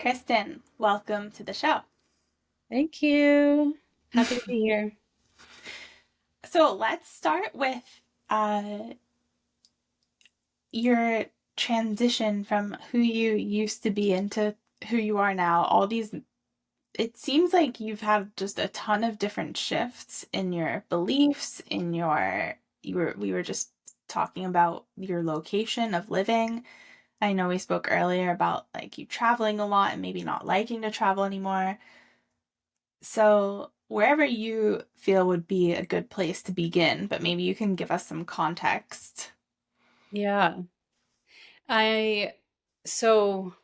Kristin, welcome to the show. Thank you. Happy to be here. So let's start with uh, your transition from who you used to be into who you are now. It seems like you've had just a ton of different shifts in your beliefs, we were just talking about your location of living. I know we spoke earlier about like you traveling a lot and maybe not liking to travel anymore. So, wherever you feel would be a good place to begin, but maybe you can give us some context. Yeah. I so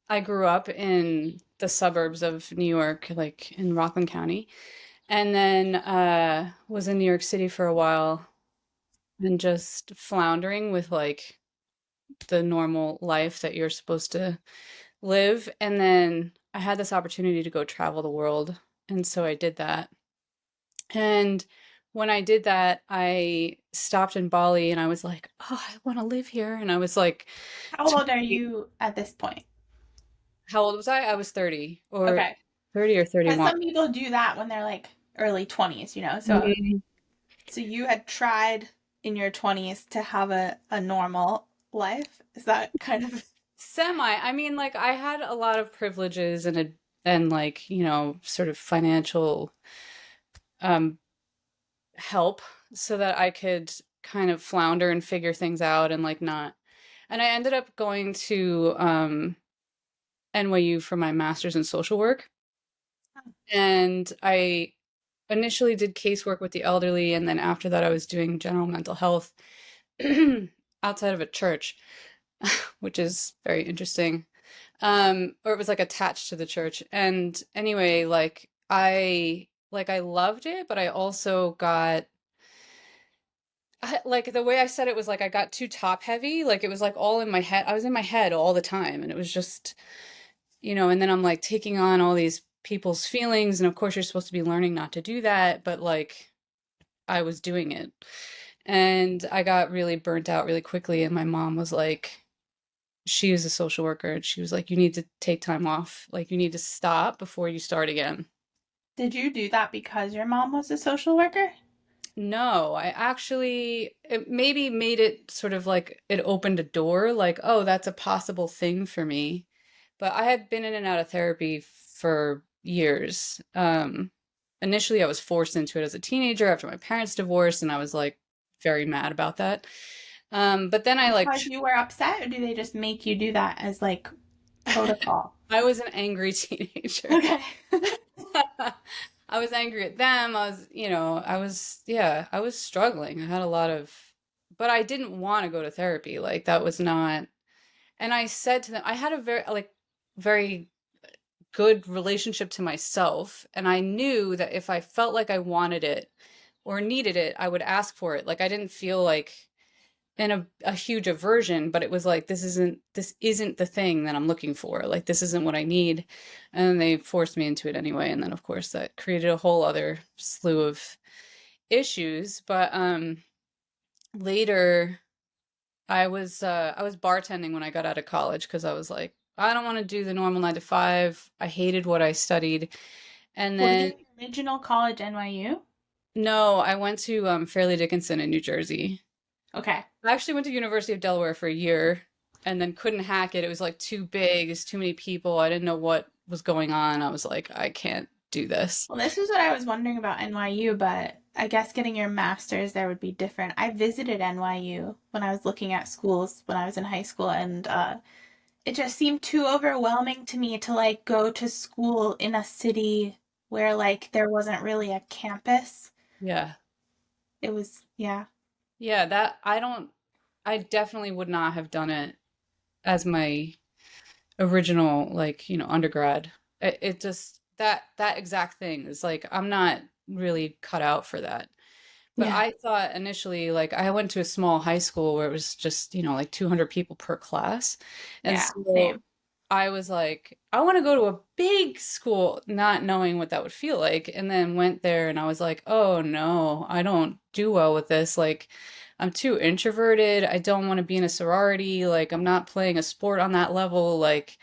I grew up in the suburbs of New York, like in Rockland County, and then was in New York City for a while and just floundering with like the normal life that you're supposed to live. And then I had this opportunity to go travel the world, and so I did that. And when I did that, I stopped in Bali and I was like, oh, I want to live here. And I was like, How old are you at this point? how old was I? I was 30 or Okay. 30 or Because 31. some people do that when they're like early 20s, you know? Mhm. So you had tried in your 20s to have a normal life. Is that kind of Semi. I mean, like I had a lot of privileges and like, sort of financial um help so that I could kind of flounder and figure things out and like not. And I ended up going to NYU for my master's in social work. And I initially did casework with the elderly, and then after that, I was doing general mental health outside of a church, which is very interesting. Or it was like attached to the church. And anyway, like I loved it, but I also got like the way I said it was like I got too top heavy. Like it was like all in my head. I was in my head all the time, and it was just and then I'm like taking on all these people's feelings, and of course you're supposed to be learning not to do that, but like I was doing it. And I got really burnt out really quickly, and my mom was like, she is a social worker, and she was like, you need to take time off. Like you need to stop before you start again. did you do that because your mom was a social worker? No, I actually it maybe made it sort of like it opened a door, like, oh, that's a possible thing for me. But I had been in and out of therapy for years. Initially, I was forced into it as a teenager after my parents divorced, and I was like very mad about that. But then I like Because you were upset, or do they just make you do that as like protocol? I was an angry teenager. Okay. I was angry at them. I was struggling. I had a lot of, but I didn't want to go to therapy. Like that was not, and I said to them, I had a very good relationship to myself. And I knew that if I felt like I wanted it or needed it, I would ask for it. Like I didn't feel like in a huge aversion, but it was like this isn't the thing that I'm looking for. Like this isn't what I need. And they forced me into it anyway. And then of course that created a whole other slew of issues. But later I was bartending when I got out of college because I was like, I don't want to do the normal 9 to 5. I hated what I studied. And Was then your original college NYU? no, I went to Fairleigh Dickinson in New Jersey. Okay. I actually went to University of Delaware for a year and then couldn't hack it. It was like too big, it's too many people. I didn't know what was going on. I was like, I can't do this. Well, this is what I was wondering about NYU, but I guess getting your master's there would be different. I visited NYU when I was looking at schools when I was in high school, and it just seemed too overwhelming to me to like go to school in a city where like there wasn't really a campus. Yeah. It was, yeah. Yeah, I definitely would not have done it as my original like, undergrad. It just that exact thing is like I'm not really cut out for that. But Yeah. I thought initially, like, I went to a small high school where it was just, like 200 people per class. And Yeah, so same. I was like, I want to go to a big school, not knowing what that would feel like. And then went there and I was like, oh no, I don't do well with this. Like, I'm too introverted. I don't want to be in a sorority. Like, I'm not playing a sport on that level. Like,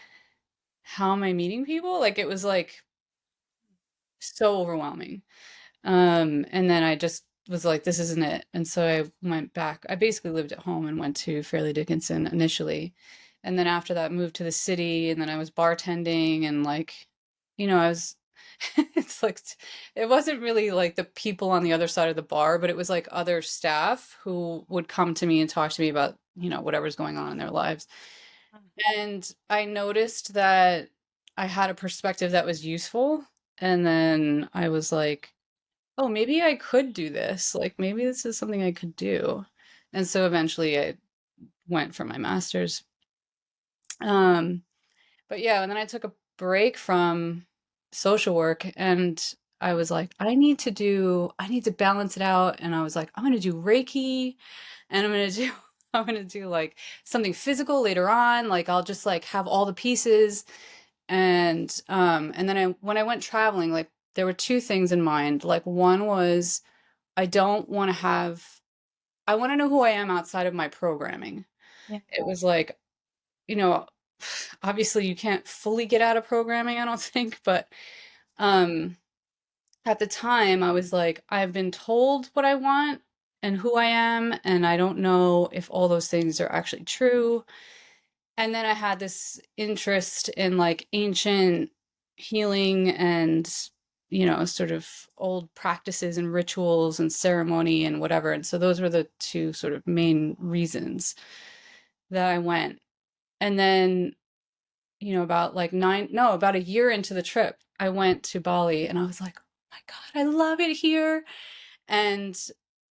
how am I meeting people? Like it was like so overwhelming. And then I just was like, this isn't it. And so I went back. I basically lived at home and went to Fairleigh Dickinson initially. And then after that, moved to the city. And then I was bartending and like, I was, it's like, it wasn't really like the people on the other side of the bar, but it was like other staff who would come to me and talk to me about, whatever's going on in their lives. And I noticed that I had a perspective that was useful. And then I was like, oh, maybe I could do this. Like, maybe this is something I could do. And so eventually I went for my master's. Um, but yeah, and then I took a break from social work and I was like, I need to balance it out. And I was like, I'm going to do Reiki and I'm going to do like something physical later on. Like, I'll just like have all the pieces. And then when I went traveling, like there were two things in mind. Like one was I don't want to I want to know who I am outside of my programming. Yeah. It was like, you know, obviously you can't fully get out of programming, I don't think, but um at the time I was like, I've been told what I want and who I am, and I don't know if all those things are actually true. And then I had this interest in like ancient healing and, sort of old practices and rituals and ceremony and whatever. And so those were the two sort of main reasons that I went. And then, about a year into the trip, I went to Bali and I was like, oh my God, I love it here. And,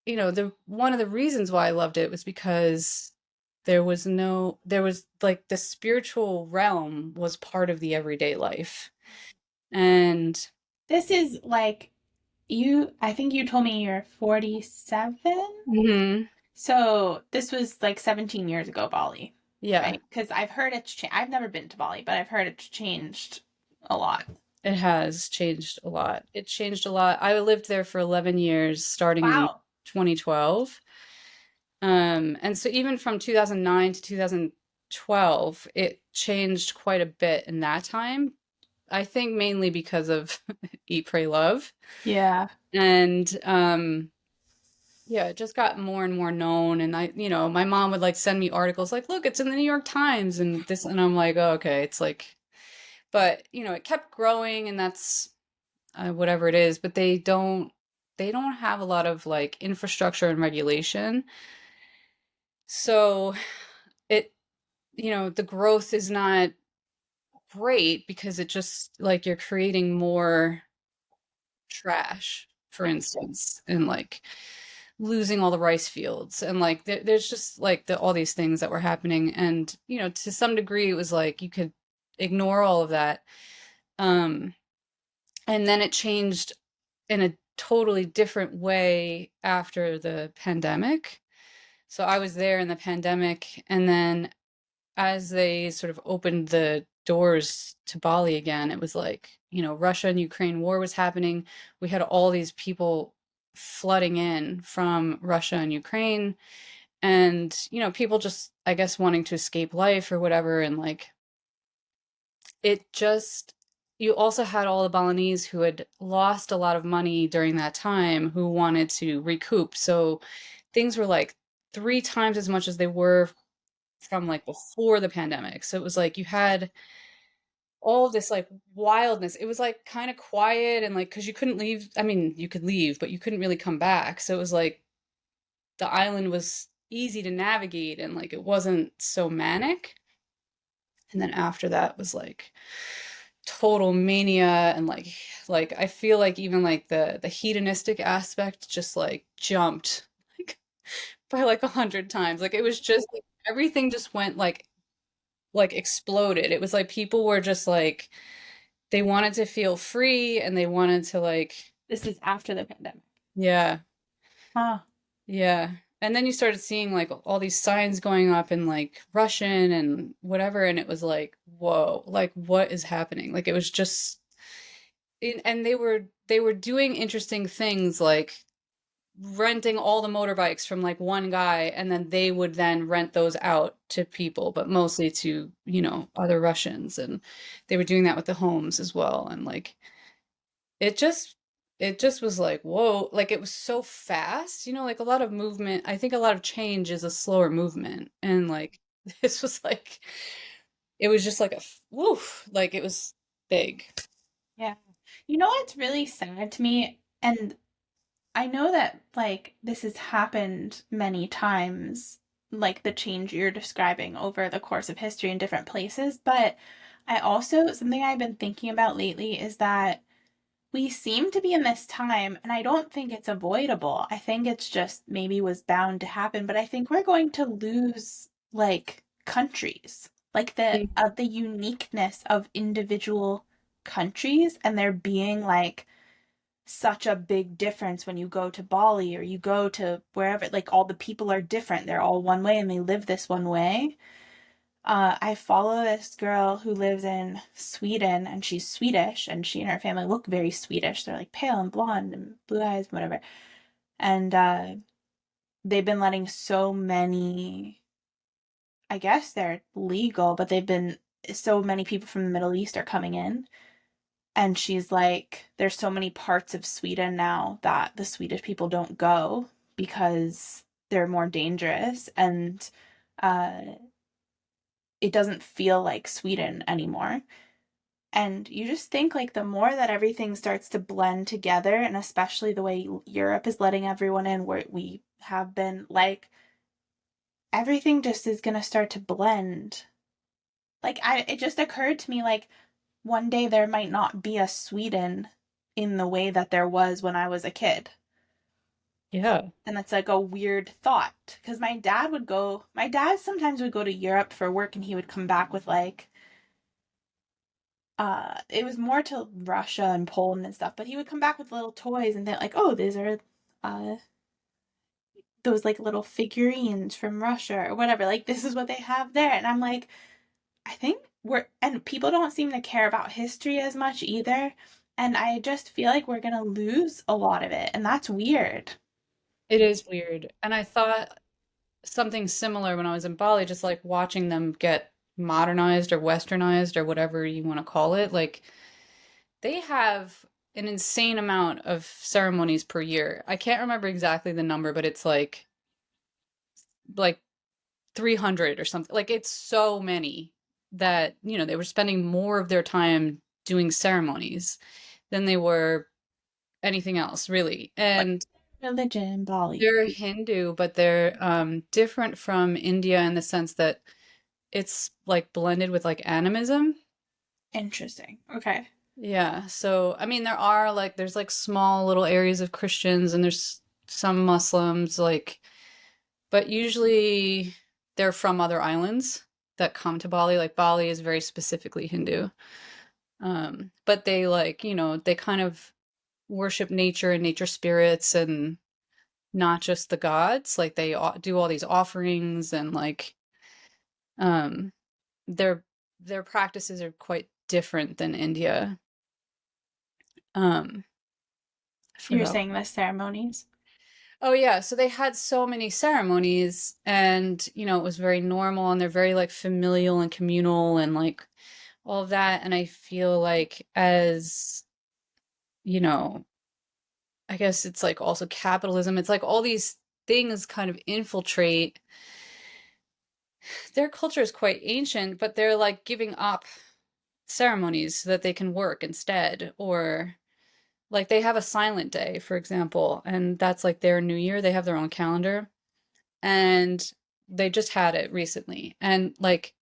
the one of the reasons why I loved it was because there was like the spiritual realm was part of the everyday life. And This is like I think you told me you're 47. mhm, So this was like 17 years ago, Bali, yeah, right? Because I've heard I've never been to Bali, but I've heard it's changed a lot. it has changed a lot. It changed a lot. I lived there for 11 years, starting in Wow. 2012. And so even from 2009 to 2012, it changed quite a bit in that time. I think mainly because of Eat, Pray, Love. Yeah. And yeah, it just got more and more known. And my mom would like send me articles like, look, it's in the New York Times and this, and I'm like, oh, okay, it's like, but it kept growing and that's whatever it is, but they don't have a lot of like infrastructure and regulation. So it, the growth is not great because it just like you're creating more trash, for instance, and like losing all the rice fields and like there's just like all these things that were happening, and to some degree it was like you could ignore all of that, um and then it changed in a totally different way after the pandemic. So I was there in the pandemic, and then as they sort of opened the doors to Bali again, it was like, Russia and Ukraine war was happening. We had all these people flooding in from Russia and Ukraine, and, people just, I guess, wanting to escape life or whatever. And like, it just, you also had all the Balinese who had lost a lot of money during that time who wanted to recoup. So things were like three times as much as they were from like before the pandemic. So it was like you had all this like wildness. It was like kind of quiet and like because you couldn't leave. I mean, you could leave, but you couldn't really come back. So it was like the island was easy to navigate and like it wasn't so manic. And then after that was like total mania and like I feel like even like the hedonistic aspect just like jumped like by like 100 times. Like it was just like everything just went like exploded. It was like people were just like they wanted to feel free and they wanted to like This is after the pandemic. yeah, Huh. yeah. And then you started seeing like all these signs going up in like Russian and whatever, and it was like, whoa, like what is happening? Like it was just and they were doing interesting things like renting all the motorbikes from like one guy, and then they would then rent those out to people, but mostly to, other Russians. And they were doing that with the homes as well. And like it just it just was like, whoa, like it was so fast, like a lot of movement. I think a lot of change is a slower movement. And like this was like it was just like woof, like it was big. Yeah. You know what's really sad to me? And I know that like this has happened many times, like the change you're describing over the course of history in different places, but I also, something I've been thinking about lately is that we seem to be in this time, and I don't think it's avoidable. I think it's just maybe was bound to happen, but I think we're going to lose like countries, like the uniqueness of individual countries and there being like such a big difference when you go to Bali or you go to wherever, like all the people are different. They're all one way and they live this one way. I follow this girl who lives in Sweden and she's Swedish and she and her family look very Swedish. They're like pale and blonde and blue eyes, whatever. And they've been letting so many, I guess they're legal, but they've been, so many people from the Middle East are coming in. And she's like, there's so many parts of Sweden now that the Swedish people don't go because they're more dangerous. And uh, it doesn't feel like Sweden anymore. And you just think like the more that everything starts to blend together, and especially the way Europe is letting everyone in, where we have been, like everything just is going to start to blend. It just occurred to me like one day there might not be a Sweden in the way that there was when I was a kid. Yeah. And that's like a weird thought because my dad sometimes would go to Europe for work and he would come back with like it was more to Russia and Poland and stuff, but he would come back with little toys and they're like, "Oh, these are uh those like little figurines from Russia or whatever. Like this is what they have there." And I'm like, I think and people don't seem to care about history as much either. And I just feel like we're gonna lose a lot of it, and that's weird. It is weird. And I thought something similar when I was in Bali, just like watching them get modernized or westernized or whatever you want to call it. Like they have an insane amount of ceremonies per year. I can't remember exactly the number, but it's like 300 or something. Like it's so many that, they were spending more of their time doing ceremonies than they were anything else, really. What And religion in Bali? they're Hindu, but they're different from India in the sense that it's like blended with like animism. Interesting. Okay. Yeah. So, I mean, there's like small little areas of Christians and there's some Muslims, like, but usually they're from other islands that come to Bali. Like, Bali is very specifically Hindu. But they like, they kind of worship nature and nature spirits and not just the gods. Like, they do all these offerings and like, um, their their practices are quite different than India. Um, I You're forgot. saying the ceremonies? Oh yeah, so they had so many ceremonies and it was very normal and they're very like familial and communal and like all of that. And I feel like as, you know, I guess it's like also capitalism. It's like all these things kind of infiltrate. Their culture is quite ancient, but they're like giving up ceremonies so that they can work instead. Or like they have a silent day, for example, and that's like their new year. They have their own calendar and they just had it recently. And like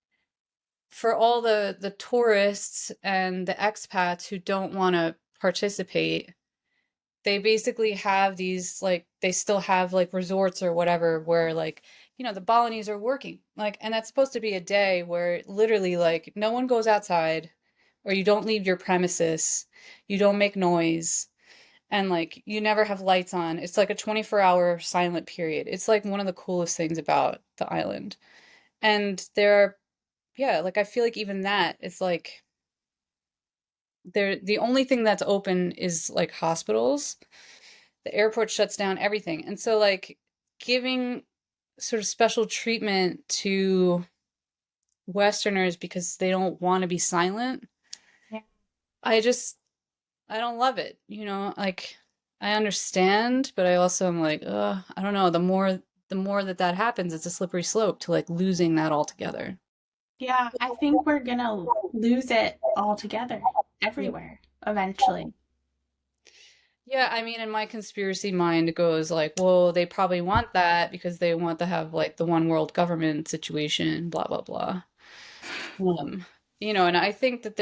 for all the tourists and the expats who don't want to participate, they basically have these like they still have like resorts or whatever where like the Balinese are working like, and that's supposed to be a day where literally like no one goes outside or you don't leave your premises, you don't make noise, and like you never have lights on. It's like a 24-hour silent period. It's like one of the coolest things about the island. And there are, yeah, like I feel like even that it's like the only thing that's open is like hospitals, the airport shuts down, everything. And so like giving sort of special treatment to Westerners because they don't want to be silent, Yeah. I just I don't love it, like I understand, but I also am like, I don't know, the more that happens, it's a slippery slope to like losing that altogether. Yeah, I think we're gonna lose it altogether Yeah. everywhere eventually. Yeah, I mean, in my conspiracy mind goes like, well, they probably want that because they want to have like the one world government situation, blah blah blah. Um, and I think that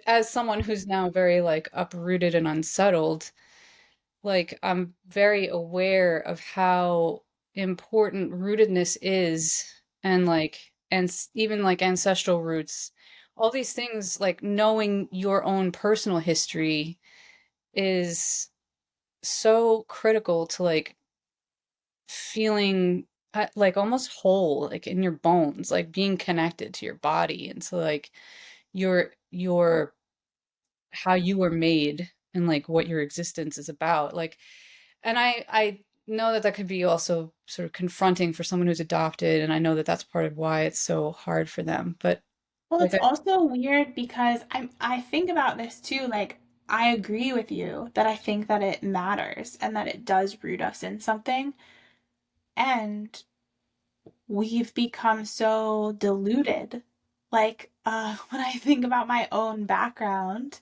as someone who's now very like uprooted and unsettled, like I'm very aware of how important rootedness is, and like even like ancestral roots, all these things, like knowing your own personal history is so critical to like feeling like almost whole, like in your bones, like being connected to your body, and so like your how you were made and like what your existence is about, like. And I know that that could be also sort of confronting for someone who's adopted, and I know that that's part of why it's so hard for them, but Well, like it's also weird because I think about this too, like I agree with you that I think that it matters and that it does root us in something. And we've become so deluded. Like, when I think about my own background,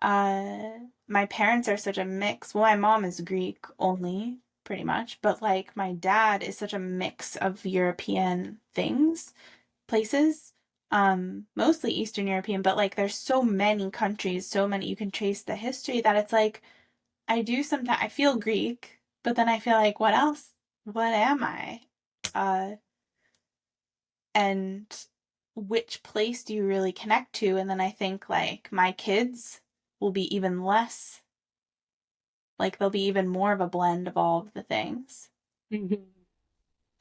uh, my parents are such a mix. Well, my mom is Greek only, pretty much, but like my dad is such a mix of European things, places, mostly Eastern European, but like there's so many countries, so many you can trace the history that it's like I do sometimes I feel Greek, but then I feel like what else? What am I? Uh, and which place do you really connect to? And then I think like my kids will be even less, like they'll be even more of a blend of all of the things. Mhm.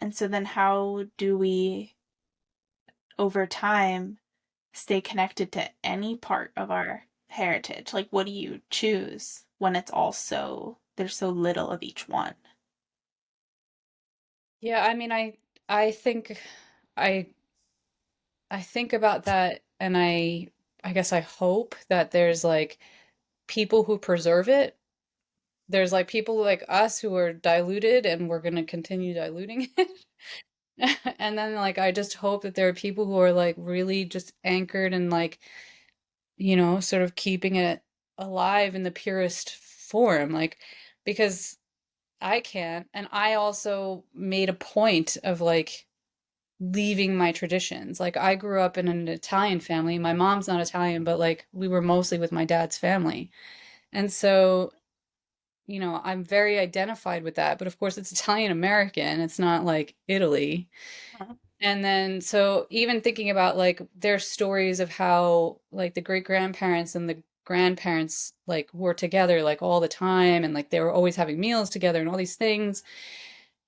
And so then how do we over time stay connected to any part of our heritage? Like what do you choose when it's all so there's so little of each one? Yeah, I mean, I think I I think about that, and I guess I hope that there's like people who preserve it. There's like people like us who are diluted and we're going to continue diluting it. And then like I just hope that there are people who are like really just anchored and like, sort of keeping it alive in the purest form, like, because I can't. And I also made a point of like leaving my traditions. Like I grew up in an Italian family. My mom's not Italian, but like we were mostly with my dad's family. And so, I'm very identified with that. But of course, it's Italian American. It's not like Italy. And then, so even thinking about like their stories of how like the great grandparents and the grandparents like were together like all the time, and like they were always having meals together and all these things.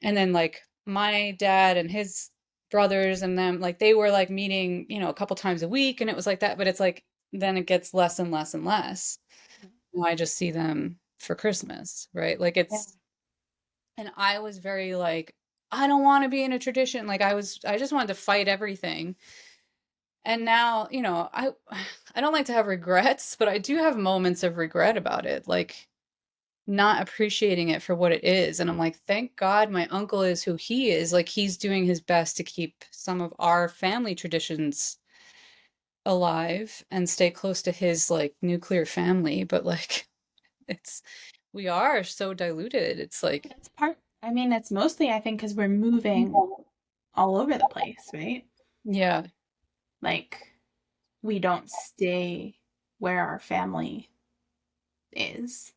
And then like my dad and his brothers and them, like they were like meeting, a couple times a week, and it was like that. But it's like then it gets less and less and less. I just see them for Christmas, right? Like Yeah. and I was very like, I don't want to be in a tradition. Like I just wanted to fight everything. And now, I don't like to have regrets, but I do have moments of regret about it, like not appreciating it for what it is. And I'm like, thank God my uncle is who he is. Like he's doing his best to keep some of our family traditions alive and stay close to his like nuclear family, but like it's we are so diluted. It's like, It's part, I mean, it's mostly, I think, because we're moving all over the place, right? yeah. Like, we don't stay where our family is.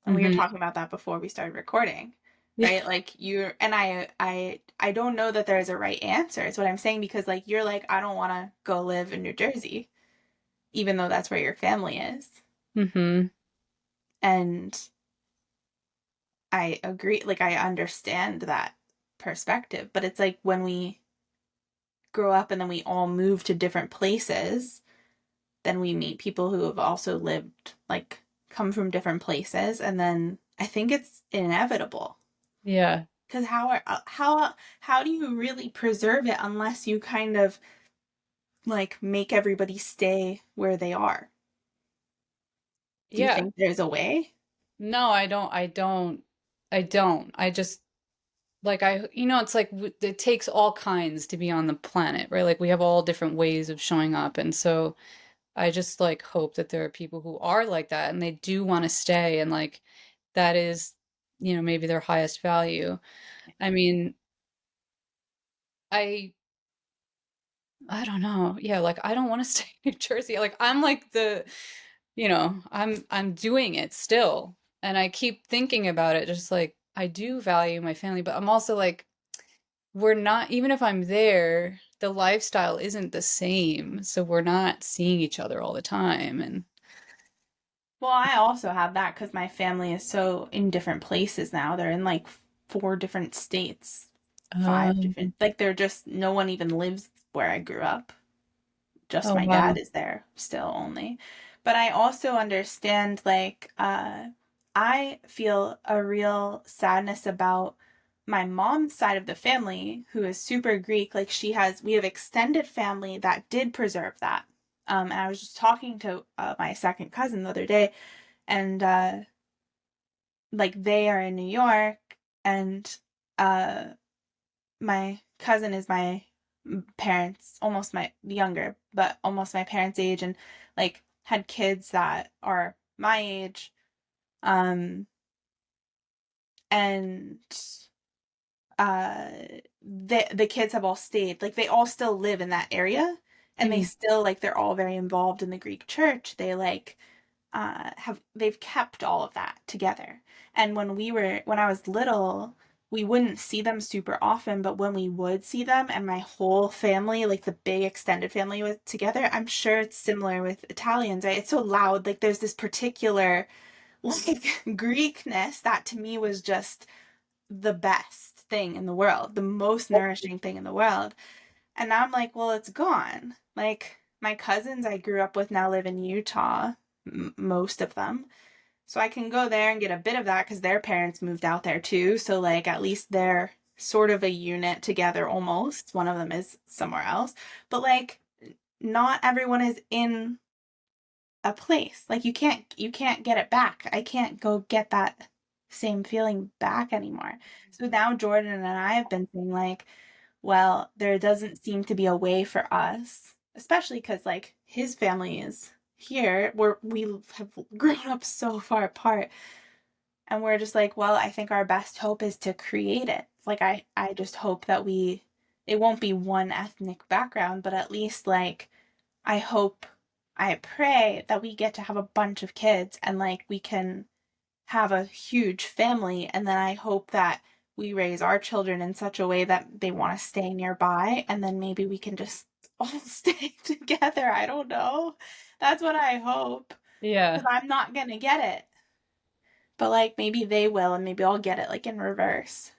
And we were Hmm. talking about that before we started recording, Yeah. right? Like you're and I don't know that there's a right answer. Is what I'm saying because like you're like I don't want to go live in New Jersey even though that's where your family is. Hmm. And I agree, like I understand that perspective, but it's like when we grow up and then we all move to different places, then we meet people who have also lived, like, come from different places, and then I think it's inevitable. Yeah. Because how do you really preserve it unless you kind of like make everybody stay where they are? Do you Yeah. think there's a way? No, I don't. I just like it's like it takes all kinds to be on the planet, right? Like we have all different ways of showing up. And so I just like hope that there are people who are like that and they do want to stay and like that is, maybe their highest value. I mean, I I don't know. Yeah, like I don't want to stay in New Jersey. Like I'm like I'm doing it still. And I keep thinking about it, just like I do value my family, but I'm also like, we're not, even if I'm there, the lifestyle isn't the same. So we're not seeing each other all the time. And Well, I also have that because my family is so in different places now. They're in like four different states, five different, um, like they're just, no one even lives where I grew up. Just oh my wow. dad is there still only. But I also understand, like, I feel a real sadness about my mom's side of the family, who is super Greek. Like, we have extended family that did preserve that. And I was just talking to my second cousin the other day, and like they are in New York, and uh, my cousin is my parents, almost my younger, but almost my parents' age, and like had kids that are my age. Um, and uh the kids have all stayed, like they all still live in that area, and they Mm, still like they're all very involved in the Greek church. They like have they've kept all of that together. And when I was little, we wouldn't see them super often, but when we would see them and my whole family, like the big extended family was together, I'm sure it's similar with Italians, right? It's so loud. Like there's this particular like Greekness that to me was just the best thing in the world, the most nourishing thing in the world. And now I'm like, well, it's gone. Like my cousins I grew up with now live in Utah, most of them. So I can go there and get a bit of that because their parents moved out there too. So like at least they're sort of a unit together almost. One of them is somewhere else. But like not everyone is in a place. Like you can't get it back. I can't go get that same feeling back anymore. So now Jordan and I have been saying like, well, there doesn't seem to be a way for us, especially because like his family is here, where we have grown up so far apart, and we're just like, well, I think our best hope is to create it. Like I just hope that it won't be one ethnic background, but at least like I hope, I pray that we get to have a bunch of kids and like we can have a huge family, and then I hope that we raise our children in such a way that they want to stay nearby, and then maybe we can just all stay together. I don't know. That's what I hope, yeah. because I'm not gonna get it. But like maybe they will, and maybe I'll get it like in reverse.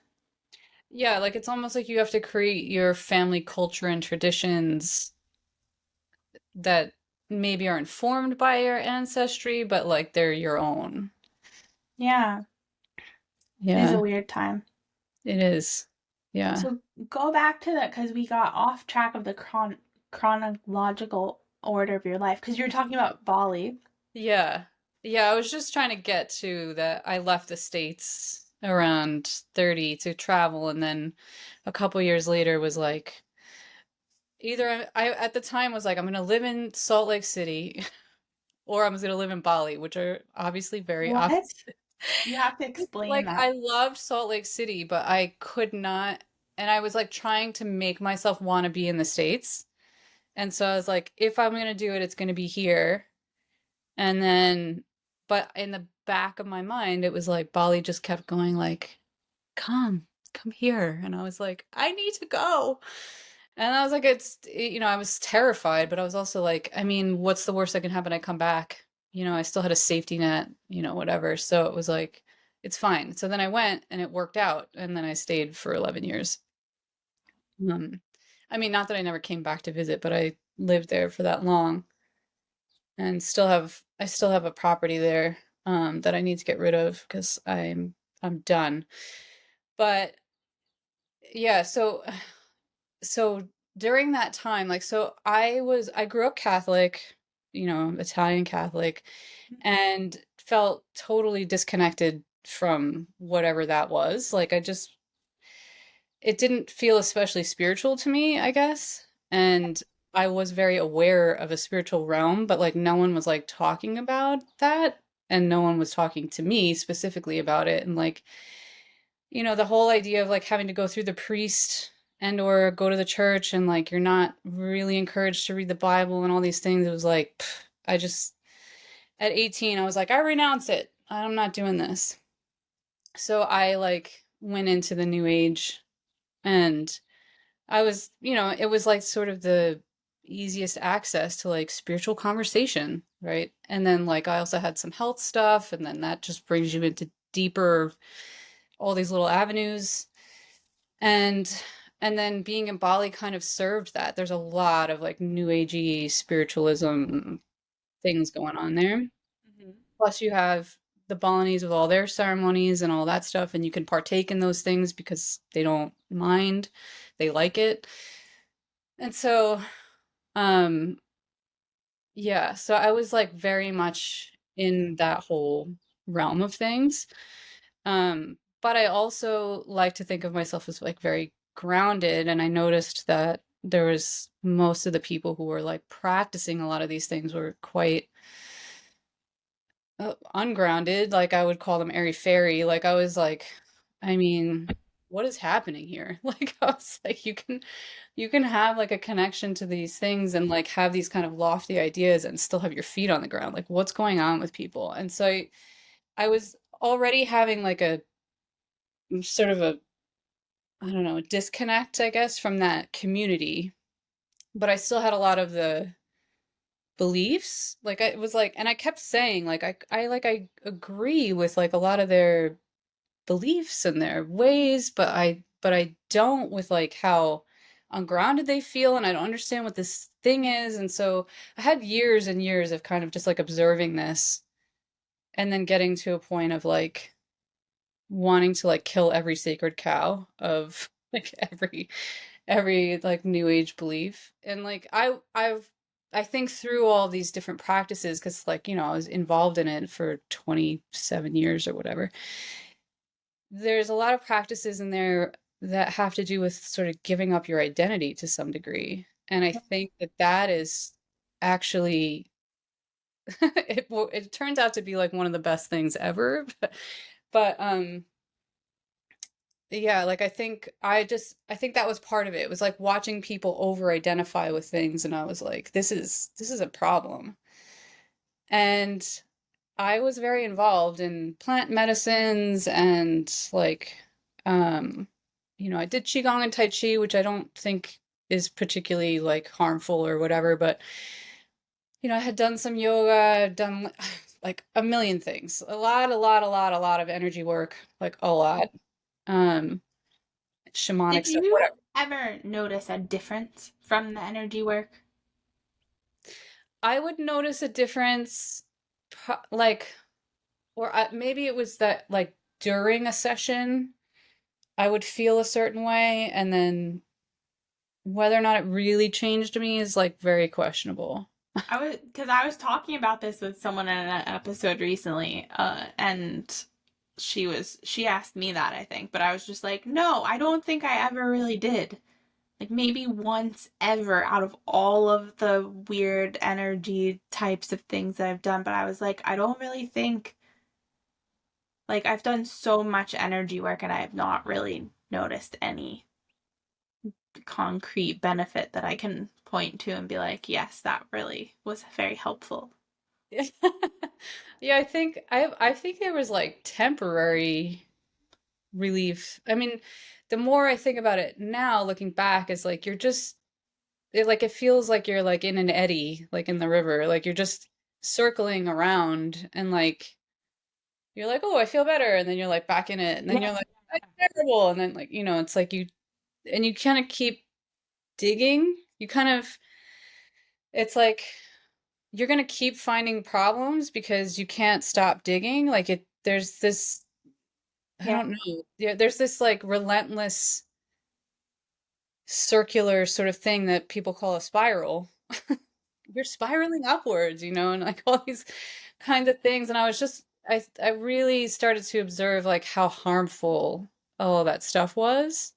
Yeah, like it's almost like you have to create your family culture and traditions that maybe are informed by your ancestry, but like they're your own. Yeah, it is a Yeah, weird time. it is. Yeah. So go back to that because we got off track of the chronological order of your life because you were talking about Bali. Yeah. Yeah, I was just trying to get to that I left the States around 30 to travel and then a couple years later was like either I at the time was like I'm going to live in Salt Lake City or I'm going to live in Bali, which are obviously very What? opposite. You have to explain Like that. I loved Salt Lake City, but I could not, and I was like trying to make myself want to be in the States. And so I was like, if I'm going to do it, it's going to be here. And then, but in the back of my mind, it was like Bali just kept going like, come here. And I was like, I need to go. And I was like, I was terrified, but I was also like, I mean, what's the worst that can happen? I come back. I still had a safety net, whatever. So it was like, it's fine. So then I went and it worked out. And then I stayed for 11 years. Um, I mean, not that I never came back to visit, but I lived there for that long and I still have a property there. that I need to get rid of because I'm done. But yeah, so during that time, like, so I grew up Catholic, Italian Catholic, and felt totally disconnected from whatever that was. Like, it didn't feel especially spiritual to me, I guess. And I was very aware of a spiritual realm, but like no one was like talking about that. And no one was talking to me specifically about it. And like, the whole idea of like having to go through the priest and or go to the church and like you're not really encouraged to read the Bible and all these things. It was like, I just, at 18, I was like, I renounce it. I'm not doing this. So I like went into the new age and I was, it was like sort of the easiest access to like spiritual conversation, right? And then like I also had some health stuff, and then that just brings you into deeper, all these little avenues. And then being in Bali kind of served that. There's a lot of like new agey spiritualism things going on there. Mhm. Plus you have the Balinese with all their ceremonies and all that stuff, and you can partake in those things because they don't mind. They like it. And so Um, yeah, so I was like very much in that whole realm of things. But I also like to think of myself as like very grounded, and I noticed that there was most of the people who were like practicing a lot of these things were quite ungrounded. Like I would call them airy fairy. Like I was like, I mean, what is happening here? Like I was like, you can have like a connection to these things and like have these kind of lofty ideas and still have your feet on the ground. Like what's going on with people? And so I was already having like a sort of a, I don't know, disconnect, I guess, from that community. But I still had a lot of the beliefs. Like I was like, and I kept saying like I agree with like a lot of their beliefs and their ways, but I don't with like how ungrounded they feel, and I don't understand what this thing is. And so I had years and years of kind of just like observing this and then getting to a point of like wanting to like kill every sacred cow of like every like new age belief. And like I think through all these different practices because like I was involved in it for 27 years or whatever. There's a lot of practices in there that have to do with sort of giving up your identity to some degree. And I think that that is actually it turns out to be like one of the best things ever. But yeah, like I think that was part of it. It was like watching people over identify with things, and I was like, this is a problem. And I was very involved in plant medicines and like um I did qigong and tai chi, which I don't think is particularly like harmful or whatever, but I had done some yoga, done like a million things. A lot of energy work, like a lot. Um Shamanic Did stuff, you whatever. ever notice a difference from the energy work? I would notice a difference like or maybe it was that like during a session I would feel a certain way, and then whether or not it really changed me is like very questionable. Because I was talking about this with someone in an episode recently, and she asked me that, I think, but I was just like, no, I don't think I ever really did. Like maybe once ever out of all of the weird energy types of things that I've done, but I was like, I don't really think, like, I've done so much energy work and I have not really noticed any concrete benefit that I can point to and be like, yes, that really was very helpful. Yeah, yeah, I think there was like temporary relief. I mean, the more I think about it now, looking back, is like it feels like you're like in an eddy, like in the river, like you're just circling around, and like you're like, oh, I feel better, and then you're like back in it, and then Yeah. you're like, that's terrible, and then like it's like you kind of keep digging. You kind of it's like you're gonna keep finding problems because you can't stop digging. Like there's this, I Yeah. don't know, there's this like relentless circular sort of thing that people call a spiral. You're spiraling upwards, and like all these kind of things. And I really started to observe like how harmful all of that stuff was.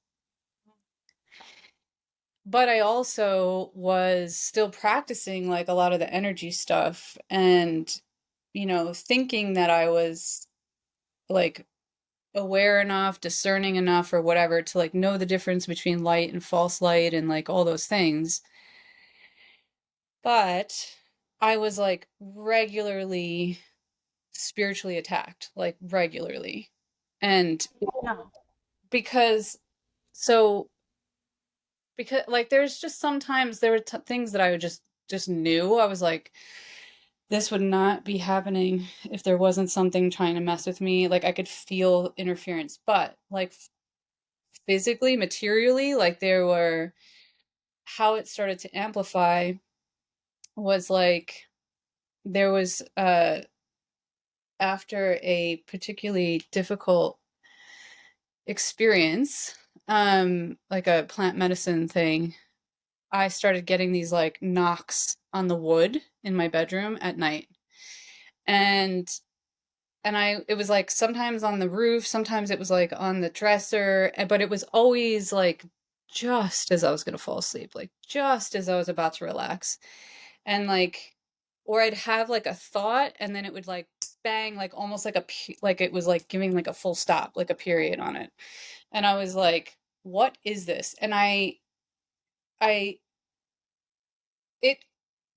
But I also was still practicing like a lot of the energy stuff and, thinking that I was like aware enough, discerning enough, or whatever to like know the difference between light and false light and like all those things. But I was like regularly spiritually attacked, like regularly. And No. because, so, because like there's just sometimes there were things that I would just knew. I was like, this would not be happening if there wasn't something trying to mess with me. Like I could feel interference, but like physically, materially, like there were, how it started to amplify was like there was after a particularly difficult experience, like a plant medicine thing, I started getting these like knocks on the wood in my bedroom at night. And it was like sometimes on the roof, sometimes it was like on the dresser, but it was always like just as I was gonna fall asleep, like just as I was about to relax. And like, or I'd have like a thought and then it would like bang, like almost like like it was like giving like a full stop, like a period on it. And I was like, what is this? And I, it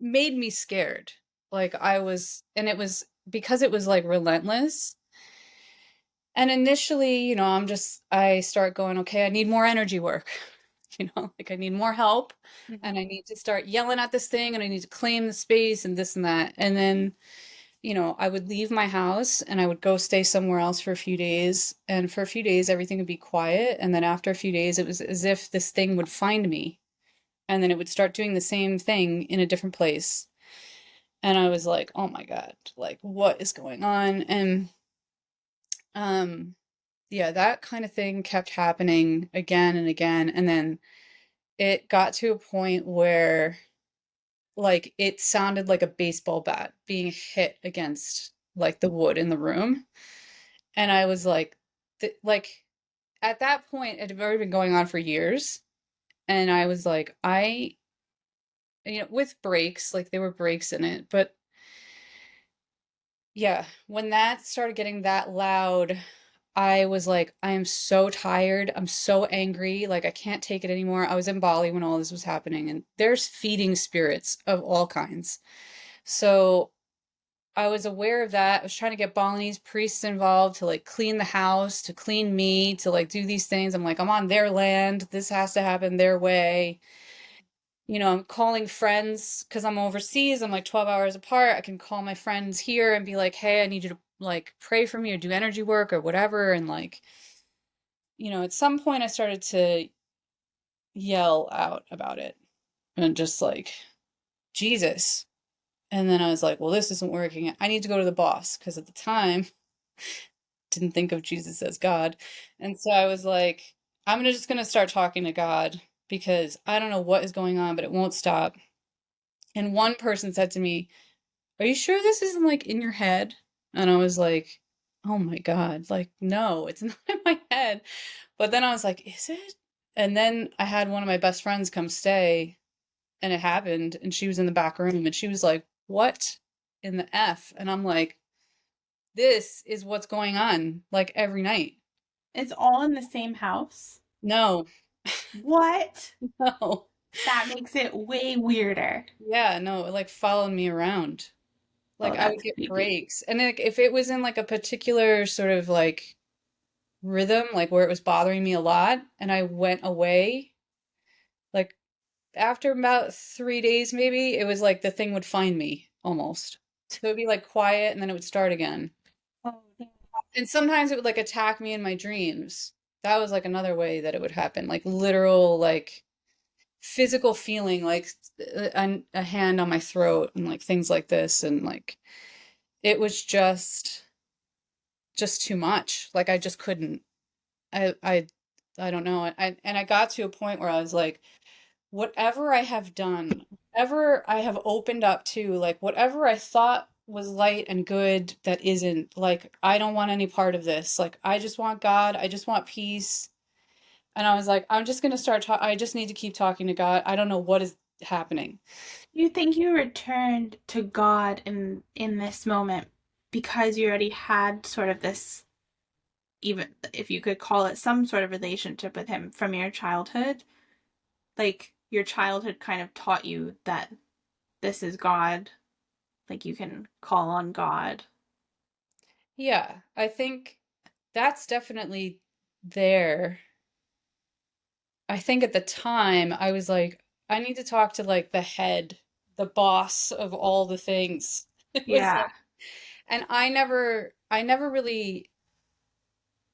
made me scared. Like and it was because it was like relentless. And initially, I start going, okay, I need more energy work. Like I need more help and Mhm. I need to start yelling at this thing and I need to claim the space and this and that. And then, I would leave my house and I would go stay somewhere else for a few days. And for a few days, everything would be quiet. And then after a few days, it was as if this thing would find me and then it would start doing the same thing in a different place. And I was like, oh my God, like what is going on? And, um, yeah, that kind of thing kept happening again and again. And then it got to a point where like it sounded like a baseball bat being hit against like the wood in the room. And I was like, like at that point, it had already been going on for years. And I was like, with breaks, like there were breaks in it. But yeah, when that started getting that loud, I was like, I am so tired. I'm so angry. Like, I can't take it anymore. I was in Bali when all this was happening, and there's feeding spirits of all kinds. So I was aware of that. I was trying to get Balinese priests involved to like clean the house, to clean me, to like do these things. I'm like, I'm on their land. This has to happen their way. I'm calling friends because I'm overseas. I'm like 12 hours apart. I can call my friends here and be like, hey, I need you to like pray for me or do energy work or whatever. And like, at some point I started to yell out about it and just like, Jesus. And then I was like, well, this isn't working. I need to go to the boss because at the time didn't think of Jesus as God. And so I was like, just gonna start talking to God because I don't know what is going on, but it won't stop. And one person said to me, are you sure this isn't like in your head? And I was like, oh my God, like, no, it's not in my head. But then I was like, is it? And then I had one of my best friends come stay and it happened. And she was in the back room and she was like, what in the F? And I'm like, this is what's going on like every night. It's all in the same house? No, What? no. That makes it way weirder. Yeah, no, it like followed me around. Oh, Like I would that's get creepy. breaks. And like if it was in like a particular sort of like rhythm, like where it was bothering me a lot, and I went away, like after about 3 days, maybe, it was like the thing would find me almost. So it would be like quiet and then it would start again. Oh, damn. And sometimes it would like attack me in my dreams. That was like another way that it would happen, like literal, like physical feeling, like a hand on my throat and like things like this, and like it was just too much. Like I just couldn't. I I I don't know. I got to a point where I was like, whatever I have done, whatever I have opened up to, like whatever I thought was light and good that isn't, like I don't want any part of this. Like I just want God, I just want peace. And I was like, I'm just gonna I just need to keep talking to God. I don't know what is happening. You think you returned to God in this moment because you already had sort of this, even if you could call it some sort of relationship with him from your childhood? Like your childhood kind of taught you that this is God, like you can call on God. Yeah, I think that's definitely there. I think at the time I was like, I need to talk to like the head, the boss of all the things. It was Yeah. like, and I never really,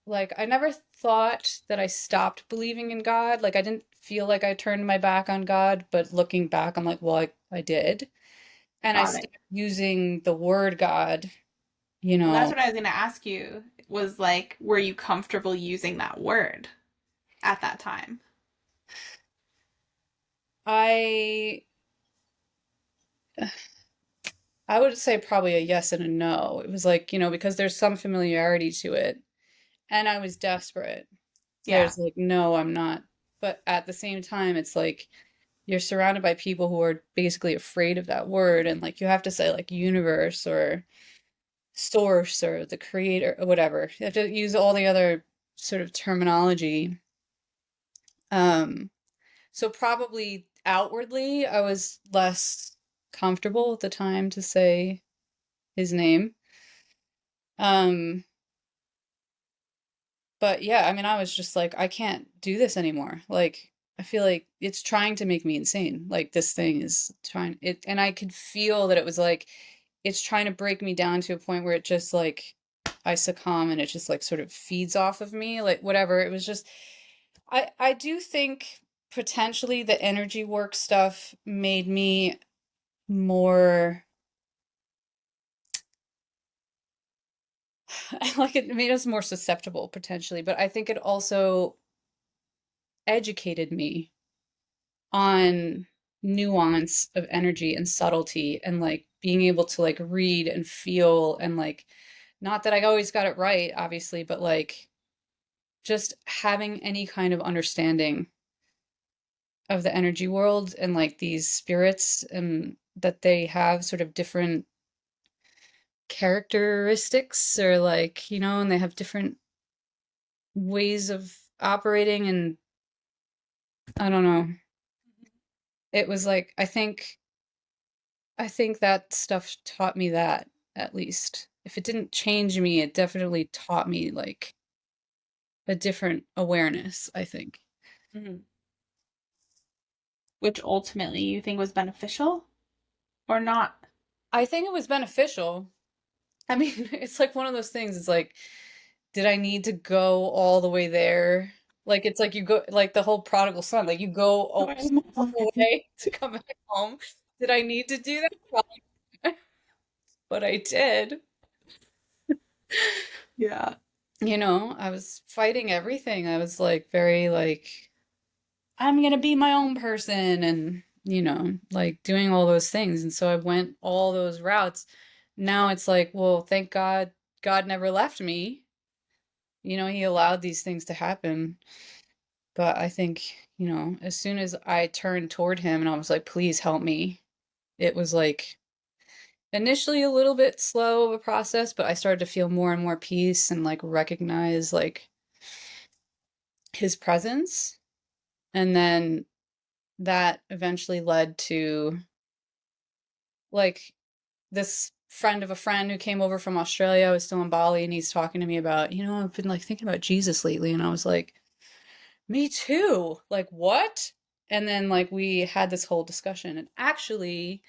like, I never thought that I stopped believing in God. Like, I didn't feel like I turned my back on God, but looking back, I'm like, well, I did. And I Got it. stopped using the word God, you Well, that's know. what I was going to ask you, was like, were you comfortable using that word at that time? I I would say probably a yes and a no. It was like, because there's some familiarity to it, and I was desperate. Yeah. There's like, no, I'm not. But at the same time, it's like you're surrounded by people who are basically afraid of that word, and like you have to say like universe or source or the creator or whatever. You have to use all the other sort of terminology. Um, so probably outwardly, I was less comfortable at the time to say his name. Um, But yeah, I mean, I was just like, I can't do this anymore. Like, I feel like it's trying to make me insane. Like, this thing is trying it, and I could feel that it was like, it's trying to break me down to a point where it just like, I succumb and it just like sort of feeds off of me, like whatever. It was just, I do think potentially the energy work stuff made me more, like it made us more susceptible potentially, but I think it also educated me on nuance of energy and subtlety and like being able to like read and feel and like not that I always got it right, obviously, but like just having any kind of understanding of the energy world and like these spirits and that they have sort of different characteristics or like, and they have different ways of operating and I don't know. It was like I think that stuff taught me that, at least. If it didn't change me, it definitely taught me, like, a different awareness, I think. Mhm. Which ultimately you think was beneficial or not? I think it was beneficial. I mean, it's like one of those things, it's like, did I need to go all the way there? Like, it's like you go like the whole prodigal son, like, you go Oh, all the way to come back home. Did I need to do that? Probably, but I did. yeah. I was fighting everything. I was, like, very, like I'm gonna be my own person and, like doing all those things. And so I went all those routes. Now it's like, well, thank God God never left me. He allowed these things to happen. But I think, as soon as I turned toward him and I was like, please help me, it was like initially a little bit slow of a process, but I started to feel more and more peace and like recognize like his presence. And then that eventually led to like this friend of a friend who came over from Australia. I was still in Bali and he's talking to me about, I've been like thinking about Jesus lately. And I was like, me too. Like, what? And then like we had this whole discussion. And actually,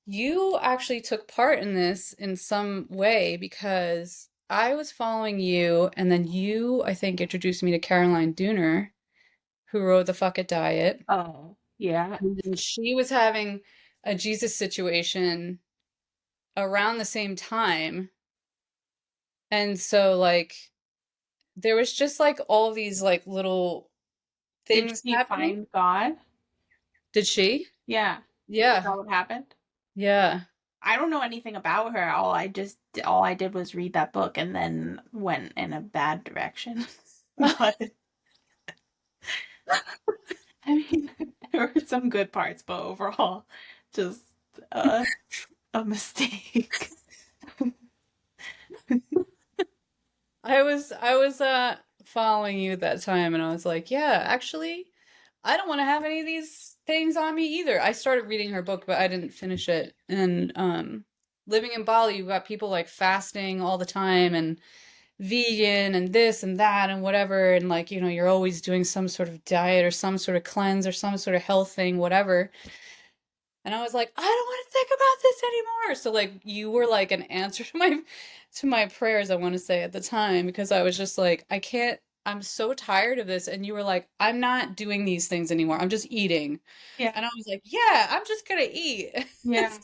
you actually took part in this in some way because I was following you and then you, I think, introduced me to Caroline Dooner, who wrote The Fuck It Diet. Oh. Yeah. And she was having a Jesus situation around the same time. And so like there was just like all these like little Did things she happening. find God? Did she? Yeah. Is Yeah. that what happened? Yeah. I don't know anything about her. All I did was read that book and then went in a bad direction. But I mean, there were some good parts, but overall, just uh, a mistake. I was following you that time and I was like, yeah, actually, I don't want to have any of these things on me either. I started reading her book, but I didn't finish it. And living in Bali, you've got people like fasting all the time and vegan and this and that and whatever and like, you're always doing some sort of diet or some sort of cleanse or some sort of health thing, whatever. And I was like, I don't want to think about this anymore. So like you were like an answer to my prayers, I want to say at the time, because I was just like, I can't, I'm so tired of this. And you were like, I'm not doing these things anymore. I'm just eating. Yeah. And I was like, yeah, I'm just gonna eat. Yeah.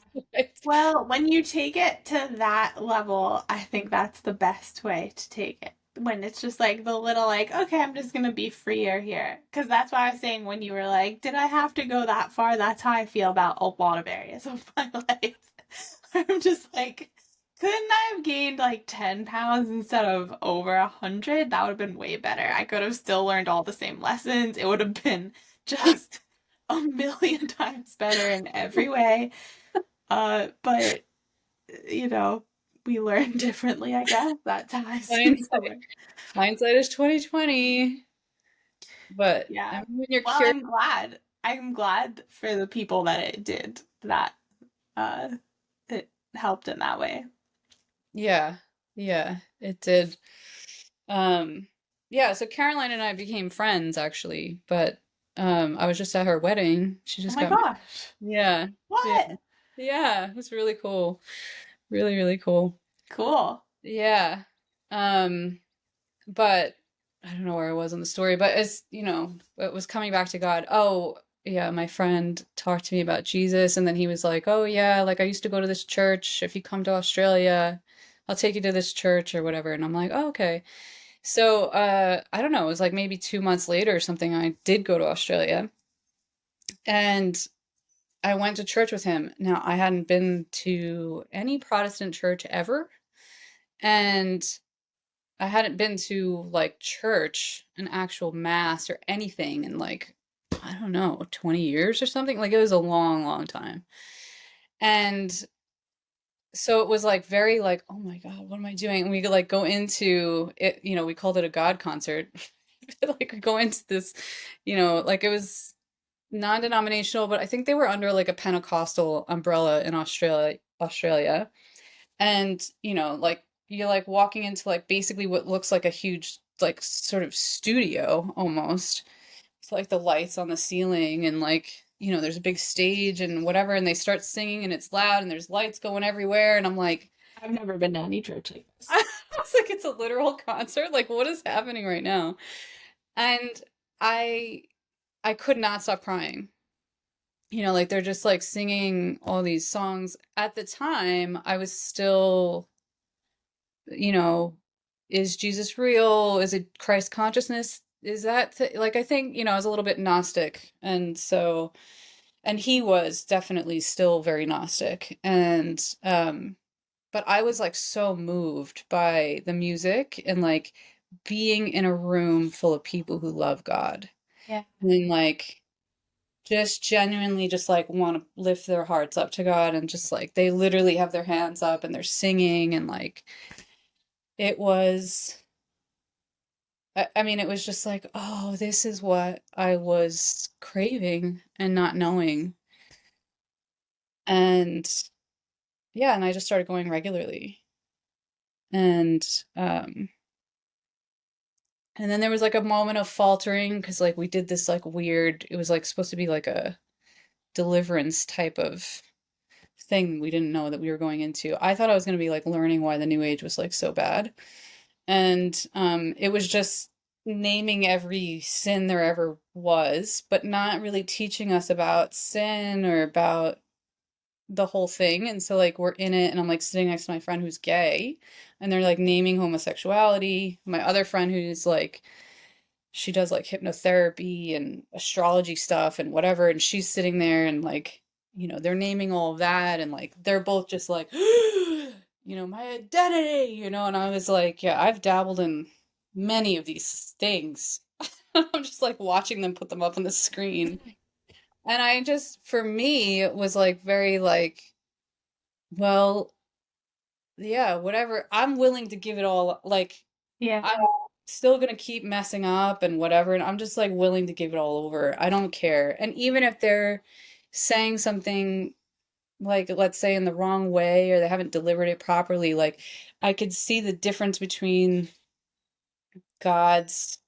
Well, when you take it to that level, I think that's the best way to take it. When it's just like the little, like, okay, I'm just gonna be freer here. Because that's why I was saying when you were like, did I have to go that far? That's how I feel about a lot of areas of my life. I'm just like, couldn't I have gained like 10 pounds instead of over 100? That would have been way better. I could have still learned all the same lessons. It would have been just a million times better in every way. But you know, we learn differently, I guess, that time seems to Hindsight, learn. hindsight is 2020. But I Yeah. mean, when you're Well, curious, I'm glad. I'm glad for the people that it did, that uh it helped in that way. yeah, yeah, it did. Um, yeah, so Caroline and I became friends actually, but I was just at her wedding. She Oh just my got married. gosh. Yeah. Yeah. What? Yeah, it was really cool. Really, really cool. Cool. Yeah. Um, but I don't know where I was in the story, but as it was coming back to God. Oh, yeah, my friend talked to me about Jesus, and then he was like, "Oh yeah, like I used to go to this church. If you come to Australia, I'll take you to this church or whatever." And I'm like, "Oh, okay." So, I don't know, it was like maybe 2 months later or something, I did go to Australia, and I went to church with him. Now, I hadn't been to any Protestant church ever, and I hadn't been to, like, church, an actual mass or anything in, like, I don't know, 20 years or something, like, it was a long, long time, and so it was, like, very, like, "Oh my god, what am I doing?" And we could, like, go into it, we called it a God concert. Like, we go into this, like, it was non-denominational, but I think they were under, like, a Pentecostal umbrella in Australia, and, like, you're, like, walking into, like, basically what looks like a huge, like, sort of studio almost. It's like the lights on the ceiling and, like, there's a big stage and whatever, and they start singing and it's loud and there's lights going everywhere, and I'm like I've never been to any church like this. I was like, "It's a literal concert? Like, what is happening right now?" And I I could not stop crying. Like, they're just, like, singing all these songs. At the time, I was still, you know, is Jesus real? Is it Christ consciousness? Is that like, I think, I was a little bit Gnostic, and so and he was definitely still very Gnostic, and, but I was, like, so moved by the music and, like, being in a room full of people who love God, Yeah. and, like, just genuinely just, like, wanna lift their hearts up to God, and just, like, they literally have their hands up and they're singing, and, like, it was I mean, it was just like, "Oh, this is what I was craving and not knowing." And, yeah, and I just started going regularly. And, um and then there was, like, a moment of faltering because, like, we did this, like, weird it was, like, supposed to be, like, a deliverance type of thing we didn't know that we were going into. I thought I was gonna be, like, learning why the New Age was, like, so bad. And, it was just naming every sin there ever was, but not really teaching us about sin or about the whole thing. And so like we're in it and I'm like sitting next to my friend who's gay and they're like naming homosexuality. My other friend who's like she does like hypnotherapy and astrology stuff and whatever and she's sitting there and like they're naming all of that and like they're both just like my identity, and I was like, yeah, I've dabbled in many of these things. I'm just like watching them put them up on the screen. And I just, for me, it was like very like, well, yeah, whatever. I'm willing to give it all. Like, Yeah. I'm still gonna keep messing up and whatever. And I'm just like willing to give it all over. I don't care. And even if they're saying something like, let's say in the wrong way or they haven't delivered it properly, like, I could see the difference between God's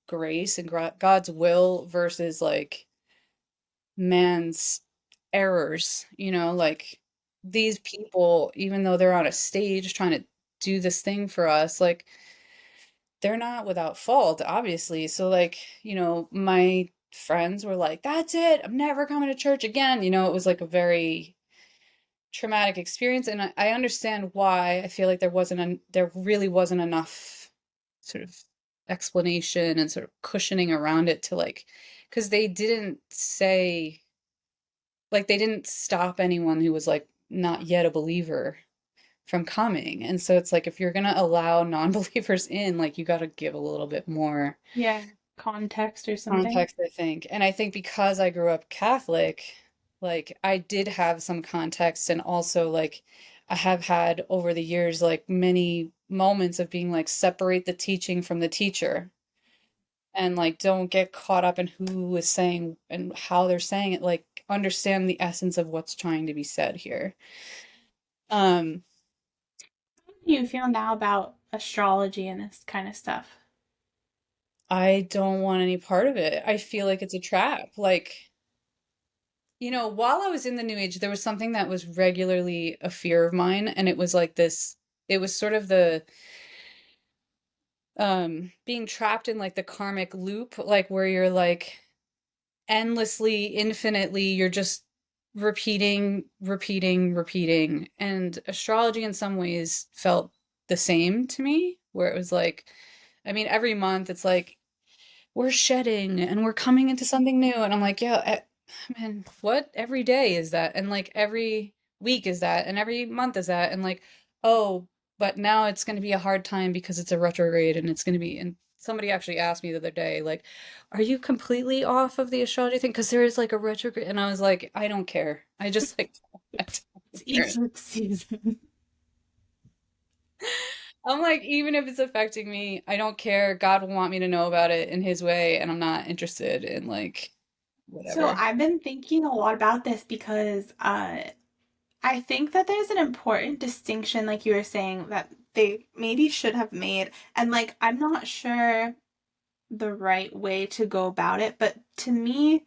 grace and God's will versus like man's errors, like these people, even though they're on a stage trying to do this thing for us, like they're not without fault, obviously. So, like, my friends were like, that's it, I'm never coming to church again. It was like a very traumatic experience. And I understand why. I feel like there really wasn't enough sort of explanation and sort of cushioning around it to like, because they didn't say, like they didn't stop anyone who was like not yet a believer from coming. And so it's like if you're gonna allow non-believers in, like you got to give a little bit more Yeah. Context or something. context, I think. And I think because I grew up Catholic, like I did have some context and also like I have had over the years like many moments of being like separate the teaching from the teacher and like don't get caught up in who is saying and how they're saying it, like understand the essence of what's trying to be said here. um How do you feel now about astrology and this kind of stuff? I don't want any part of it. I feel like it's a trap. Like, while I was in the new age there was something that was regularly a fear of mine, and it was like this, it was sort of the being trapped in like the karmic loop, like where you're like endlessly, infinitely, you're just repeating, repeating, repeating. And astrology in some ways felt the same to me, where it was like, I mean, every month it's like, we're shedding and we're coming into something new. And I'm like, yeah, man, what? Every day is that. And like every week is that. And every month is that. And like, oh, but now it's going to be a hard time because it's a retrograde and it's going to be. And somebody actually asked me the other day, like, are you completely off of the astrology thing? Because there is like a retrograde. And I was like, I don't care. I just like, I It's don't care. eclipse season. I'm like, even if it's affecting me, I don't care. God will want me to know about it in his way, and I'm not interested in like So whatever. I've been thinking a lot about this because I think that there's an important distinction, like you were saying, that they maybe should have made. And like, I'm not sure the right way to go about it, but to me,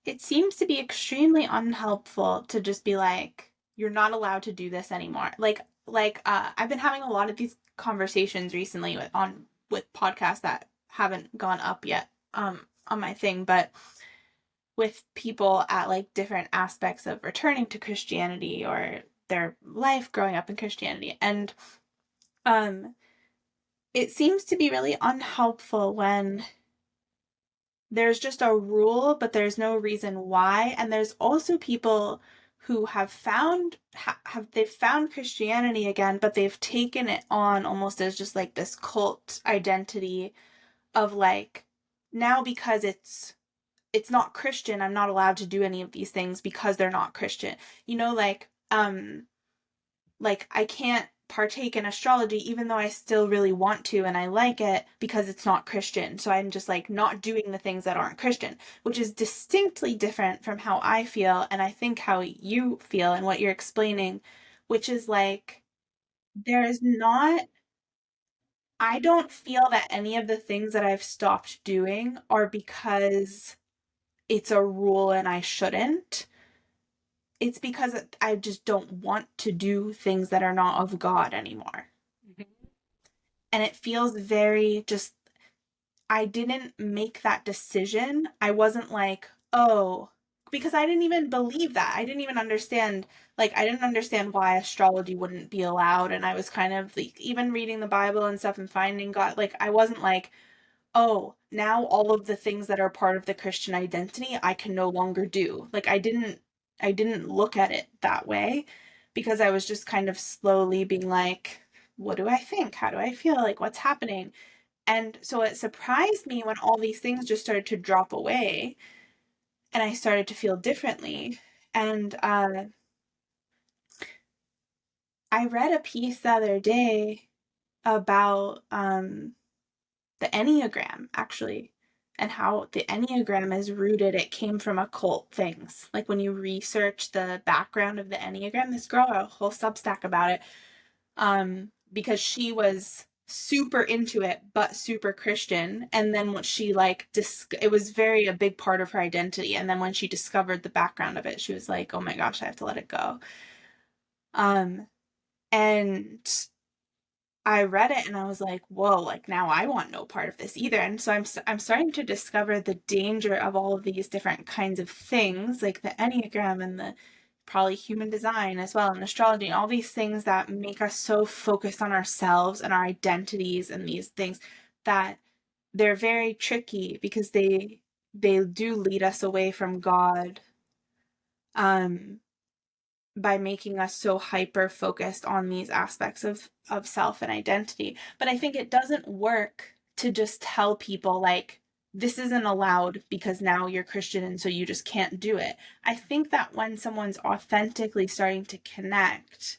it seems to be extremely unhelpful to just be like, you're not allowed to do this anymore. I've been having a lot of these conversations recently with podcasts that haven't gone up yet on my thing, but with people at like different aspects of returning to Christianity or their life growing up in Christianity. And um it seems to be really unhelpful when there's just a rule but there's no reason why. And there's also people who have they've found Christianity again, but they've taken it on almost as just like this cult identity of like, now because it's not Christian, I'm not allowed to do any of these things because they're not Christian. You know, like I can't partake in astrology even though I still really want to and I like it because it's not Christian. So I'm just like not doing the things that aren't Christian, which is distinctly different from how I feel and I think how you feel and what you're explaining, which is like there's not I don't feel that any of the things that I've stopped doing are because it's a rule and I shouldn't. It's because I just don't want to do things that are not of God anymore. Mhm. And it feels very just I didn't make that decision. I wasn't like, oh, because I didn't even believe that. I didn't even understand, like, I didn't understand why astrology wouldn't be allowed. And I was kind of like, even reading the Bible and stuff and finding God, like, I wasn't like, oh, now all of the things that are part of the Christian identity I can no longer do. Like, I didn't look at it that way because I was just kind of slowly being like, what do I think? How do I feel? Like, what's happening? And so it surprised me when all these things just started to drop away and I started to feel differently. And I read a piece the other day about the Enneagram, actually, and how the Enneagram is rooted, it came from occult things. Like when you research the background of the Enneagram, this girl wrote a whole Substack about it, because she was super into it but super Christian, and then what she like it was very a big part of her identity, and then when she discovered the background of it, she was like, oh my gosh, I have to let it go. um and I read it and I was like, whoa, like now I want no part of this either. And so I'm starting to discover the danger of all of these different kinds of things, like the Enneagram and the probably human design as well, and astrology, all these things that make us so focused on ourselves and our identities and these things, that they're very tricky because they do lead us away from God, um by making us so hyper focused on these aspects of self and identity. But I think it doesn't work to just tell people like, this isn't allowed because now you're Christian and so you just can't do it. I think that when someone's authentically starting to connect,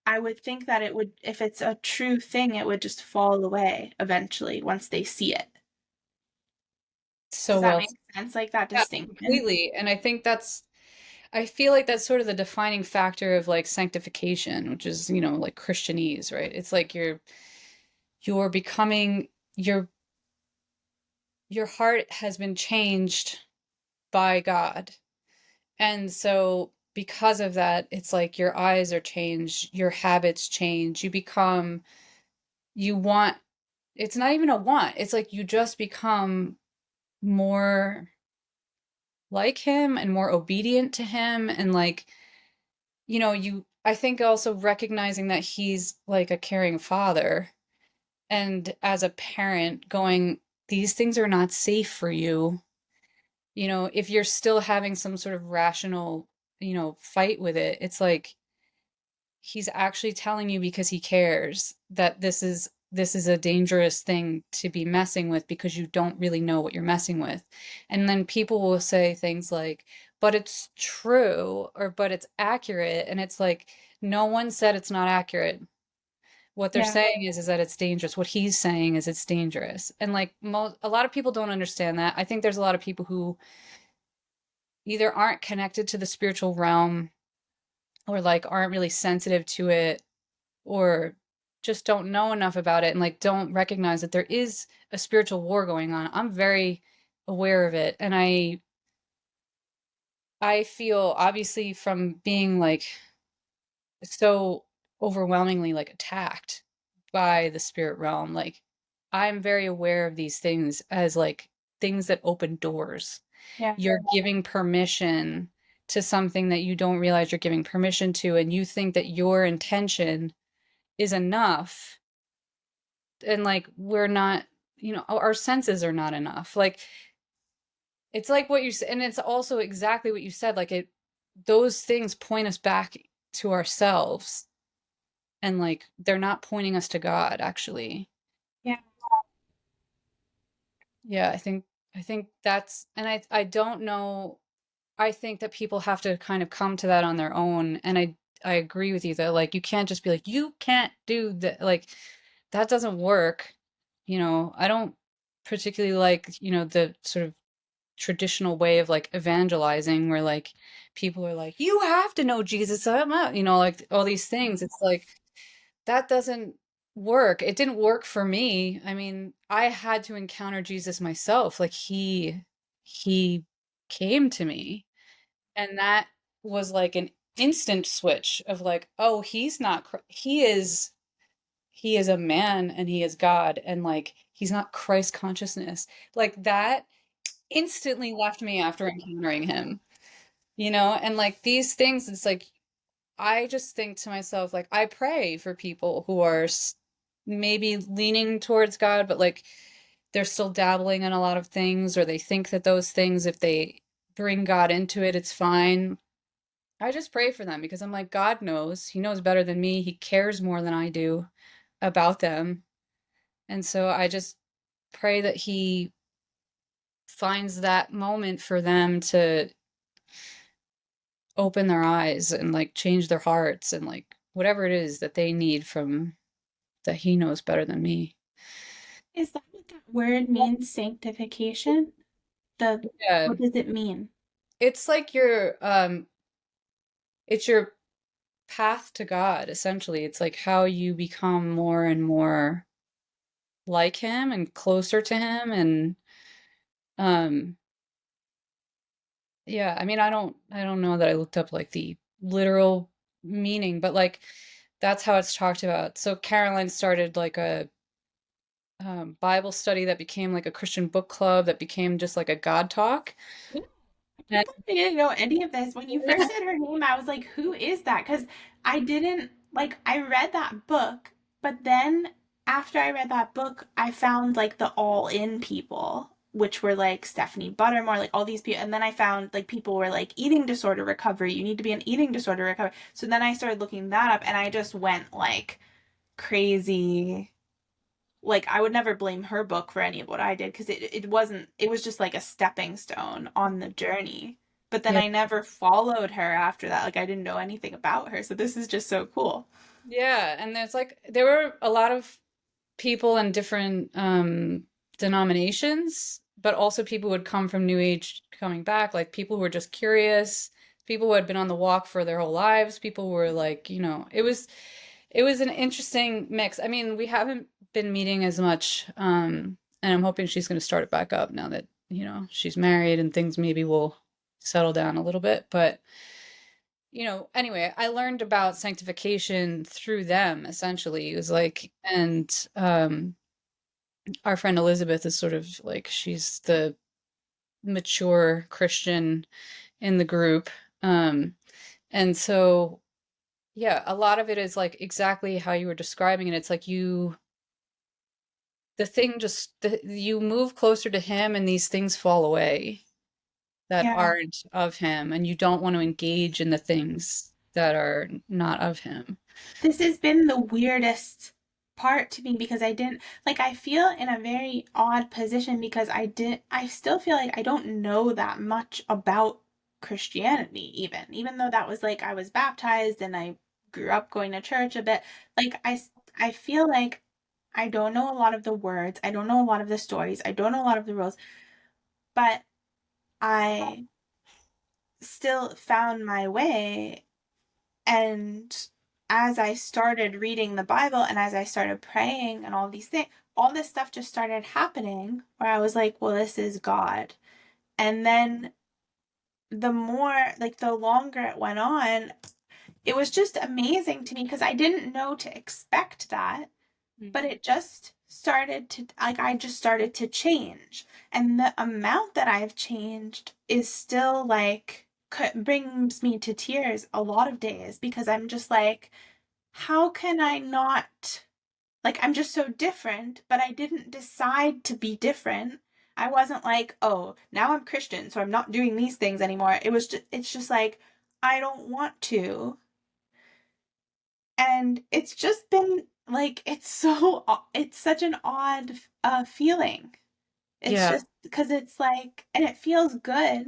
I would think that it would, if it's a true thing, it would just fall away eventually once they see it. So Does that well, make sense, like that yeah, distinction? completely. And I think I feel like that's sort of the defining factor of like sanctification, which is, like Christianese, right? It's like you're becoming your heart has been changed by God. And so because of that, it's like your eyes are changed, your habits change, you want, it's not even a want, it's like you just become more like him and more obedient to him. And like, I think also recognizing that he's like a caring father, and as a parent going, these things are not safe for you. If you're still having some sort of rational, fight with it, it's like he's actually telling you because he cares that this is a dangerous thing to be messing with because you don't really know what you're messing with. And then people will say things like, but it's true, or but it's accurate. And it's like, no one said it's not accurate. What they're Yeah. saying is that it's dangerous. What he's saying is it's dangerous. And like a lot of people don't understand that. I think there's a lot of people who either aren't connected to the spiritual realm, or like aren't really sensitive to it, or just don't know enough about it, and like don't recognize that there is a spiritual war going on. I'm very aware of it, and I feel, obviously, from being like so overwhelmingly like attacked by the spirit realm, like I'm very aware of these things as like things that open doors. Yeah. You're giving permission to something that you don't realize you're giving permission to, and you think that your intention is enough. And like we're not, our senses are not enough. Like it's like what you said, and it's also exactly what you said, like those things point us back to ourselves, and like they're not pointing us to God, actually. Yeah. Yeah, I think that's, and I don't know, I think that people have to kind of come to that on their own. And I agree with you that like you can't just be like, you can't do that, like that doesn't work. I don't particularly like, the sort of traditional way of like evangelizing, where like people are like, you have to know Jesus, I'm out, like all these things. It's like that doesn't work. It didn't work for me. I mean, I had to encounter Jesus myself. Like he came to me, and that was like an instant switch of like, oh, he's not he is a man and he is God, and like he's not Christ consciousness. Like that instantly left me after encountering him, you know? And like these things, it's like, I just think to myself, like, I pray for people who are maybe leaning towards God, but like they're still dabbling in a lot of things, or they think that those things, if they bring God into it, it's fine. I just pray for them because I'm like, God knows. He knows better than me. He cares more than I do about them. And so I just pray that He finds that moment for them to open their eyes and like change their hearts and like whatever it is that they need from that He knows better than me. Is that what that word means, sanctification? The Yeah. What does it mean? It's like it's your path to God, essentially. It's like how you become more and more like Him and closer to Him. And um yeah, I mean, I don't know that I looked up like the literal meaning, but like that's how it's talked about. So Caroline started like a Bible study that became like a Christian book club that became just like a God talk. Yeah. I And can't believe I didn't know any of this. When you first said her name, I was like, who is that? Because I didn't, like, I read that book, but then after I read that book, I found like the all in people, which were like Stephanie Buttermore, like all these people. And then I found like people were like eating disorder recovery. You need to be an eating disorder recovery. So then I started looking that up and I just went like crazy. Like I would never blame her book for any of what I did because it wasn't, it was just like a stepping stone on the journey. But then yeah, I never followed her after that. Like I didn't know anything about her. So this is just so cool. yeah, and there's like there were a lot of people in different denominations, but also people who had come from New Age coming back, like people who were just curious, people who had been on the walk for their whole lives, people who were like, it was an interesting mix. I mean, we haven't been meeting as much, and I'm hoping she's going to start it back up now that, she's married and things maybe will settle down a little bit. But, anyway, I learned about sanctification through them, essentially. It was like, and our friend Elizabeth is sort of like, she's the mature Christian in the group. Um, and so, yeah, a lot of it is like exactly how you were describing it. It's like you move closer to him and these things fall away that Yeah. aren't of him, and you don't want to engage in the things that are not of him. This has been the weirdest part to me because I didn't, like, I feel in a very odd position because I still feel like I don't know that much about Christianity, even though that was like I was baptized and I grew up going to church a bit. Like, I feel like I don't know a lot of the words, I don't know a lot of the stories, I don't know a lot of the rules, but I still found my way. And as I started reading the Bible and as I started praying and all these things, all this stuff just started happening where I was like, well, this is God. And then the more, like, the longer it went on, it was just amazing to me because I didn't know to expect that, but it just started to, like, I just started to change. And the amount that I've changed is still like, brings me to tears a lot of days because I'm just like, how can I not, like, I'm just so different, but I didn't decide to be different. I wasn't like, oh, now I'm Christian, so I'm not doing these things anymore. It's just like, I don't want to. And it's just been like, it's such an odd feeling. It's Yeah, just because it's like, and it feels good.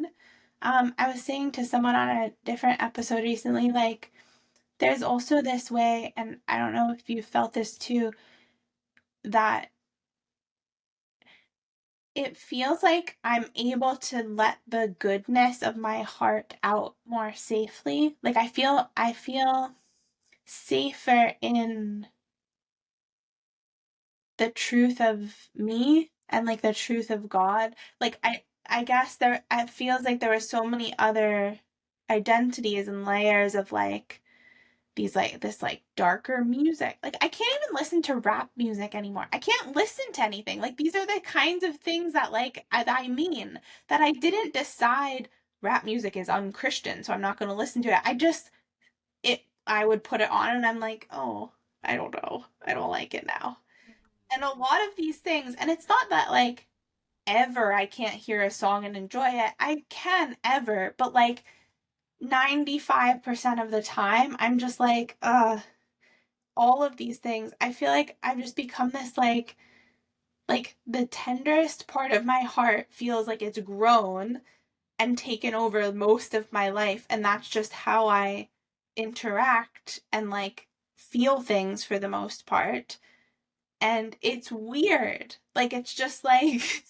I was saying to someone on a different episode recently, like, there's also this way, and I don't know if you felt this too, that it feels like I'm able to let the goodness of my heart out more safely. Like I feel safer in the truth of me and like the truth of God. Like I guess there it feels like there were so many other identities and layers of like these like this like darker music. Like I can't even listen to rap music anymore. I can't listen to anything. Like these are the kinds of things that like I mean that I didn't decide rap music is unchristian, so I'm not going to listen to it. I would put it on and I'm like, "Oh, I don't know. I don't like it now." And a lot of these things, and it's not that like ever I can't hear a song and enjoy it. I can ever, but like 95% of the time, I'm just like, all of these things. I feel like I've just become this like the tenderest part of my heart feels like it's grown and taken over most of my life, and that's just how I interact and like feel things for the most part. And it's weird. Like it's just like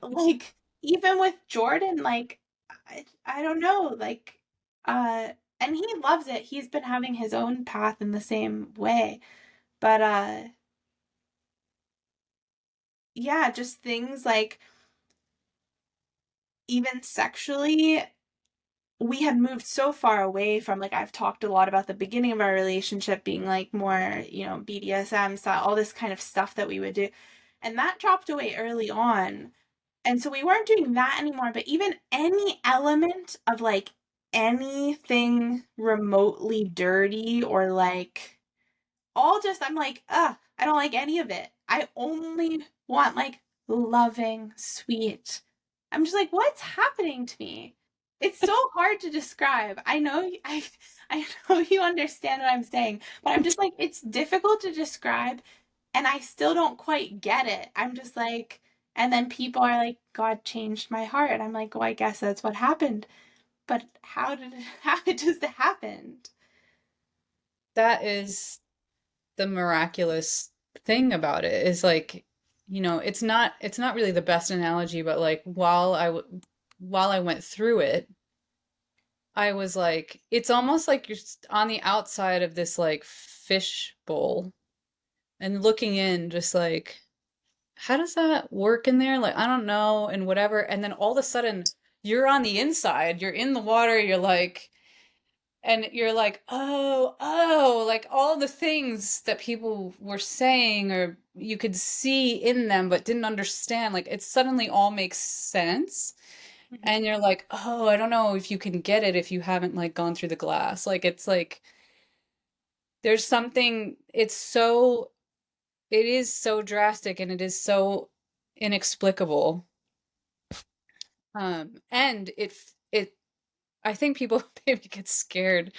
like even with Jordan, like I don't know, like uh and he loves it. He's been having his own path in the same way. But yeah, just things like even sexually, we had moved so far away from like I've talked a lot about the beginning of our relationship being like more, BDSM style, all this kind of stuff that we would do. And that dropped away early on. And so we weren't doing that anymore, but even any element of like anything remotely dirty or like all just I'm like, I don't like any of it. I only want like loving, sweet. I'm just like, what's happening to me? It's so hard to describe. I know you understand what I'm saying, but I'm just like it's difficult to describe and I still don't quite get it. I'm just like and then people are like, God changed my heart. And I'm like, well, I guess that's what happened. But how it just happened? That is the miraculous thing about it is like, it's not really the best analogy, but like while I went through it, I was like, it's almost like you're on the outside of this like fish bowl and looking in, just like, how does that work in there? Like, I don't know, and whatever. And then all of a sudden, you're on the inside, you're in the water, you're like, oh, like all the things that people were saying or you could see in them but didn't understand, like it suddenly all makes sense. Mhm. And you're like, oh, I don't know if you can get it if you haven't like gone through the glass. Like it's like there's something, it is so drastic and it is so inexplicable. And I think people maybe get scared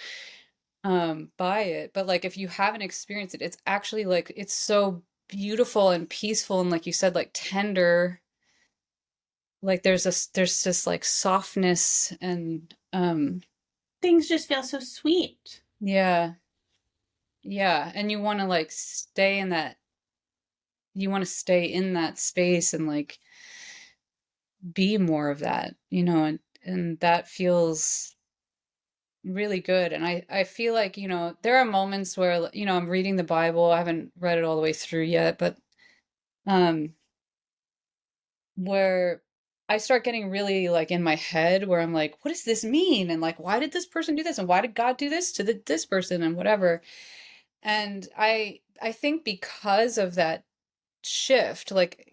by it, but like if you haven't experienced it, it's actually like it's so beautiful and peaceful and like you said, like tender. Like there's just like softness and Things just feel so sweet. yeah, yeah, and you want to stay in that space and like be more of that, and that feels really good. And I feel like, there are moments where, I'm reading the Bible. I haven't read it all the way through yet, but um where I start getting really like in my head where I'm like, what does this mean? And like, why did this person do this? And why did God do this to this person and whatever? And I think because of that shift, like,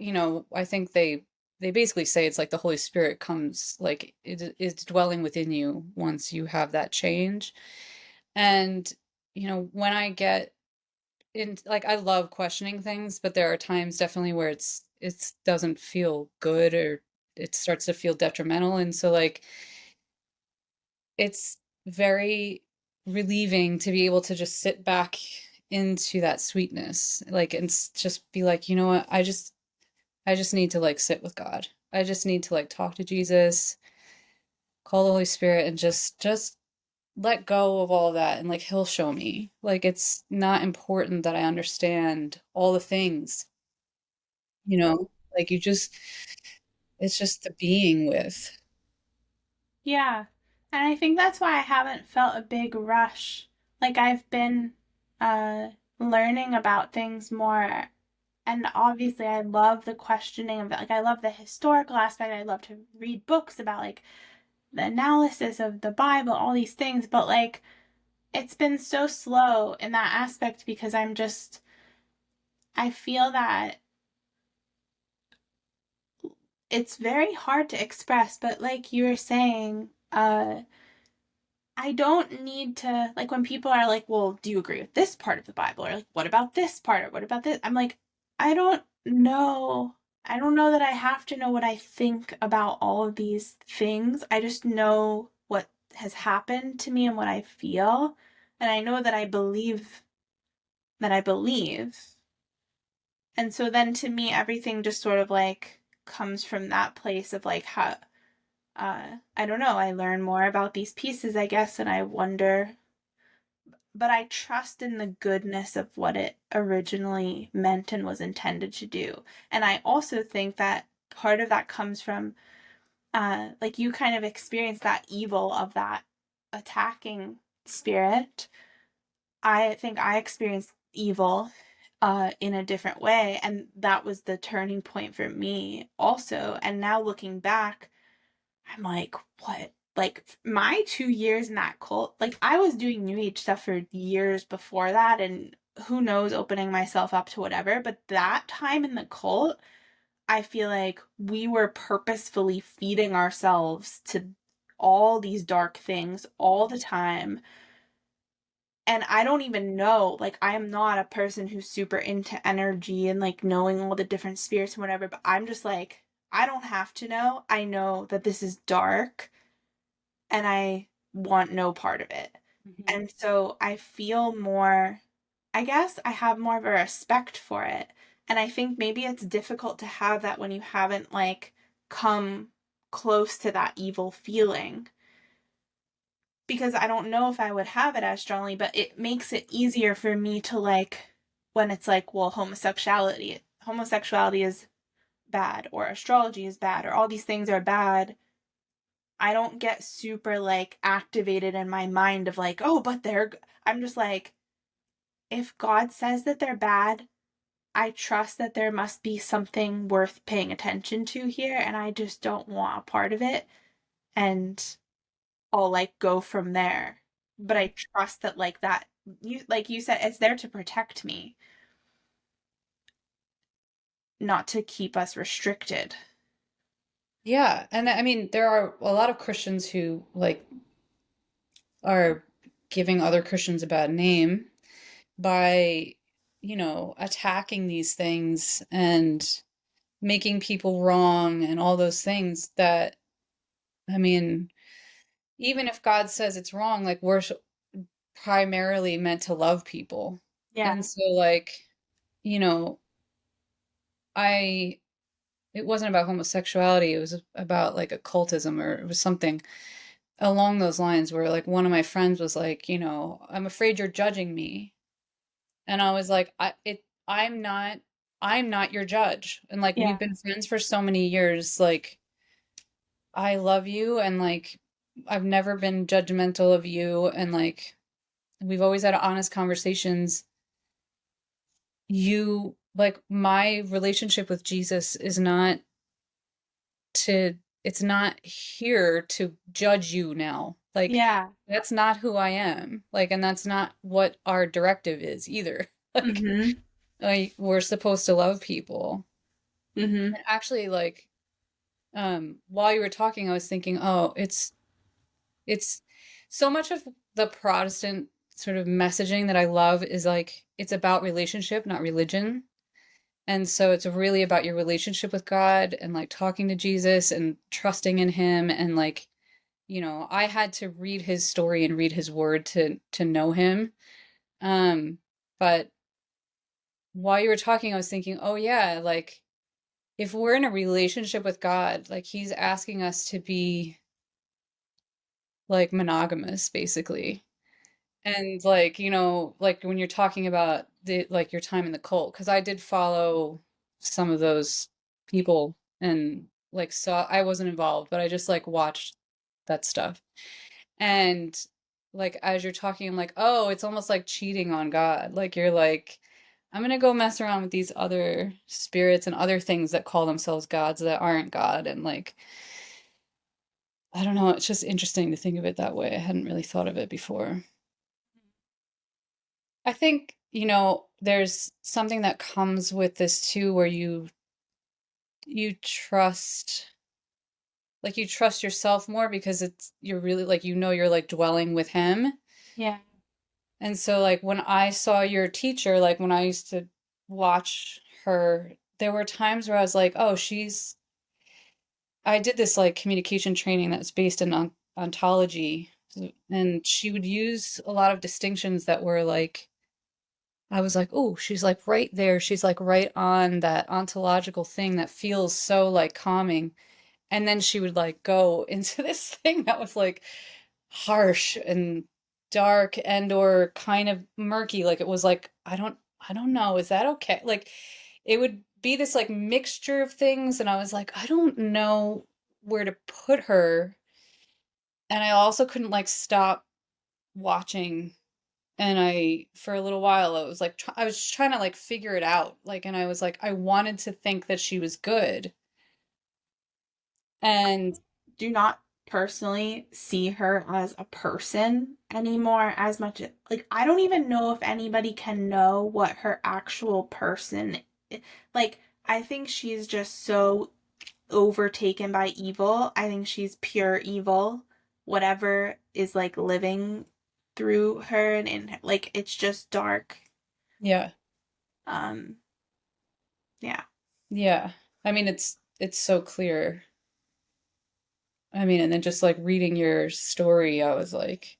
I think they basically say it's like the Holy Spirit comes, like it is dwelling within you once you have that change. And, when I get in, like, I love questioning things, but there are times definitely where it doesn't feel good or it starts to feel detrimental. And so like it's very relieving to be able to just sit back into that sweetness, like, and just be like, you know what, I just need to like sit with God. I just need to like talk to Jesus, call the Holy Spirit, and just let go of all of that, and like he'll show me. Like it's not important that I understand all the things, like it's just the being with. Yeah. And I think that's why I haven't felt a big rush. Like I've been uh learning about things more. And obviously I love the questioning of it. Like I love the historical aspect. I love to read books about like the analysis of the Bible, all these things, but like it's been so slow in that aspect because I feel that it's very hard to express, but like you were saying, I don't need to, like, when people are like, well, do you agree with this part of the Bible? Or like, what about this part? Or what about this? I'm like, I don't know. I don't know that I have to know what I think about all of these things. I just know what has happened to me and what I feel. And I know that I believe that I believe. And so then to me, everything just sort of like comes from that place of like how, I don't know, I learn more about these pieces, I guess, and I wonder, but I trust in the goodness of what it originally meant and was intended to do. And I also think that part of that comes from, like you kind of experienced that evil of that attacking spirit. I think I experienced evil in a different way, and that was the turning point for me also. And now looking back, I'm like, what? Like my 2 years in that cult, like I was doing New Age stuff for years before that, and who knows, opening myself up to whatever. But that time in the cult, I feel like we were purposefully feeding ourselves to all these dark things all the time. And I don't even know, like, I am not a person who's super into energy and like knowing all the different spirits and whatever, but I'm just like, I don't have to know. I know that this is dark and I want no part of it. Mhm. And so I feel more, I guess I have more of a respect for it. And I think maybe it's difficult to have that when you haven't like come close to that evil feeling, because I don't know if I would have it as strongly, but it makes it easier for me to like when it's like, well, homosexuality is bad or astrology is bad or all these things are bad. I don't get super like activated in my mind of like, oh, but I'm just like, if God says that they're bad, I trust that there must be something worth paying attention to here, and I just don't want a part of it. And I'll like go from there. But I trust that like you said, it's there to protect me, not to keep us restricted. Yeah, and I mean, there are a lot of Christians who like are giving other Christians a bad name by, attacking these things and making people wrong and all those things that, I mean, even if God says it's wrong, like primarily meant to love people. And Yeah. so like, you know, I it wasn't about homosexuality, it was about like occultism, or it was something along those lines where like one of my friends was like, I'm afraid you're judging me. And I was like, I'm not your judge. And like we've Yeah. been friends for so many years, like I love you, and like I've never been judgmental of you, and like we've always had honest conversations. You like my relationship with Jesus is not to it's not here to judge you now. Like Yeah. that's not who I am. Like, and that's not what our directive is either. Mhm. Like we're supposed to love people. Mhm. And actually like while you were talking I was thinking, oh, it's so much of the Protestant sort of messaging that I love is like it's about relationship, not religion. And so it's really about your relationship with God and like talking to Jesus and trusting in him, and like, I had to read his story and read his word to know him. Um, but while you were talking, I was thinking, oh yeah, like if we're in a relationship with God, like he's asking us to be like monogamous basically. And like, like when you're talking about the like your time in the cult, because I did follow some of those people and like saw I wasn't involved, but I just like watched that stuff. And like as you're talking, I'm like, oh, it's almost like cheating on God. Like you're like, I'm gonna go mess around with these other spirits and other things that call themselves gods that aren't God. And like, I don't know, it's just interesting to think of it that way. I hadn't really thought of it before. I think, there's something that comes with this too, where you trust, like you trust yourself more because you're really like, you're like dwelling with him. Yeah. And so like when I saw your teacher, like when I used to watch her, there were times where I was like, oh, I did this like communication training that was based in ontology. And she would use a lot of distinctions that were like, I was like, oh, she's like right there. She's like right on that ontological thing that feels so like calming. And then she would like go into this thing that was like harsh and dark and or kind of murky. Like it was like, I don't know, is that okay? Like it would be this like mixture of things, and I was like, I don't know where to put her. And I also couldn't like stop watching. And for a little while, I was like, I was just trying to like figure it out. Like, and I was like, I wanted to think that she was good. And Do not personally see her as a person anymore as much like I don't even know if anybody can know what her actual person like I think she's just so overtaken by evil. I think she's pure evil. Whatever is like living through her and in like it's just dark. yeah, Um yeah. yeah. I mean, it's so clear. I mean, and then just like reading your story, I was like,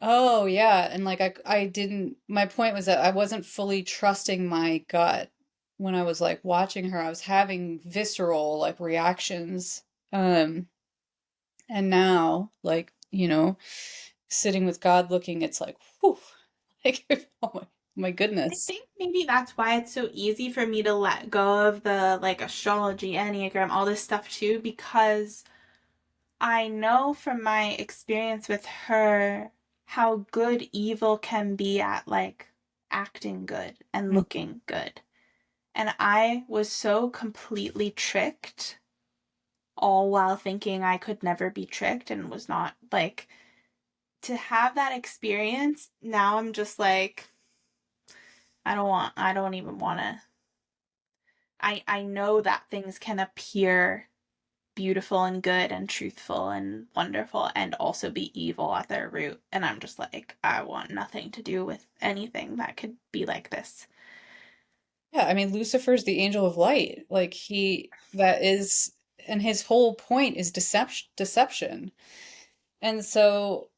oh yeah. And like I didn't, my point was that I wasn't fully trusting my gut when I was like watching her. I was having visceral like reactions. And now, like, sitting with God looking, it's like, whew, like, oh my I goodness. think maybe that's why it's so easy for me to let go of the like astrology, enneagram, all this stuff too, because I know from my experience with her how good evil can be at like acting good and Mm. looking good. And I was so completely tricked, all while thinking I could never be tricked and was not like to have that experience. Now I'm just like, I don't even want to. I know that things can appear beautiful and good and truthful and wonderful and also be evil at their root. And I'm just like, I want nothing to do with anything that could be like this. Yeah, I mean, Lucifer's the angel of light. Like that is, and his whole point is deception. And so,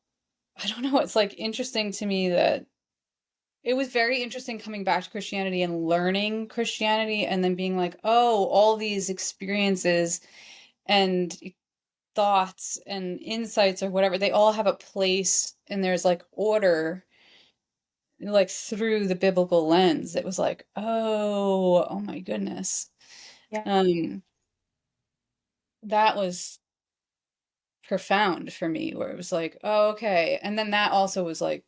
I don't know, it's like interesting to me that it was very interesting coming back to Christianity and learning Christianity and then being like, oh, all these experiences and thoughts and insights or whatever, they all have a place and there's like order like through the biblical lens. It was like, oh my goodness. Yeah. Um, that was profound for me, where it was like, oh, okay. And then that also was like,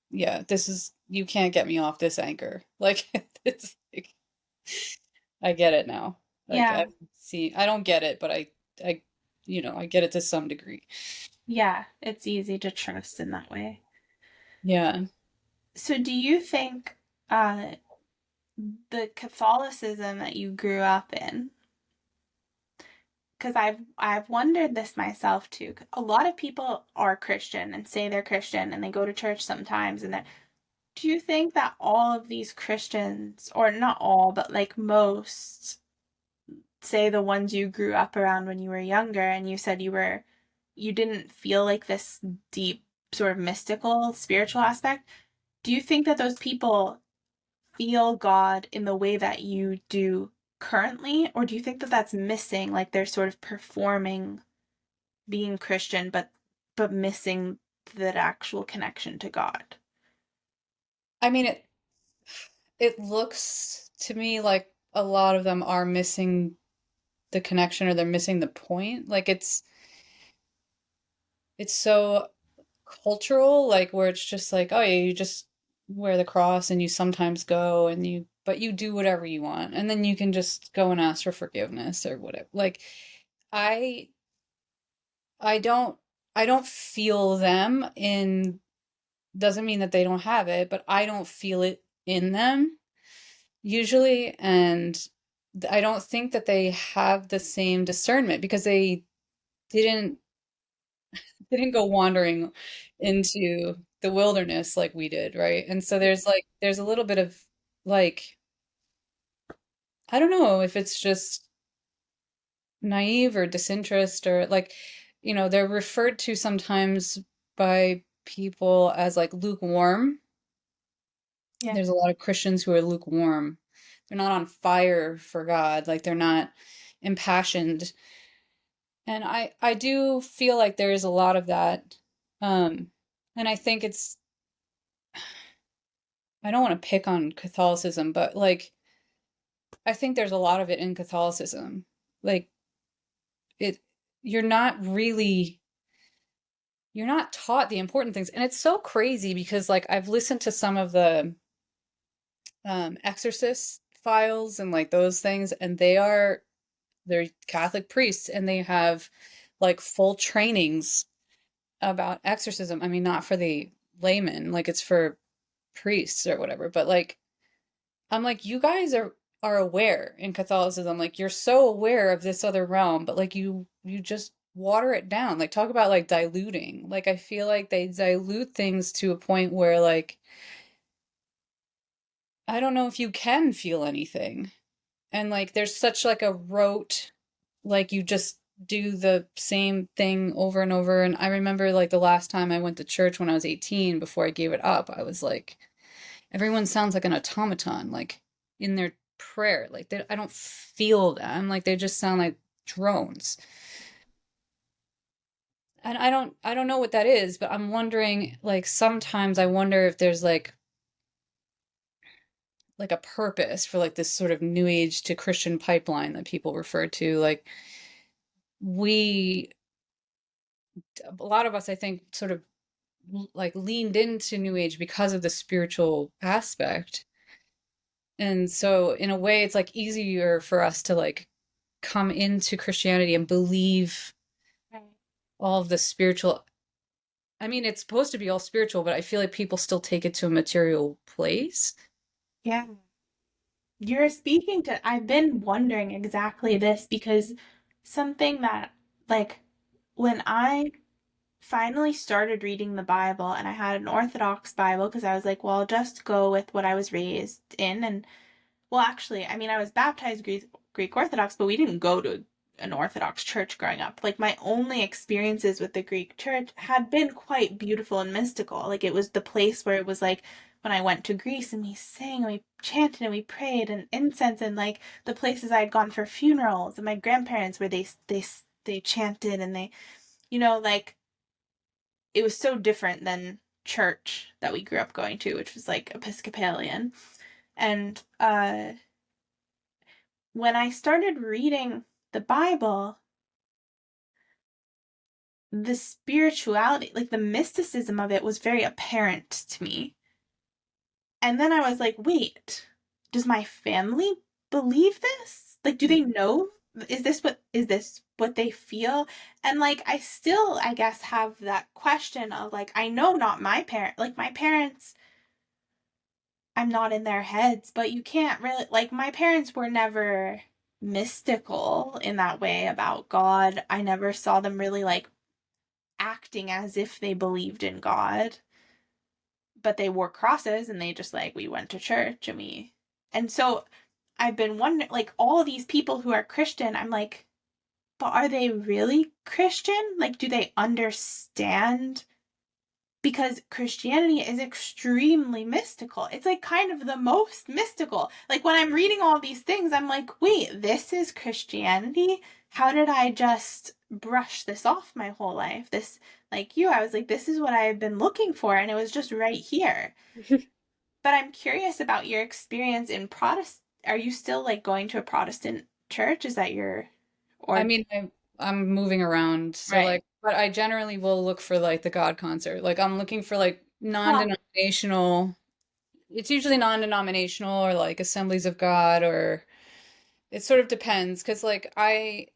yeah, you can't get me off this anchor. Like, it's like, I get it now. Like, Yeah. I don't get it, but I, I get it to some degree. Yeah. It's easy to trust in that way. Yeah. So do you think uh the Catholicism that you grew up in, because I've wondered this myself too. A lot of people are Christian and say they're Christian and they go to church sometimes and do you think that all of these Christians, or not all, but like most, say the ones you grew up around when you were younger and you said you didn't feel like this deep sort of mystical spiritual aspect, do you think that those people feel God in the way that you do currently, or do you think that that's missing, like they're sort of performing being Christian but missing that actual connection to God? I mean, it looks to me like a lot of them are missing the connection or they're missing the point. Like it's so cultural, like where it's just like, oh yeah, you just wear the cross and you sometimes go and but you do whatever you want. And then you can just go and ask for forgiveness or whatever. Like I I don't I don't feel them in doesn't mean that they don't have it, but I don't feel it in them usually. And I don't think that they have the same discernment because they didn't didn't go wandering into the wilderness like we did, right? And so there's a little bit of like I don't know if it's just naive or disinterest or like, they're referred to sometimes by people as like lukewarm. Yeah. There's a lot of Christians who are lukewarm. They're not on fire for God, like they're not impassioned. And I do feel like there is a lot of that. And I think I don't want to pick on Catholicism, but like I think there's a lot of it in Catholicism. Like it you're not really you're not taught the important things. And it's so crazy because like I've listened to some of the exorcist files and like those things, and they're Catholic priests and they have like full trainings about exorcism. I mean, not for the layman, like it's for priests or whatever, but like I'm like, you guys are aware in Catholicism, like you're so aware of this other realm, but like you just water it down. Like talk about like diluting. Like I feel like they dilute things to a point where like I don't know if you can feel anything. And like there's such like a rote, like you just do the same thing over and over. And I remember like the last time I went to church when I was 18 before I gave it up, I was like, everyone sounds like an automaton, like in their prayer. Like I don't feel them. Like they just sound like drones. And I don't know what that is, but I'm wondering, like sometimes I wonder if there's like a purpose for like this sort of new age to Christian pipeline that people refer to. Like we a lot of us I think sort of like leaned into new age because of the spiritual aspect. And so in a way it's like easier for us to like come into Christianity and believe Right. all of the spiritual. I mean, it's supposed to be all spiritual, but I feel like people still take it to a material place. Yeah. You're speaking to, I've been wondering exactly this because something that, like, when I finally started reading the Bible and I had an Orthodox Bible because I was like, well, I'll just go with what I was raised in. And well, actually, I mean, I was baptized Greek Orthodox, but we didn't go to an Orthodox church growing up. Like, my only experiences with the Greek church had been quite beautiful and mystical. Like, it was the place where it was like when I went to Greece and we sang and we chanted and we prayed and incense and like the places I had gone for funerals and my grandparents where they chanted and they, like it was so different than church that we grew up going to, which was like Episcopalian. And when I started reading the Bible, the spirituality, like the mysticism of it, was very apparent to me. And then I was like, wait, does my family believe this? Like, do they know? Is this what they feel? And like, I still, I guess, have that question of like, I know not my parent, like my parents, I'm not in their heads, but you can't really, like, my parents were never mystical in that way about God. I never saw them really like acting as if they believed in God, but they wore crosses and they just like, we went to church and and so I've been wondering, like, all of these people who are Christian, I'm like, but are they really Christian? Like, do they understand, because Christianity is extremely mystical. It's like kind of the most mystical. Like when I'm reading all these things, I'm like, wait, this is Christianity? How did I just brush this off my whole life? This, like you, I was like, this is what I've been looking for, and it was just right here. But I'm curious about your experience in Protestant. Are you still like going to a Protestant church? Is that your, I or, mean, I'm moving around, so right? like, but I generally will look for like the God concert. Like I'm looking for like Huh. non-denominational. It's usually non-denominational or like Assemblies of God, or it sort of depends because like I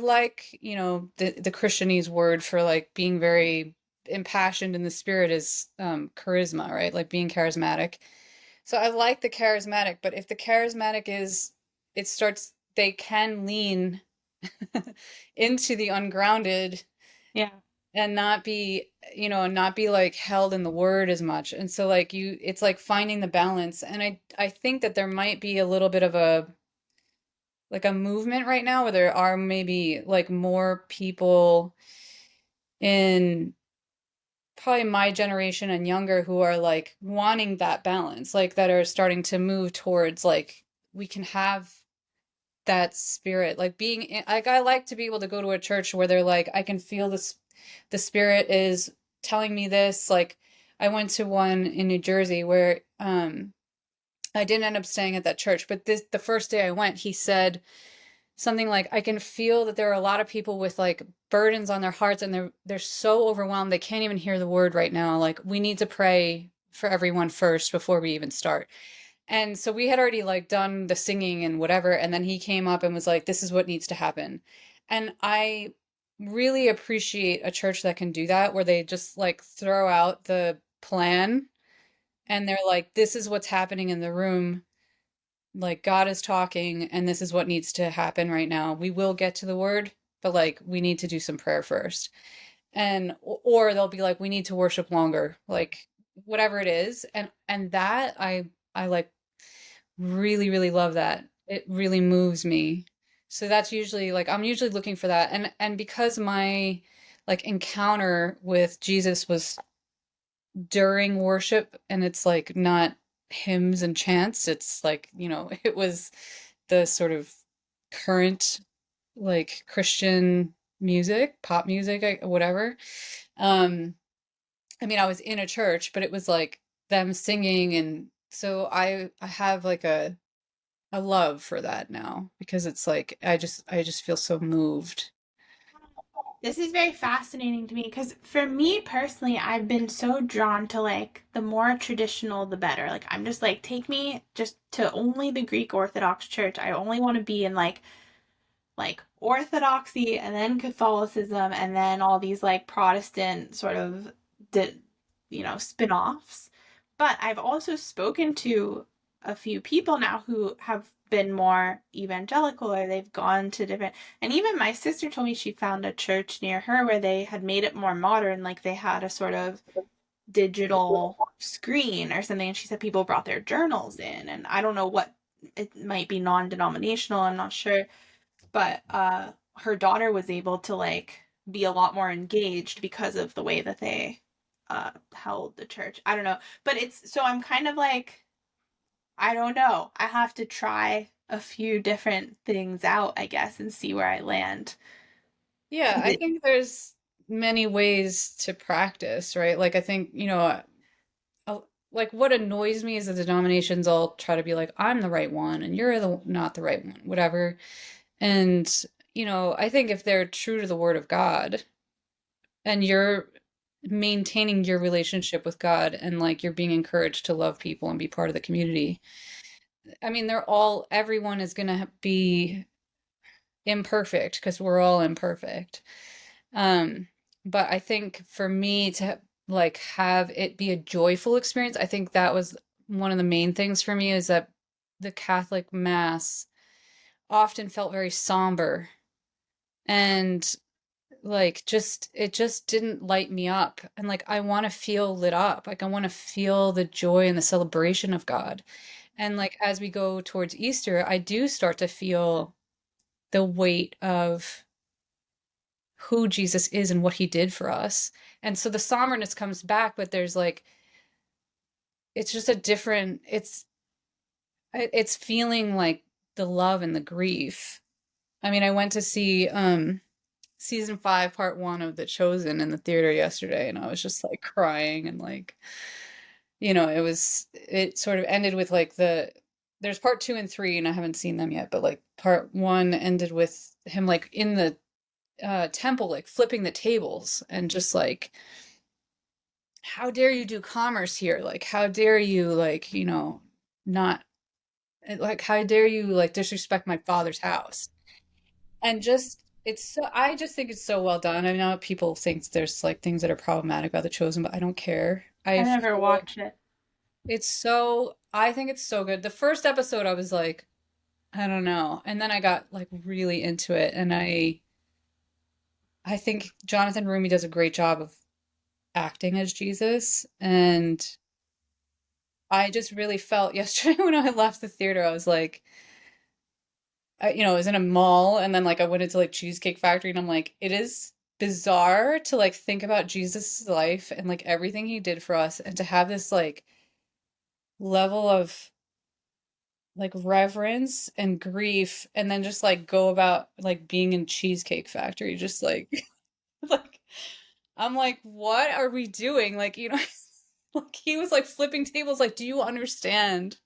like, the Christianese word for like being very impassioned in the spirit is charisma, right? Like being charismatic. So I like the charismatic, but if the charismatic is, it starts, they can lean into the ungrounded Yeah. and not be, not be like held in the word as much. And so like it's like finding the balance. And I think that there might be a little bit of a like a movement right now where there are maybe like more people in probably my generation and younger who are like wanting that balance, like that are starting to move towards like we can have that spirit, like like I like to be able to go to a church where they're like I can feel this, the spirit is telling me this. Like I went to one in New Jersey where I didn't end up staying at that church, but the first day I went, he said something like I can feel that there are a lot of people with like burdens on their hearts and they're so overwhelmed they can't even hear the word right now. Like we need to pray for everyone first before we even start. And so we had already like done the singing and whatever, and then he came up and was like, this is what needs to happen. And I really appreciate a church that can do that, where they just like throw out the plan and they're like, this is what's happening in the room. Like God is talking and this is what needs to happen right now. We will get to the word, but like we need to do some prayer first. And or they'll be like we need to worship longer, like whatever it is. And that I like really really love that. It really moves me. So that's usually like I'm usually looking for that. And because my like encounter with Jesus was during worship and it's like not hymns and chants, it's like, it was the sort of current like Christian music, pop music, whatever. Um, I mean, I was in a church, but it was like them singing, and so I have like a love for that now because it's like I just feel so moved. This is very fascinating to me because for me personally, I've been so drawn to like the more traditional, the better. Like, I'm just like, take me just to only the Greek Orthodox Church. I only want to be in like Orthodoxy and then Catholicism and then all these like Protestant sort of di- spin-offs. But I've also spoken to a few people now who have been more evangelical or they've gone to different, and even my sister told me she found a church near her where they had made it more modern, like they had a sort of digital screen or something, and she said people brought their journals in, and I don't know what, it might be non-denominational, I'm not sure, but her daughter was able to like be a lot more engaged because of the way that they held the church. I don't know, but it's so I'm kind of like, I don't know. I have to try a few different things out, I guess, and see where I land. Yeah, 'Cause I think there's many ways to practice, right? Like I think, like what annoys me is the denominations all try to be like, I'm the right one and you're not the right one, whatever. And, I think if they're true to the word of God and you're maintaining your relationship with God and like you're being encouraged to love people and be part of the community, I mean, everyone is going to be imperfect because we're all imperfect. Um, but I think for me to like have it be a joyful experience, I think that was one of the main things for me is that the Catholic Mass often felt very somber and like just it just didn't light me up. And like I want to feel lit up. Like I want to feel the joy and the celebration of God. And like as we go towards Easter, I do start to feel the weight of who Jesus is and what he did for us. And so the somberness comes back, but there's like it's just a different it's feeling like the love and the grief. I mean, I went to see season 5 part 1 of The Chosen in the theater yesterday and I was just like crying and like it sort of ended with like there's part 2 and 3 and I haven't seen them yet, but like part 1 ended with him like in the temple like flipping the tables and just like how dare you do commerce here, like how dare you like not like how dare you like disrespect my father's house. And just it's so, I just think it's so well done. I know people think there's like things that are problematic about The Chosen, but I don't care. I I never feel like watched it. I think it's so good. The first episode I was like, I don't know. And then I got like really into it, and I think Jonathan Rumi does a great job of acting as Jesus, and I just really felt yesterday when I left the theater, I was like, I was in a mall, and then like I went into like Cheesecake Factory, and I'm like, it is bizarre to like think about Jesus' life and like everything he did for us, and to have this like level of like reverence and grief, and then just like go about like being in Cheesecake Factory, just like like I'm like, what are we doing? Like, like he was like flipping tables, like, do you understand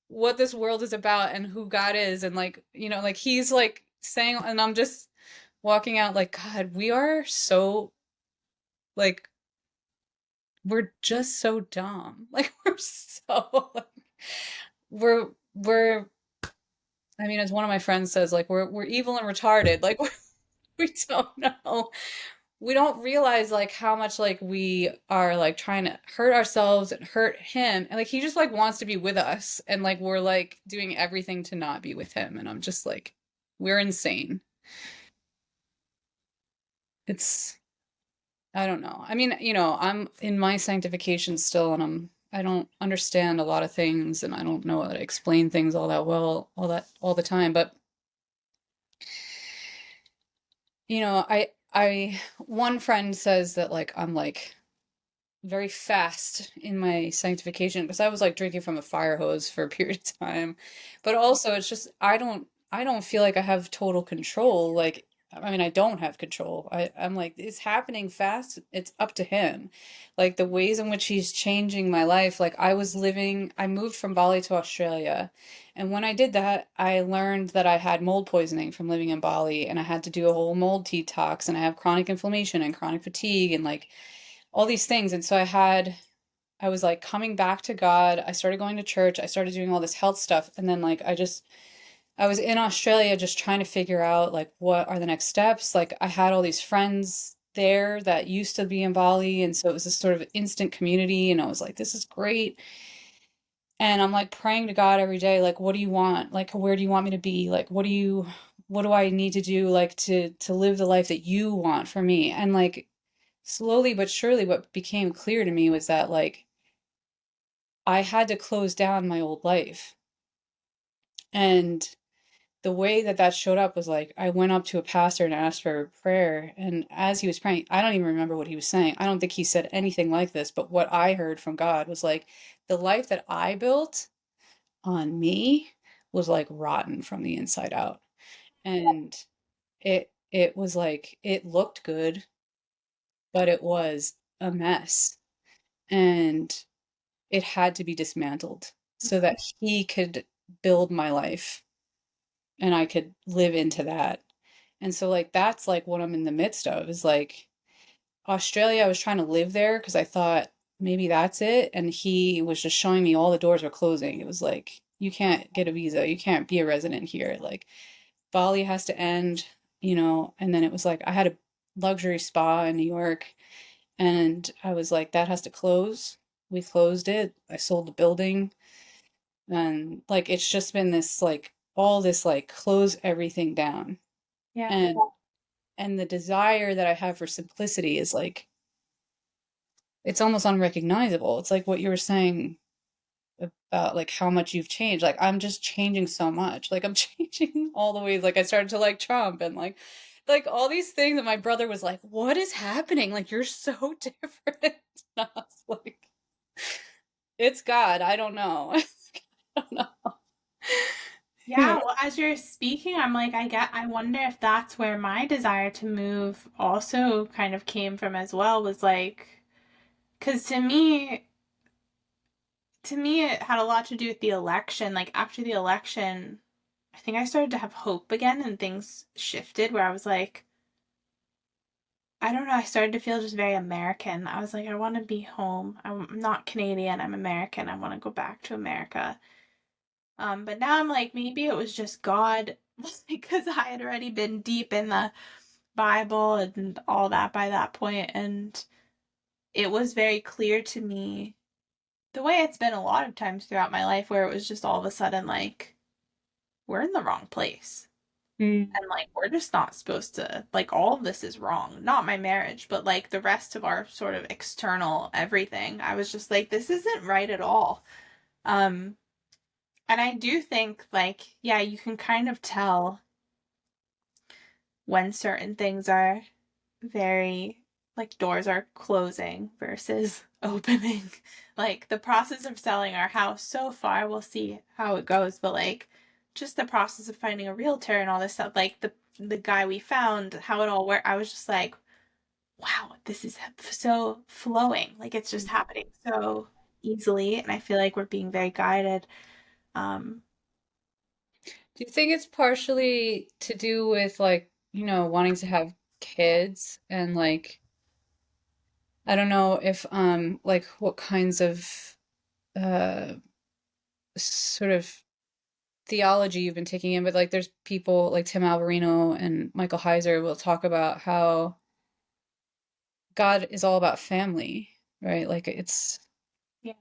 what this world is about and who God is? And like, like he's like saying, and I'm just walking out like, God, we are so like, we're just so dumb. Like, we're so, like, we're, I mean, as one of my friends says, like, we're evil and retarded. Like, we don't know. We don't realize like how much like we are like trying to hurt ourselves and hurt him, and like he just like wants to be with us, and like we're like doing everything to not be with him, and I'm just like, we're insane. It's, I don't know. I mean, I'm in my sanctification still, and I don't understand a lot of things, and I don't know how to explain things all that well all the time, but I one friend says that like I'm like very fast in my sanctification because I was like drinking from a fire hose for a period of time. But also it's just I don't feel like I have total control. Like, I mean, I don't have control. I'm like, it's happening fast. It's up to him. Like the ways in which he's changing my life. Like I moved from Bali to Australia. And when I did that, I learned that I had mold poisoning from living in Bali, and I had to do a whole mold detox, and I have chronic inflammation and chronic fatigue and like all these things. And so I was like coming back to God. I started going to church. I started doing all this health stuff. And then like I was in Australia just trying to figure out like what are the next steps. Like I had all these friends there that used to be in Bali. And so it was this sort of instant community. And I was like, this is great. And I'm like praying to God every day, like, what do you want? Like, where do you want me to be? Like, what do I need to do like to live the life that you want for me? And like slowly but surely, what became clear to me was that like I had to close down my old life. And the way that that showed up was like I went up to a pastor and asked for prayer. And as he was praying, I don't even remember what he was saying. I don't think he said anything like this, but what I heard from God was like the life that I built on me was like rotten from the inside out. And it was like it looked good, but it was a mess. And it had to be dismantled so that he could build my life and I could live into that. And so like that's like what I'm in the midst of is like Australia, I was trying to live there because I thought maybe that's it. And he was just showing me all the doors were closing. It was like, you can't get a visa, you can't be a resident here. Like Bali has to end, and then it was like I had a luxury spa in New York, and I was like, that has to close. We closed it. I sold the building. And like it's just been this like all this like close everything down. Yeah. And and the desire that I have for simplicity is like it's almost unrecognizable. It's like what you were saying about like how much you've changed. Like I'm just changing so much. Like I'm changing all the ways like I started to like Trump and like all these things that my brother was like, "What is happening? Like you're so different." And I was like, "It's God. I don't know." I don't know. You Yeah, well, as you're speaking, I'm like, I wonder if that's where my desire to move also kind of came from as well, was like, because to me, it had a lot to do with the election. Like, after the election, I think I started to have hope again and things shifted where I was like, I don't know, I started to feel just very American. I was like, I want to be home. I'm not Canadian, I'm American. I want to go back to America. But now I'm like, maybe it was just God. because I had already been deep in the Bible and all that by that point, and it was very clear to me the way it's been a lot of times throughout my life where it was just all of a sudden like we're in the wrong place. Mm. And like we're just not supposed to like all of this is wrong. Not my marriage, but like the rest of our sort of external everything. I was just like this isn't right at all. Um and I do think like yeah, you can kind of tell when certain things are very like doors are closing versus opening. Like the process of selling our house so far, we'll see how it goes, but like just the process of finding a realtor and all this stuff, like the guy we found, how it all worked, I was just like, wow, this is so flowing. Like it's just happening so easily, and I feel like we're being very guided. Um, Do you think it's partially to do with like, wanting to have kids and like I don't know if like what kinds of uh sort of theology you've been taking in, but like there's people like Tim Alberino and Michael Heiser will talk about how God is all about family, right? Like it's yeah.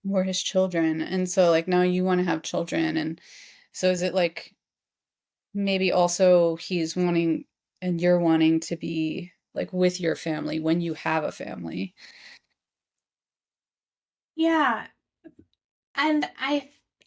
we're his children. And so like now you want to have children and so is it like maybe also he's wanting and you're wanting to be like with your family when you have a family. Yeah, and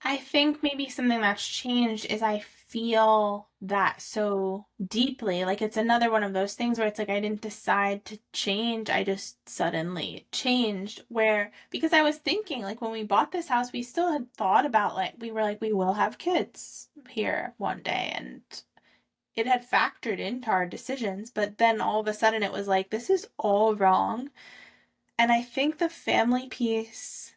I think maybe something that's changed is I feel that so deeply. Like it's another one of those things where it's like I didn't decide to change. I just suddenly changed where because I was thinking like when we bought this house, we still had thought about like we were like we will have kids here one day and it had factored into our decisions, but then all of a sudden it was like this is all wrong. And I think the family piece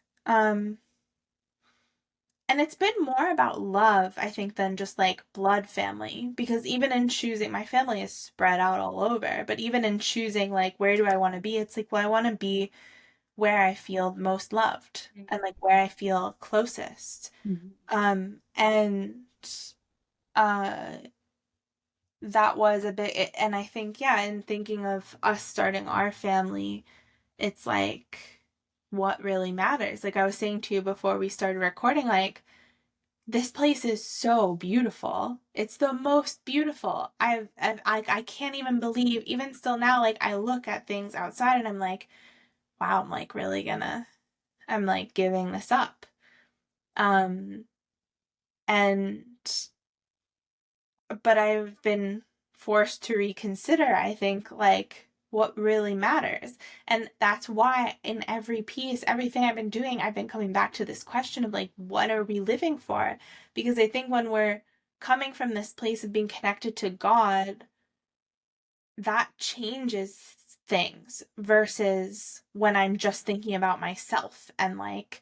and it's been more about love, I think, than just like blood family. Because even in choosing, my family is spread out all over, but even in choosing, like, where do I want to be? It's like, well, I want to be where I feel most loved and like where I feel closest. Mhm. And uh, that was a bit, and I think, yeah, in thinking of us starting our family, it's like, what really matters? Like I was saying to you before we started recording, like, this place is so beautiful. It's the most beautiful. I can't even believe, even still now, like I look at things outside and I'm like, wow, I'm like really gonna, I'm like giving this up. Um, and, but I've been forced to reconsider, I think, like what really matters. And that's why in every piece, everything I've been doing, I've been coming back to this question of like, what are we living for? Because I think when we're coming from this place of being connected to God, that changes things versus when I'm just thinking about myself and like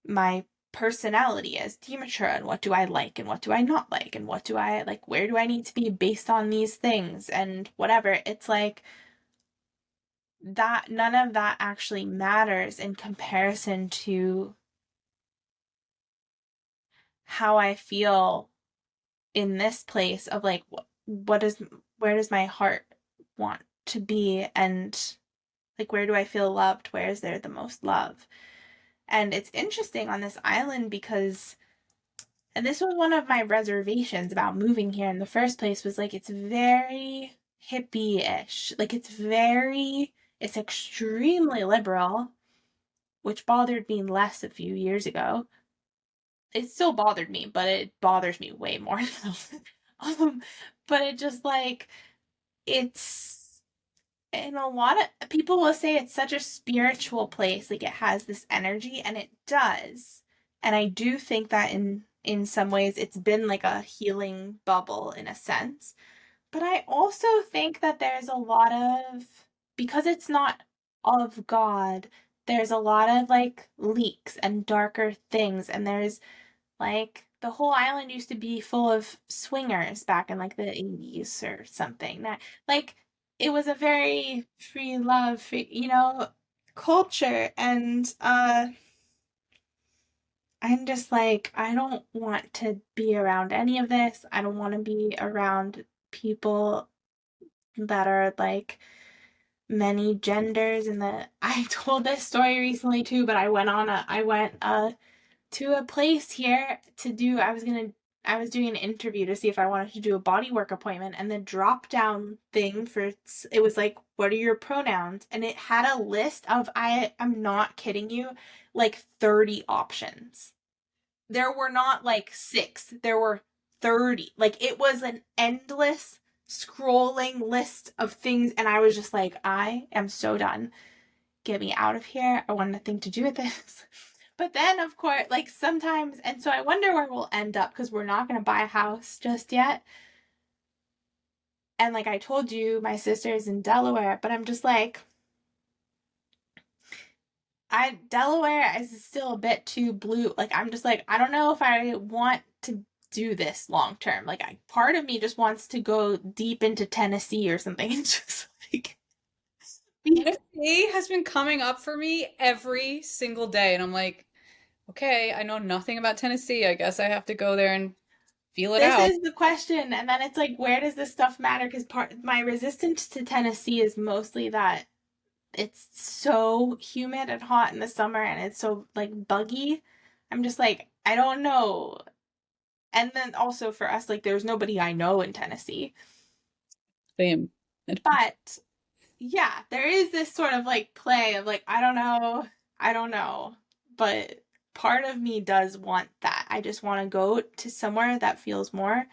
my personality as Demetra and what do I like and what do I not like and what do I like, where do I need to be based on these things and whatever. It's like that none of that actually matters in comparison to how I feel in this place of like what is where does my heart want to be and like where do I feel loved? Where is there the most love? And it's interesting on this island because and this was one of my reservations about moving here in the first place was like it's very hippie-ish. Like it's extremely liberal, which bothered me less a few years ago. It still bothered me, but it bothers me way more now. um, but it just like it's and a lot of people will say it's such a spiritual place, like it has this energy, and it does. And I do think that in some ways it's been like a healing bubble in a sense. But I also think that there's a lot of because it's not of God, there's a lot of like leaks and darker things, and there's like the whole island used to be full of swingers back in like the 80s or something. That like it was a very free love, free, culture and I'm just like, I don't want to be around any of this. I don't want to be around people that are like many genders and the I told this story recently too, but I went to a place here to do I was doing an interview to see if I wanted to do a bodywork appointment, and the drop down thing for it was like, what are your pronouns? And it had a list of, I'm not kidding you, like 30 options. There were not like six, there were 30. Like it was an endless scrolling list of things, and I was just like, I am so done. Get me out of here. I want nothing to do with this. But then, of course, like sometimes, and so I wonder where we'll end up because we're not going to buy a house just yet. And like I told you, my sister's in Delaware, but I'm just like, Delaware is still a bit too blue. Like I'm just like, I don't know if I want to do this long term. Like part of me just wants to go deep into Tennessee or something. It's just like Tennessee has been coming up for me every single day, and I'm like, okay, I know nothing about Tennessee. I guess I have to go there and feel it this out. is the question. And then it's like, where does this stuff matter? Because part my resistance to Tennessee is mostly that it's so humid and hot in the summer and it's so like buggy. I'm just like, I don't know. And then also for us, like there's nobody I know in Tennessee. Same. But yeah, there is this sort of like play of like, I don't know, I don't know. But part of me does want that. I just want to go to somewhere that feels more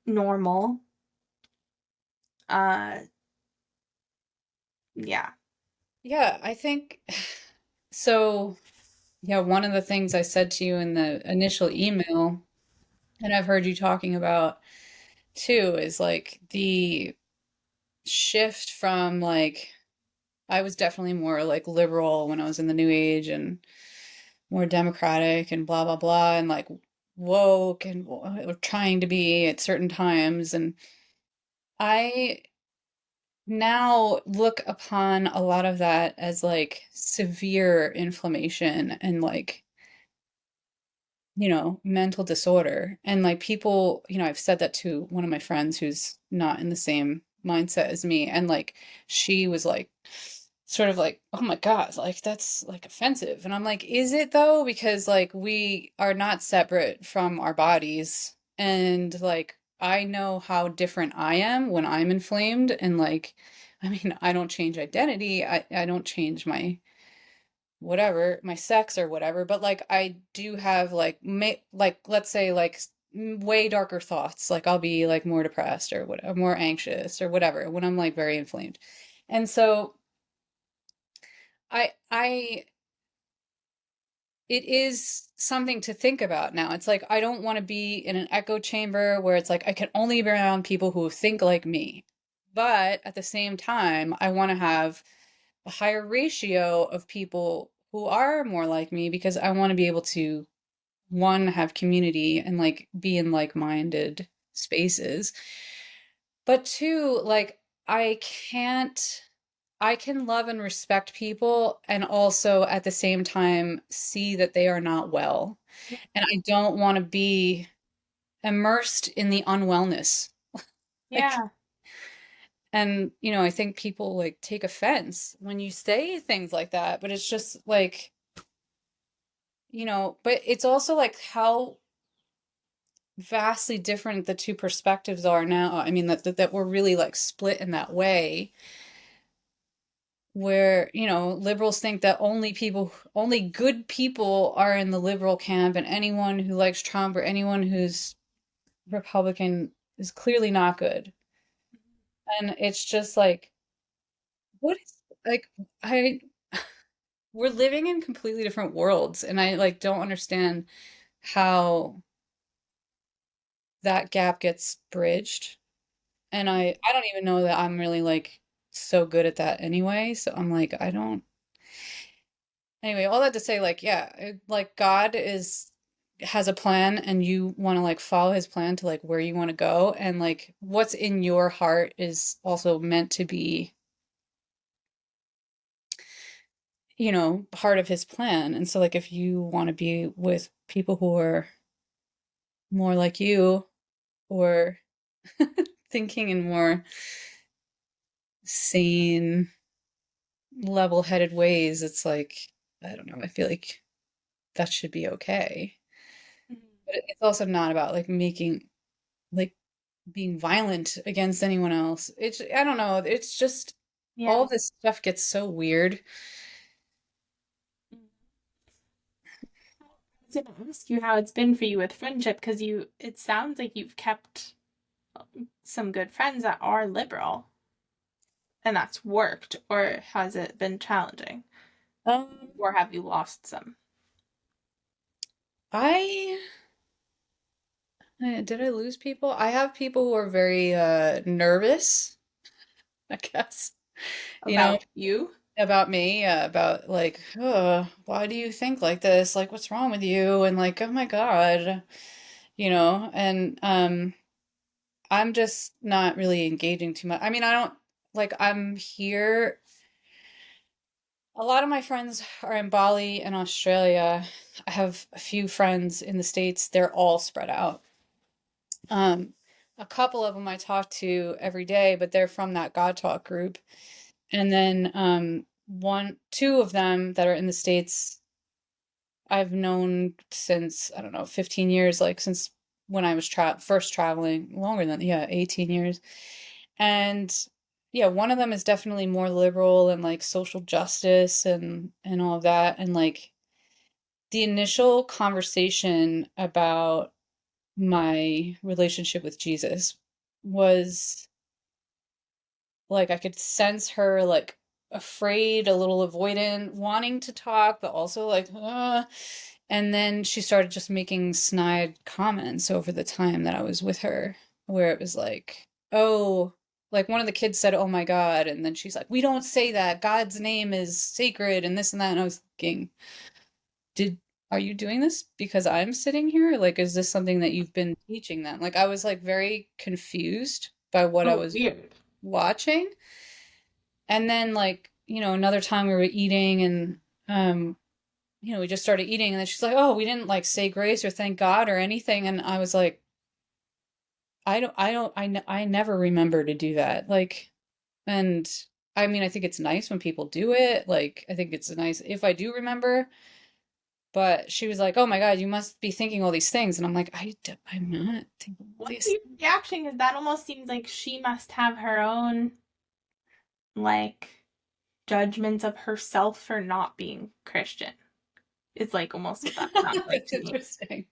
normal. Uh yeah. Yeah, I think so. Yeah, one of the things I said to you in the initial email, and I've heard you talking about too, is like the shift from like I was definitely more like liberal when I was in the new age and more democratic and blah blah blah and like woke and trying to be at certain times, and I now look upon a lot of that as like severe inflammation and like, mental disorder. And like people, I've said that to one of my friends who's not in the same mindset as me. And like she was like, sort of like, oh my God, like that's like offensive. And I'm like, is it though? Because like we are not separate from our bodies. And like I know how different I am when I'm inflamed. And like, I mean, I don't change identity. I don't change my whatever, my sex or whatever, but like I do have like like let's say like way darker thoughts. Like I'll be like more depressed or whatever, more anxious or whatever when I'm like very inflamed. And so I it is something to think about now. It's like I don't want to be in an echo chamber where it's like I can only be around people who think like me. But at the same time, I want to have a higher ratio of people who are more like me because I want to be able to, one, have community and like be in like-minded spaces. But two, like I can't I can love and respect people and also at the same time see that they are not well. And I don't want to be immersed in the unwellness. Like, Yeah. and I think people like take offense when you say things like that, but it's just like, but it's also like how vastly different the two perspectives are now. I mean, that we're really like split in that way where, liberals think that only good people are in the liberal camp, and anyone who likes Trump or anyone who's Republican is clearly not good. And it's just like, what is like, I, we're living in completely different worlds, and I like don't understand how that gap gets bridged. And I don't even know that I'm really like so good at that anyway. So I'm like, I don't. Anyway, all that to say, like, yeah, like God is has a plan, and you want to like follow his plan to like where you want to go, and like what's in your heart is also meant to be, part of his plan. And so like if you want to be with people who are more like you or thinking in more sane, level-headed ways, it's like, I don't know, I feel like that should be okay. But it's also not about like making like being violent against anyone else. I don't know, it's just all Yeah. this stuff gets so weird. I was gonna ask you how it's been for you with friendship because it sounds like you've kept some good friends that are liberal and that's worked, or has it been challenging? Um, Or have you lost some? I did I lose people? I have people who are very nervous, I guess. You know, About you? about me, about like, why do you think like this? Like, what's wrong with you? And like, oh my God, and I'm just not really engaging too much. I mean, I don't like I'm here. A lot of my friends are in Bali and Australia. I have a few friends in the States. They're all spread out. Um, a couple of them I talk to every day, but they're from that God Talk group. And then two of them that are in the States, I've known since, I don't know, 15 years, like since when I was first traveling, longer than, yeah, 18 years. And yeah, one of them is definitely more liberal and like social justice and all of that. And like the initial conversation about my relationship with Jesus was like I could sense her like afraid, a little avoidant, wanting to talk, but also like, and then she started just making snide comments over the time that I was with her, where it was like, oh, like one of the kids said, "Oh my God," and then she's like, "We don't say that. God's name is sacred," and this and that. And I was thinking, did are you doing this because I'm sitting here? Like, is this something that you've been teaching them? Like, I was like very confused by what I Oh, was weird. watching. And then like, another time we were eating and we just started eating and then she's like, "Oh, we didn't like say grace or thank God or anything." And I was like, I never remember to do that. Like, and I mean, I think it's nice when people do it. Like, I think it's nice if I do remember. But she was like, "Oh my God, you must be thinking all these things." And I'm like, I'm not thinking all What's these your reaction? Because that almost seems like she must have her own, like, judgments of herself for not being Christian. It's like almost what things. that sounds like That's to me. interesting.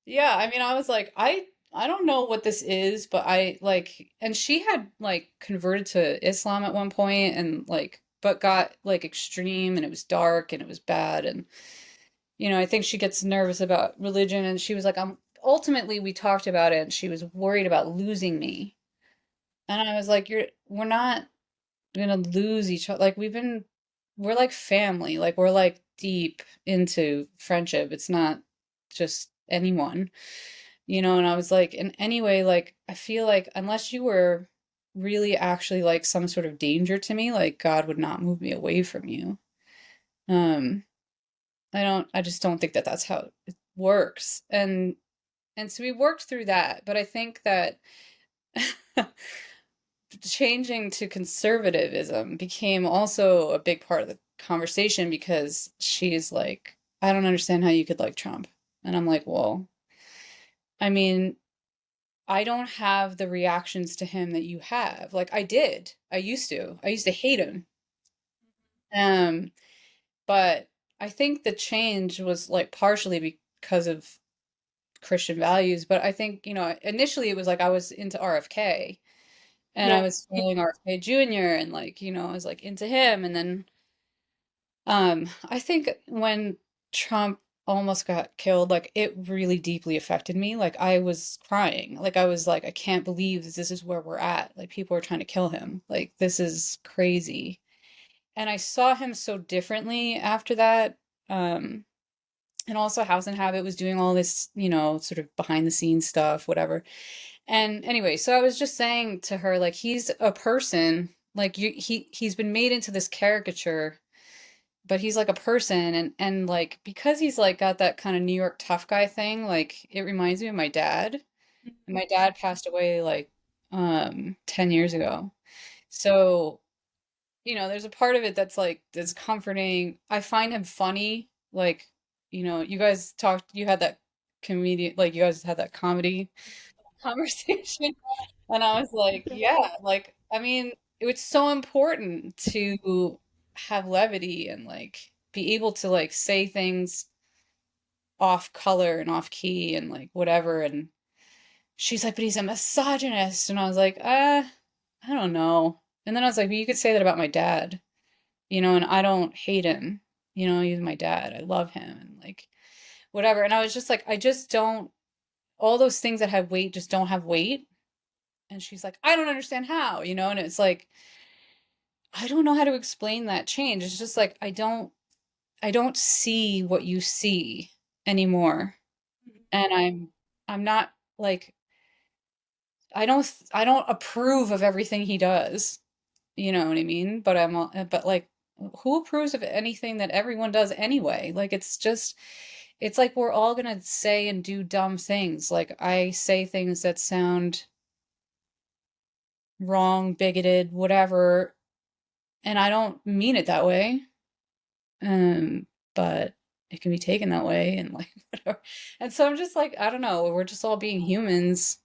Yeah, I mean, I was like, I don't know what this is, but I like, and she had like converted to Islam at one point and like, but got like extreme and it was dark and it was bad. And, I think she gets nervous about religion and she was like, ultimately we talked about it and she was worried about losing me. And I was like, we're not gonna lose each other. Like we're like family. Like we're like deep into friendship. It's not just anyone. And I was like, and anyway, like, I feel like unless you were really actually like some sort of danger to me, like God would not move me away from you. Um, I just don't think that that's how it works. And so we worked through that, but I think that changing to conservatism became also a big part of the conversation because she's like, I don't understand how you could like Trump. And I'm like, well, I mean, I don't have the reactions to him that you have. Like I did. I used to. I used to hate him. Um, but I think the change was like partially because of Christian values, but I think, initially it was like I was into RFK and I Yeah. was following RFK Jr. and like, I was like into him and then I think when Trump almost got killed, like it really deeply affected me. Like I was crying. Like I was like, I can't believe this is where we're at. Like people are trying to kill him. Like this is crazy. And I saw him so differently after that. Um, and also House and Habit was doing all this, sort of behind the scenes stuff, whatever. And anyway, so I was just saying to her, like, he's a person, like he's been made into this caricature but he's like a person, and like because he's like got that kind of New York tough guy thing, like it reminds me of my dad. And my dad passed away like 10 years ago. So, there's a part of it that's comforting. I find him funny. Like, you had that comedian, like you guys had that comedy conversation. And I was like, yeah, like, I mean, it's so important to have levity and like be able to like say things off color and off key and like whatever. And she's like, but he's a misogynist. And I was like, I don't know. And then I was like, well, you could say that about my dad, and I don't hate him. He's my dad. I love him and like whatever. And I was just like, I just don't, all those things that have weight just don't have weight. And she's like, I don't understand how, and it's like, I don't know how to explain that change. It's just like, I don't see what you see anymore. And I'm not like, I don't approve of everything he does. You know what I mean? But like, who approves of anything that everyone does anyway? Like, it's like we're all gonna say and do dumb things. Like, I say things that sound wrong, bigoted, whatever, and I don't mean it that way. But it can be taken that way and like whatever. And so I'm just like, I don't know, we're just all being humans.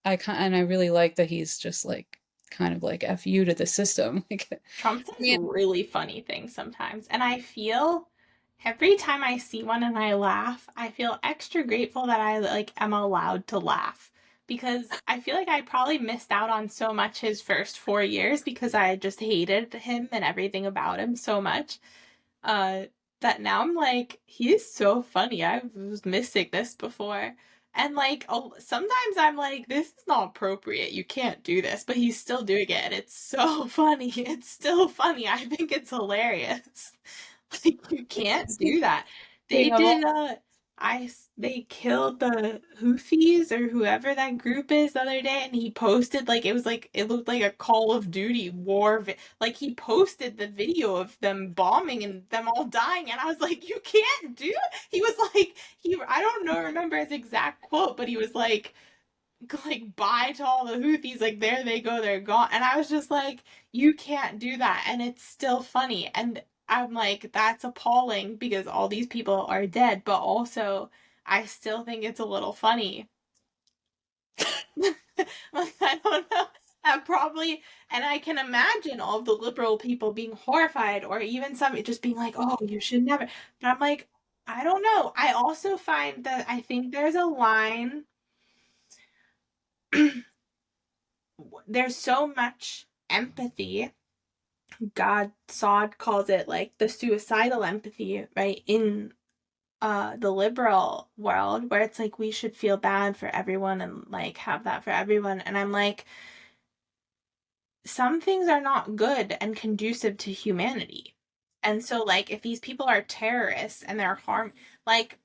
And I really like that he's just like kind of like F you to the system. Like, I Trump says mean, really funny things sometimes. And I feel every time I see one and I laugh, I feel extra grateful that I like am allowed to laugh because I feel like I probably missed out on so much his first 4 years because I just hated him and everything about him so much. uh that now I'm like, he's so funny. I was missing this before. And like sometimes I'm like, this is not appropriate. You can't do this, but he's still doing it and it's so funny. It's still funny. I think it's hilarious. Like you can't do that. They speaking of did they killed the Houthis or whoever that group is the other day and he posted like it looked like a Call of Duty like he posted the video of them bombing and them all dying and I was like you can't do it. He was like I don't know remember his exact quote but he was like bye to all the Houthis, like there they go, they're gone. And I was just like, you can't do that. And it's still funny. And I'm like, that's appalling because all these people are dead, but also I still think it's a little funny. Like, I don't know. And probably, and I can imagine all of the liberal people being horrified, or even some just being like, oh, you should never. But I'm like, I don't know. I also find that I think there's a line there's so much empathy. God Sod calls it like the suicidal empathy, right? In the liberal world where it's like we should feel bad for everyone and like have that for everyone. And I'm like, some things are not good and conducive to humanity. And so like if these people are terrorists and they're like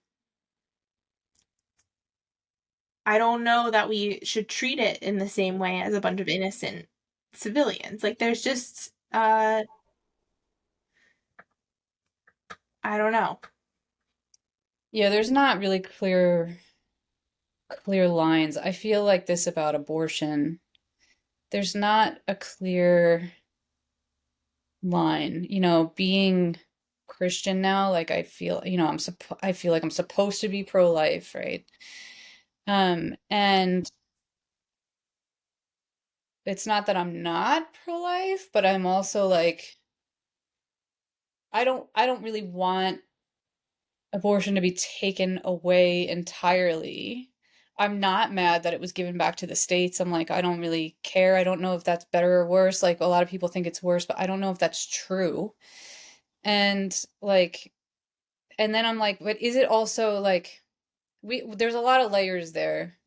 I don't know that we should treat it in the same way as a bunch of innocent civilians. Like there's just I don't know. yeah, there's not really clear lines. I feel like this about abortion. There's not a clear line. Being Christian now, like I feel like I'm supposed to be pro-life, right? And it's not that I'm not pro-life, but I'm also like I don't really want abortion to be taken away entirely. I'm not mad that it was given back to the states. I'm like, I don't really care. I don't know if that's better or worse. Like a lot of people think it's worse, but I don't know if that's true. And like, and then I'm like, but is it also like there's a lot of layers there,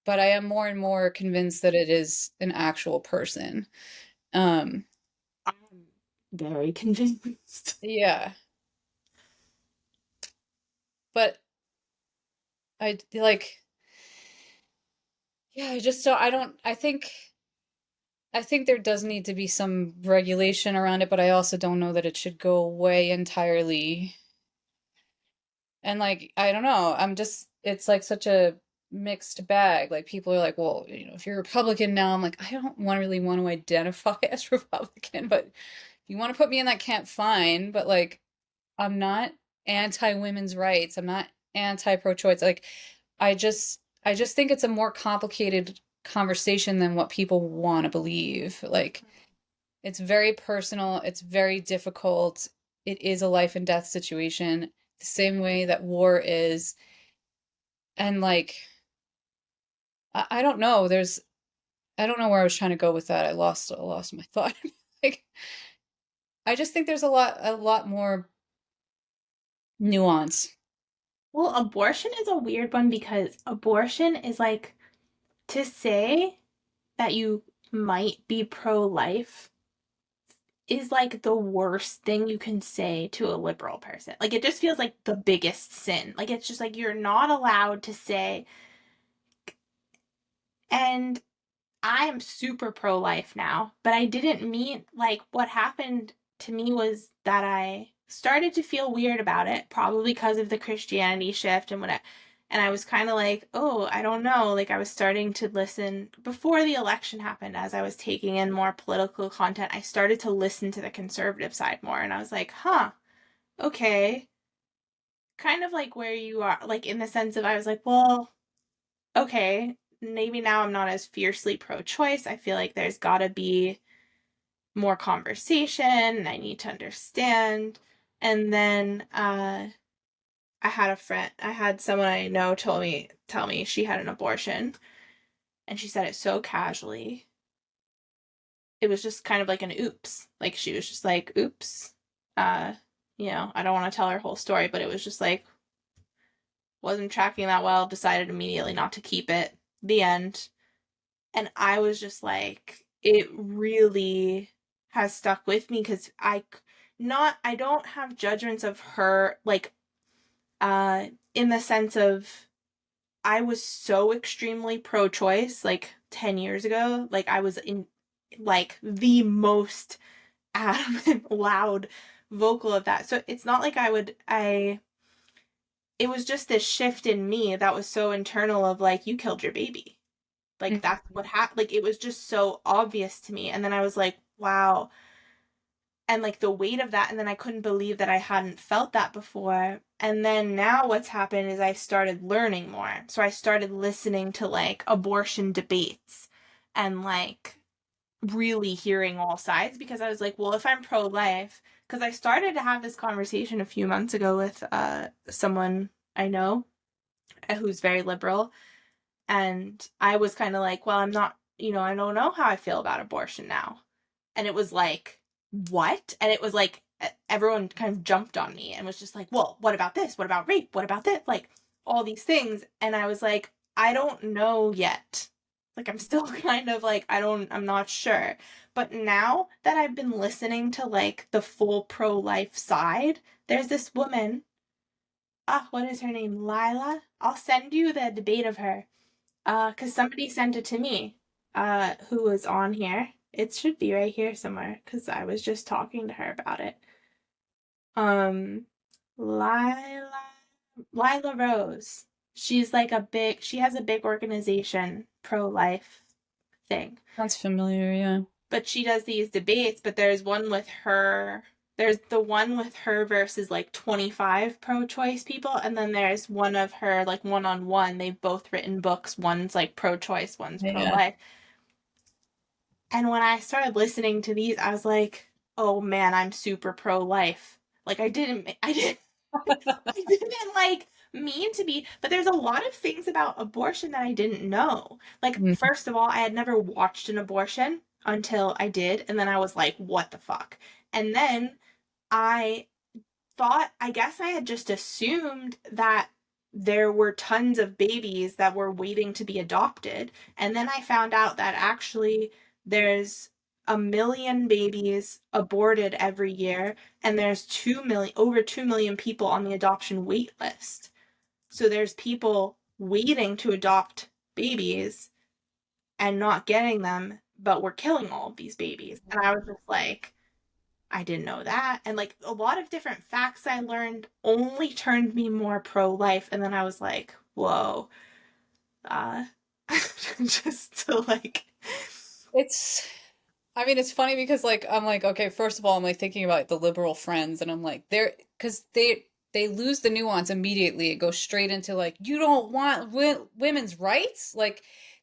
but I am more and more convinced that it is an actual person. Um, I'm very convinced. yeah, but I like, yeah, I just don't, I don't, I think. I think there does need to be some regulation around it, but I also don't know that it should go away entirely. And like, I don't know, it's like such a mixed bag. Like people are like, well, if you're Republican now, I'm like, I don't really want to identify as Republican, but if you want to put me in that camp, fine. But like, I'm not anti-women's rights. I'm not anti-pro-choice. Like, I just think it's a more complicated conversation than what people want to believe. Like, it's very personal, it's very difficult. It is a life and death situation, the same way that war is. And like, I don't know. I don't know where I was trying to go with that. I lost my thought. Like, I just think there's a lot more nuance. Well, abortion is a weird one because abortion is like to say that you might be pro-life is like the worst thing you can say to a liberal person. Like it just feels like the biggest sin. Like it's just like you're not allowed to say, and I am super pro life now, but I didn't mean like what happened to me was that I started to feel weird about it, probably because of the Christianity shift and what and I was kind of like, oh, I don't know. Like I was starting to listen before the election happened, as I was taking in more political content, I started to listen to the conservative side more. And I was like, huh, okay. Kind of like where you are, like in the sense of I was like, well, okay, maybe now I'm not as fiercely pro choice. I feel like there's got to be more conversation and I need to understand. And then I had someone I know tell me she had an abortion and she said it so casually. It was just kind of like an oops. Like she was just like, oops. Uh, I don't want to tell her whole story, but it was just like wasn't tracking that well, decided immediately not to keep it. The end. And I was just like, it really has stuck with me because I don't have judgments of her like in the sense of I was so extremely pro-choice like 10 years ago. Like I was in like the most adamant loud vocal of that. So it's not like I it was just this shift in me that was so internal of like you killed your baby. Like that's what happened. Like it was just so obvious to me. And then I was like, wow. And like the weight of that. And then I couldn't believe that I hadn't felt that before. And then now what's happened is I started learning more. So I started listening to like abortion debates and like really hearing all sides because I was like, well, if I'm pro life, because I started to have this conversation a few months ago with someone I know who's very liberal. And I was kind of like, well, I'm not, I don't know how I feel about abortion now. And it was like, what? And it was like, everyone kind of jumped on me and was just like, well, what about this? What about rape? What about this? Like, all these things. And I was like, I don't know yet. Like, I'm still kind of like, I'm not sure. But now that I've been listening to like the full pro life side, there's this woman. What is her name? Lila? I'll send you the debate of her. Cause somebody sent it to me, who was on here. It should be right here somewhere, cause I was just talking to her about it. Um, Lila, Lila Rose. She has a big organization, pro-life thing. Sounds familiar, yeah. But she does these debates, but there's the one with her versus like 25 pro-choice people, and then there's one of her like one-on-one. They've both written books. One's like pro-choice, one's Yeah. pro-life. And when I started listening to these, I was like, oh man, I'm super pro-life. Like I didn't like mean to be, but there's a lot of things about abortion that I didn't know. Like, Mhm. first of all, I had never watched an abortion until I did, and then I was like, what the fuck? And then I I guess I had just assumed that there were tons of babies that were waiting to be adopted. And then I found out that actually there's a million babies aborted every year, and there's over 2 million people on the adoption wait list. So there's people waiting to adopt babies and not getting them but we're killing all of these babies. And I was just like, I didn't know that. And like a lot of different facts I learned only turned me more pro-life. And then I was like, whoa, uh, just to like, It's, I mean, it's funny because like I'm like, okay, first of all, I'm like thinking about the liberal friends, and I'm like, they're because they lose the nuance immediately. It goes straight into like, you don't want women's rights. Like,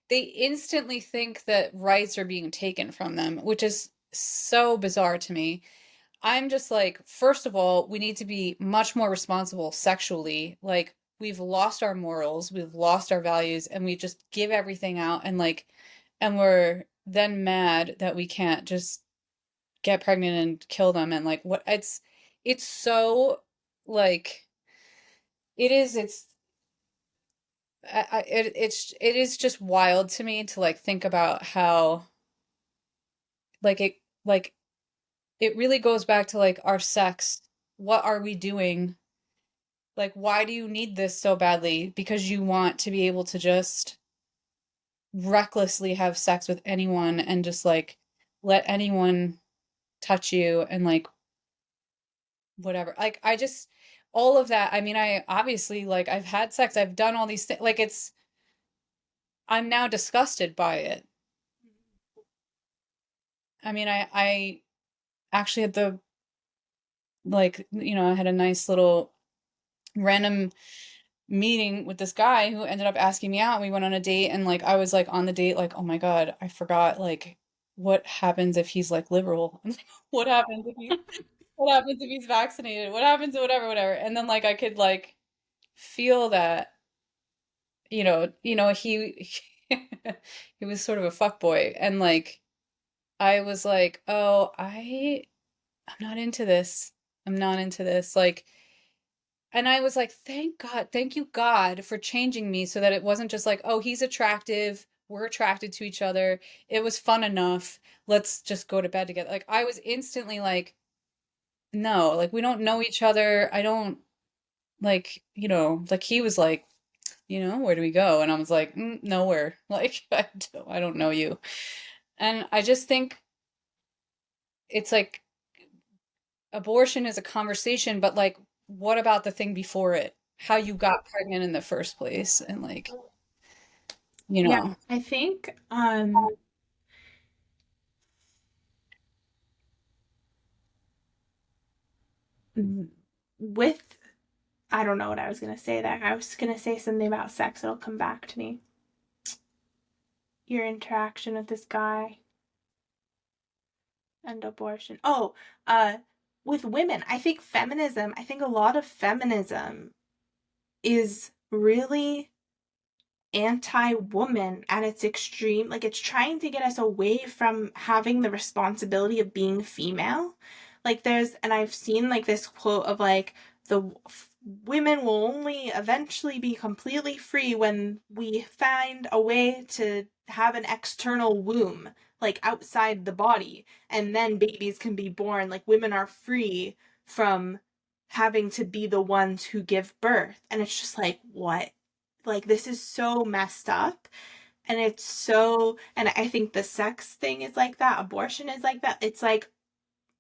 they instantly think that rights are being taken from them, which is so bizarre to me. I'm just like, first of all, we need to be much more responsible sexually. Like, we've lost our morals, we've lost our values, and we just give everything out and we're then mad that we can't just get pregnant and kill them and like what it's so like it is just wild to me to like think about how like it like it really goes back to like our sex. What are we doing? Like, why do you need this so badly? Because you want to be able to just recklessly have sex with anyone and just like let anyone touch you and like whatever. Like, I just, all of that. I mean, I obviously, like, I've had sex, I've done all these things. Like, I'm now disgusted by it. I mean, I actually had like, I had a nice little random meeting with this guy who ended up asking me out. We went on a date and like I was like on the date like, "Oh my God, I forgot like what happens if he's like liberal? What happens if what happens if he's vaccinated? What happens to whatever?" And then like I could like feel that, he he was sort of a fuck boy and like I was like, "Oh, I'm not into this. I'm not into this." Like, and I was like, thank God, thank you, God, for changing me so that it wasn't just like, oh, he's attractive. We're attracted to each other. It was fun enough. Let's just go to bed together. Like, I was instantly like, no, like, we don't know each other. I don't, like, like he was like, where do we go? And I was like, nowhere. Like, I don't know you. And I just think it's like abortion is a conversation, but like, what about the thing before it? How you got pregnant in the first place? And like, you yeah, know. I think with I don't know what I was gonna say there. I was gonna say something about sex. It'll come back to me. Your interaction with this guy and abortion. Oh, uh, with women, I think a lot of feminism is really anti-woman at its extreme. Like it's trying to get us away from having the responsibility of being female. Like and I've seen like this quote of like the women will only eventually be completely free when we find a way to have an external womb like outside the body and then babies can be born. Like women are free from having to be the ones who give birth. And it's just like, what? Like this is so messed up. And it's so, and I think the sex thing is like that, abortion is like that. It's like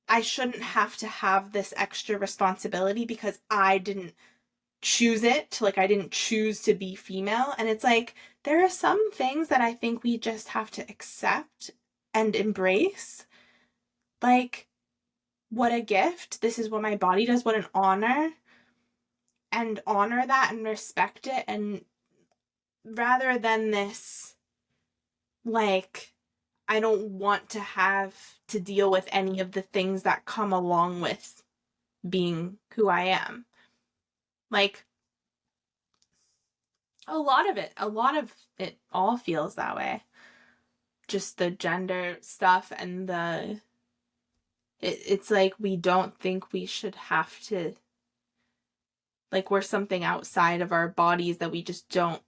I shouldn't have to have this extra responsibility because I didn't choose it. Like I didn't choose to be female. And it's like there are some things that I think we just have to accept and embrace. Like what a gift. This is what my body does. What an honor. And honor that and respect it. And rather than this, like, I don't want to have to deal with any of the things that come along with being who I am. Like, a lot of it all feels that way. Just the gender stuff and it's like we don't think we should have to, like, we're something outside of our bodies that we just don't,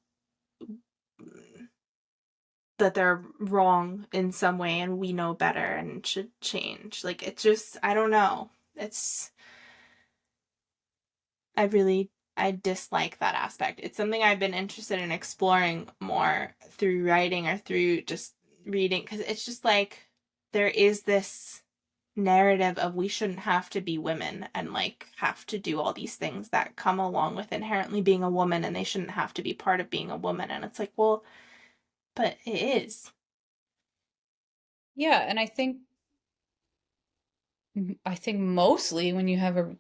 that they're wrong in some way and we know better and should change. Like, it just, I don't know. It's, I dislike that aspect. It's something I've been interested in exploring more through writing or through just reading, because it's just like there is this narrative of we shouldn't have to be women and like have to do all these things that come along with inherently being a woman, and they shouldn't have to be part of being a woman. And it's like, well, but it is. Yeah, and I think mostly when you have a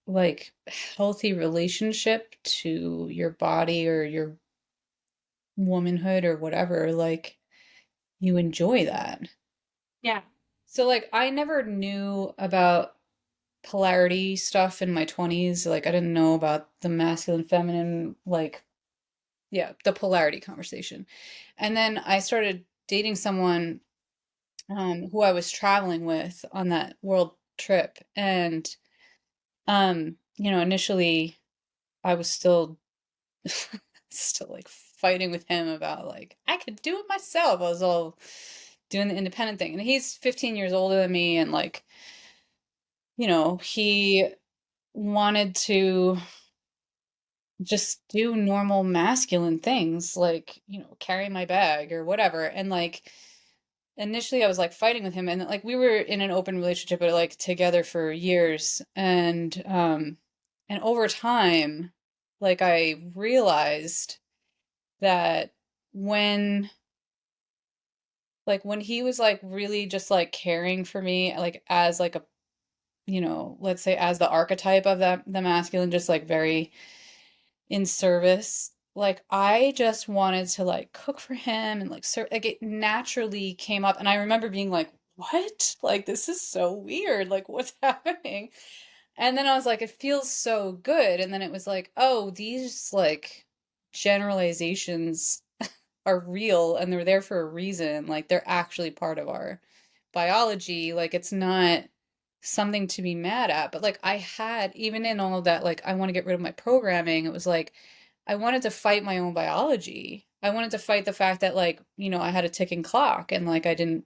like healthy relationship to your body or your womanhood or whatever, like you enjoy that. Yeah. So like I never knew about polarity stuff in my 20s. Like I didn't know about the masculine feminine like yeah, the polarity conversation. And then I started dating someone who I was traveling with on that world trip and initially I was still still like fighting with him about like I could do it myself. I was all doing the independent thing. And he's 15 years older than me and like, he wanted to just do normal masculine things like, carry my bag or whatever. And like initially I was like fighting with him and like we were in an open relationship but like together for years and over time like I realized that when when he was like really just like caring for me like as like a let's say as the archetype of the masculine just like very in service like I just wanted to like cook for him and like serve like it naturally came up and I remember being like what like this is so weird like what's happening and then I was like it feels so good and then it was like oh these like generalizations are real and they're there for a reason. Like they're actually part of our biology. Like it's not something to be mad at. But like I had, even in all of that, like I want to get rid of my programming, it was like I wanted to fight my own biology. I wanted to fight the fact that like, I had a ticking clock and like I didn't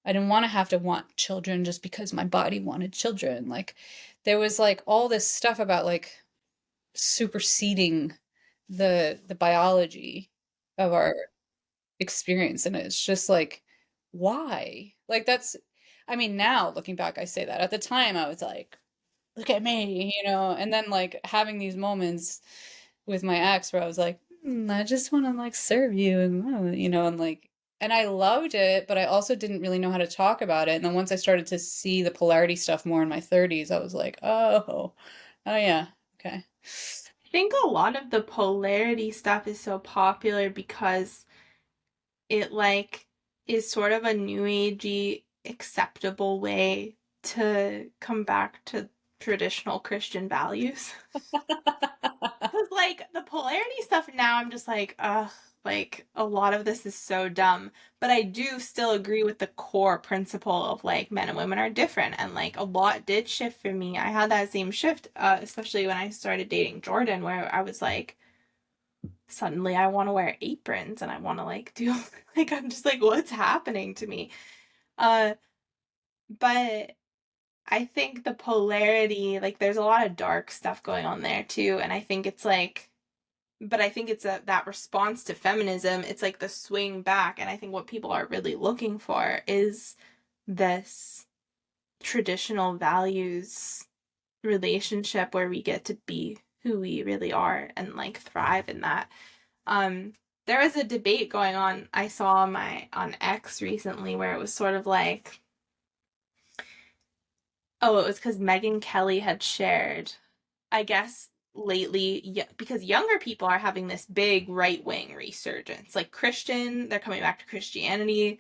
want to have to want children just because my body wanted children. Like there was like all this stuff about like superseding the biology of our experience and it's just like why like that's I mean now looking back I say that at the time I was like look at me and then like having these moments with my ex where I was like I just want to like serve you and and like and I loved it but I also didn't really know how to talk about it and then once I started to see the polarity stuff more in my 30s I was like oh yeah okay. I think a lot of the polarity stuff is so popular because it like is sort of a new agey acceptable way to come back to traditional Christian values. Cause like the polarity stuff now I'm just like, ugh, like a lot of this is so dumb. But I do still agree with the core principle of like men and women are different and like a lot did shift for me. I had that same shift, especially when I started dating Jordan, where I was like, suddenly I want to wear aprons and I want to like do like I'm just like what's happening to me? Uh but I think the polarity like there's a lot of dark stuff going on there too and I think it's like but I think it's that response to feminism, it's like the swing back and I think what people are really looking for is this traditional values relationship where we get to be who we really are and like thrive in that. Um, there was a debate going on I saw on my on X recently where it was sort of like, oh, it was because Megyn Kelly had shared, I guess lately, because younger people are having this big right wing resurgence. Like Christian, they're coming back to Christianity.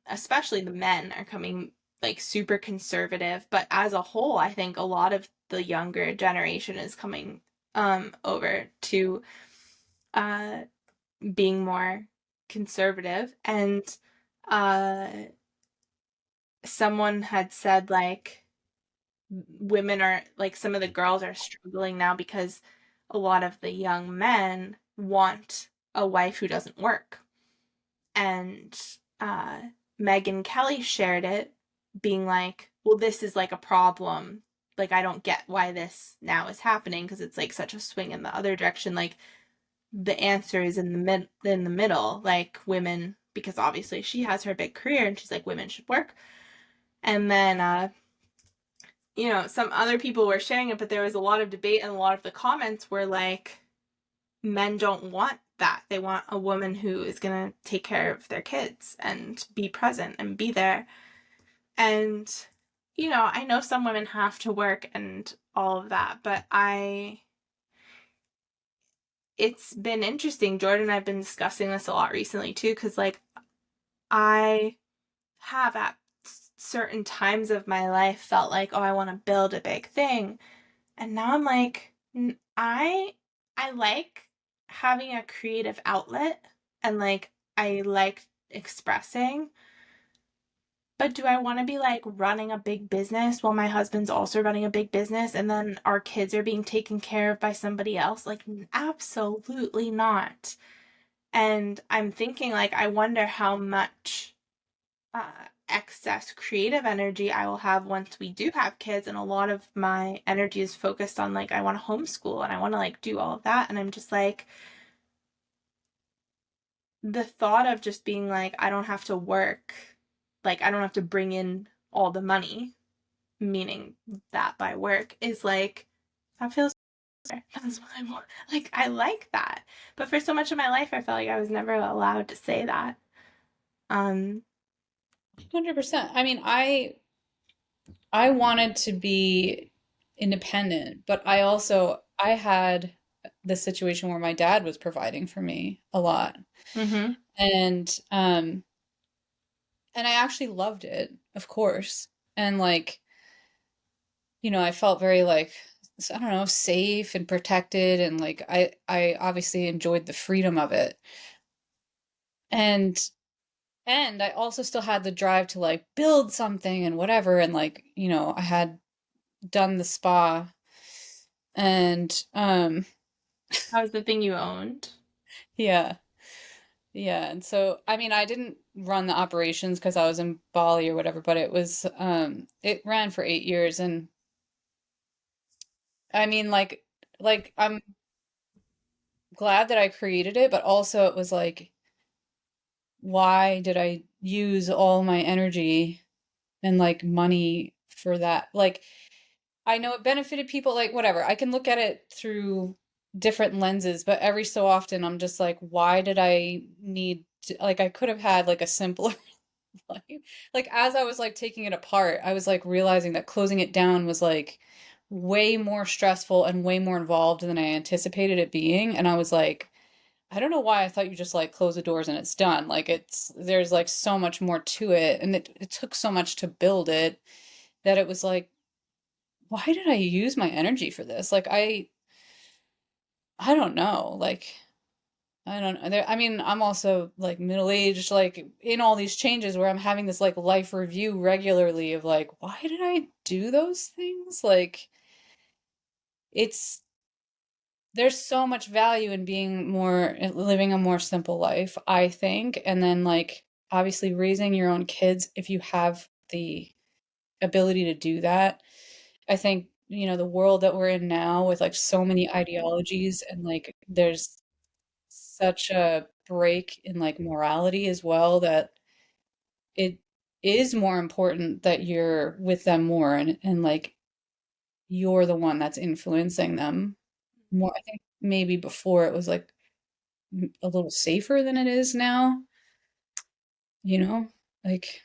Especially the men are coming like super conservative. But as a whole, I think a lot of the younger generation is coming over to uh being more conservative and uh someone had said like women are like some of the girls are struggling now because a lot of the young men want a wife who doesn't work and uh Megyn Kelly shared it being like well this is like a problem like I don't get why this now is happening because it's like such a swing in the other direction like the answer is in the middle like women because obviously she has her big career and she's like, women should work. And then, some other people were sharing it, but there was a lot of debate, and a lot of the comments were like, men don't want that. They want a woman who is going to take care of their kids and be present and be there. And, I know some women have to work and all of that, but it's been interesting. Jordan and I've been discussing this a lot recently too, because like I have at certain times of my life felt like, oh, I want to build a big thing. And now I'm like, I like having a creative outlet, and like I like expressing, but do I want to be like running a big business while my husband's also running a big business and then our kids are being taken care of by somebody else? Like, absolutely not. And I'm thinking, like, I wonder how much uh, excess creative energy I will have once we do have kids. And a lot of my energy is focused on, like, I want to homeschool and I want to, like, do all of that. And I'm just like, the thought of just being like, I don't have to work, like, I don't have to bring in all the money, meaning that by work, is like, that feels better. That's what I want. Like, I like that. But for so much of my life, I felt like I was never allowed to say that. Um, 100%. I mean, I wanted to be independent, but I had the situation where my dad was providing for me a lot. mm-hmm. And and I actually loved it, of course. And like, I felt very like I don't know, safe and protected, and like I obviously enjoyed the freedom of it. And I also still had the drive to like build something and whatever, and like, I had done the spa, and That was the thing you owned. yeah. Yeah, and so I mean, I didn't run the operations because I was in Bali or whatever, but it ran for 8 years. And I mean, like I'm glad that I created it, but also it was like, why did I use all my energy and like money for that? Like, I know it benefited people, like whatever. I can look at it through different lenses, but every so often I'm just like, why did I need to, like, I could have had like a simpler life. Like as I was like taking it apart, I was like realizing that closing it down was like way more stressful and way more involved than I anticipated it being. And I was like, I don't know why I thought you just like close the doors and it's done. Like there's like so much more to it. And it took so much to build it that it was like, why did I use my energy for this? Like I don't know. Like I don't know. I mean, I'm also like middle-aged, like in all these changes where I'm having this like life review regularly of like, why did I do those things? Like, it's there's so much value in being living a more simple life, I think. And then like obviously raising your own kids if you have the ability to do that. I think, the world that we're in now with like so many ideologies and like there's such a break in like morality as well that it is more important that you're with them more, and like you're the one that's influencing them more. I think maybe before it was like a little safer than it is now, you know? Like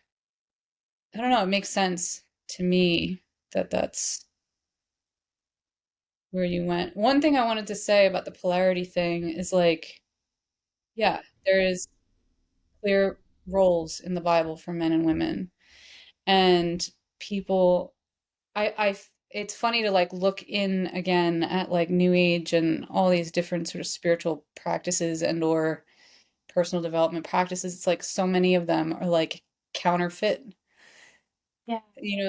I don't know, it makes sense to me that that's where you went. One thing I wanted to say about the polarity thing is like, yeah, there is clear roles in the Bible for men and women. And people it's funny to like look in again at like new age and all these different sort of spiritual practices and or personal development practices. It's like so many of them are like counterfeit. Yeah.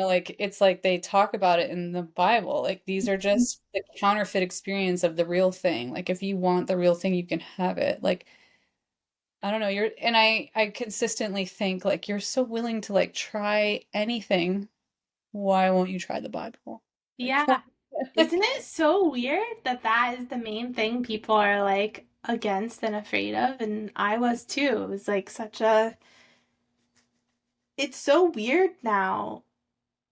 Like it's like they talk about it in the Bible, like these are just the counterfeit experience of the real thing. Like if you want the real thing you can have it. Like I don't know, I consistently think like you're so willing to like try anything. Why won't you try the Bible? Like, Yeah. Isn't it so weird that that is the main thing people are like, against and afraid of, and I was too. It was like such a it's so weird now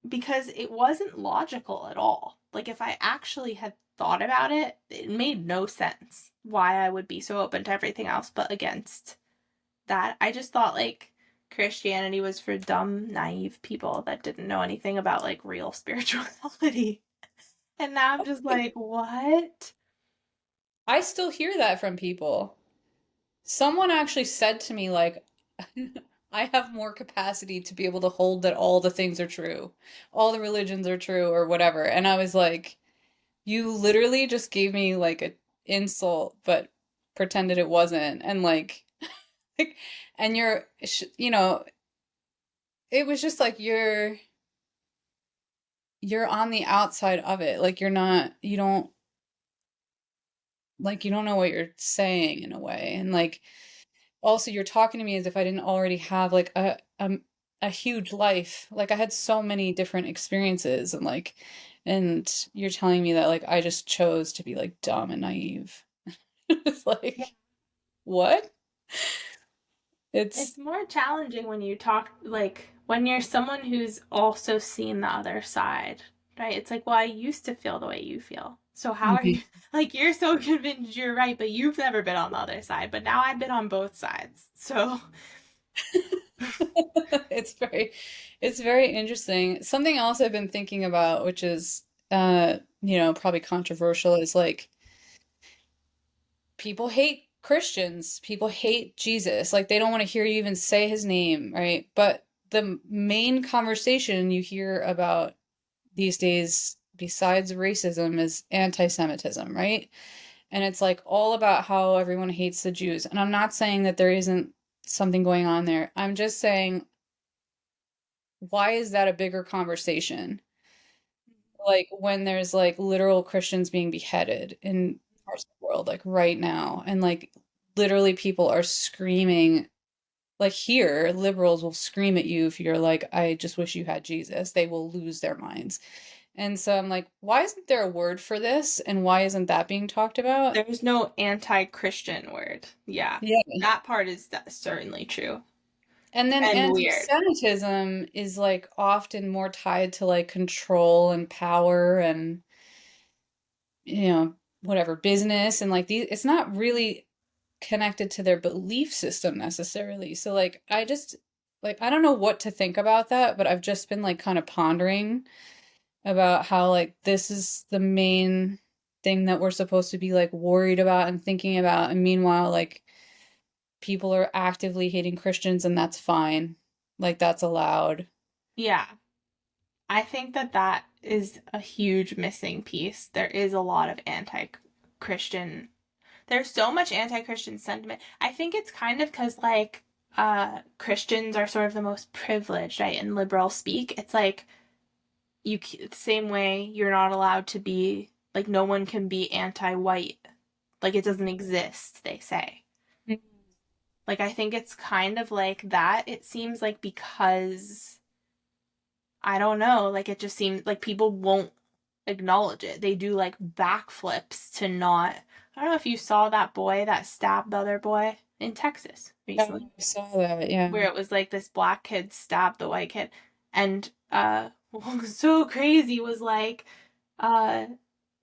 because it wasn't logical at all. Like if I actually had thought about it, it made no sense why I would be so open to everything else but against that. I just thought like Christianity was for dumb, naive people that didn't know anything about like real spirituality. And now I'm just like, what? I still hear that from people. Someone actually said to me, like, I have more capacity to be able to hold that all the things are true, all the religions are true, or whatever. And I was like, you literally just gave me like an insult, but pretended it wasn't. And like, and it was just like you're on the outside of it. Like you're not, you don't know what you're saying in a way. And like, also you're talking to me as if I didn't already have like a huge life. Like I had so many different experiences and you're telling me that like I just chose to be like dumb and naive. It's Yeah. like, what? It's It's more challenging when you talk, like, when you're someone who's also seen the other side, right? It's like, well, I used to feel the way you feel. So how are Mhm. you, like, you're so convinced you're right, but you've never been on the other side. But now I've been on both sides. So, it's very interesting. Something else I've been thinking about, which is probably controversial, is like people hate Christians, people hate Jesus. Like they don't want to hear you even say his name, right? But the main conversation you hear about these days, besides racism, is anti-Semitism, right? And it's like all about how everyone hates the Jews. And I'm not saying that there isn't something going on there. I'm just saying, why is that a bigger conversation? Like when there's like literal Christians being beheaded in parts of the world, like right now, and like literally people are screaming. Like here, liberals will scream at you if you're like, I just wish you had Jesus. They will lose their minds. And so I'm like, why isn't there a word for this? And why isn't that being talked about? there's no anti-Christian word. Yeah. Yeah. That part is certainly true And then and weird. anti-Semitism is like often more tied to like control and power and whatever business and like these it's not really connected to their belief system necessarily. So like I don't know what to think about that, but I've just been like kind of pondering about how like this is the main thing that we're supposed to be like worried about and thinking about, and meanwhile like people are actively hating Christians and that's fine. Like that's allowed. Yeah. I think that that is a huge missing piece. There is a lot of anti-Christian. There's so much anti-Christian sentiment. I think it's kind of because like Christians are sort of the most privileged, right? In liberal speak, it's like you the same way you're not allowed to be like no one can be anti-white. Like it doesn't exist, they say. Like I think it's kind of like that. It seems like because I don't know, like it just seems like people won't acknowledge it. They do like backflips to not. I don't know if you saw that boy that stabbed the other boy in Texas Oh, recently, I saw that, yeah. where it was like this black kid stabbed the white kid. And what was so crazy was like uh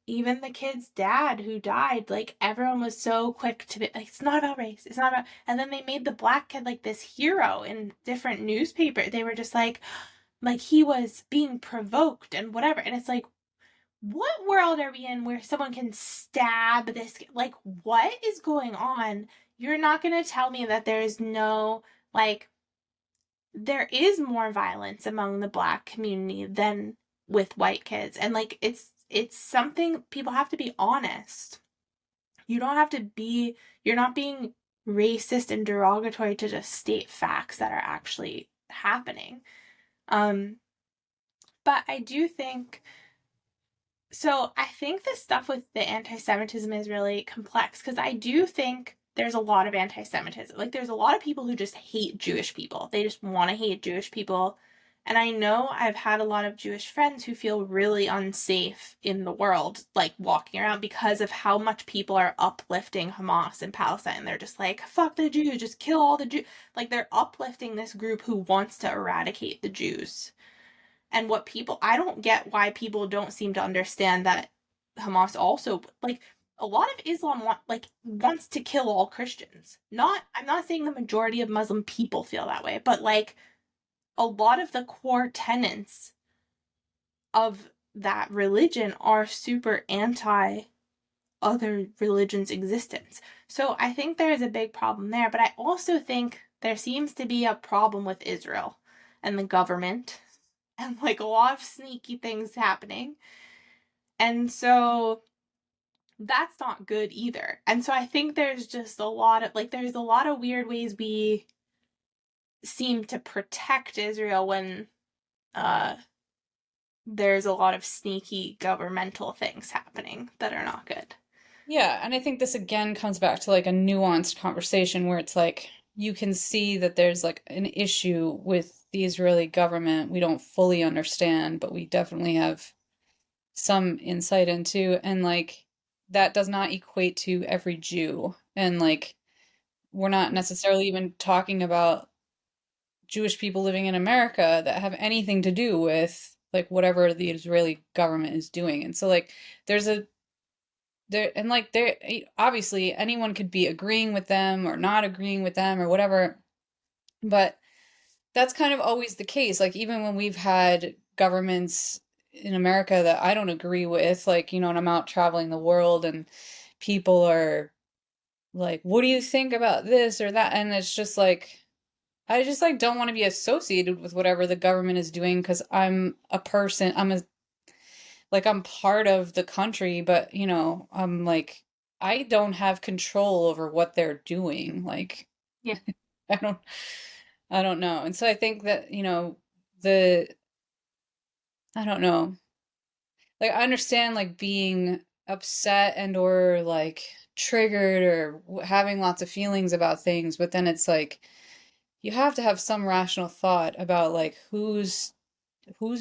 even the kid's dad who died, like everyone was so quick to be like, it's not about race, it's not about, and then they made the black kid like this hero in different newspaper. They were just like he was being provoked and whatever. And it's like, what world are we in where someone can stab this? Like, what is going on? You're not going to tell me that there is no, like, there is more violence among the black community than with white kids. And, like, it's something people have to be honest. You don't have to be, you're not being racist and derogatory to just state facts that are actually happening. Um, but I do think so I think the stuff with the anti-Semitism is really complex because I do think there's a lot of anti-Semitism. Like there's a lot of people who just hate Jewish people. They just want to hate Jewish people And I know I've had a lot of Jewish friends who feel really unsafe in the world, like walking around because of how much people are uplifting Hamas in Palestine. They're just like, fuck the Jews, just kill all the Jews. Like they're uplifting this group who wants to eradicate the Jews. And what people, I don't get why people don't seem to understand that Hamas also, like, a lot of Islam wants to kill all Christians. Not, I'm not saying the majority of Muslim people feel that way, but like a lot of the core tenets of that religion are super anti other religions' existence. So I think there is a big problem there, but I also think there seems to be a problem with Israel and the government and like a lot of sneaky things happening. And so that's not good either. And so I think there's just a lot of there's a lot of weird ways we seem to protect Israel when uh there's a lot of sneaky governmental things happening that are not good. Yeah, and I think this again comes back to like a nuanced conversation where it's like you can see that there's like an issue with the Israeli government we don't fully understand, but we definitely have some insight into, and like that does not equate to every Jew. And like we're not necessarily even talking about Jewish people living in America that have anything to do with like whatever the Israeli government is doing. And so like there's a there and like there obviously anyone could be agreeing with them or not agreeing with them or whatever, but that's kind of always the case. Like even when we've had governments in America that I don't agree with, like, you know, and I'm out traveling the world and people are like, what do you think about this or that? And it's just like I just like don't want to be associated with whatever the government is doing because I'm a person, I'm part of the country, but you know, I'm like I don't have control over what they're doing. Like Yeah. I don't I don't know. And so I think that, you know, the I don't know. Like I understand like being upset and or like triggered or having lots of feelings about things, but then it's like you have to have some rational thought about like who's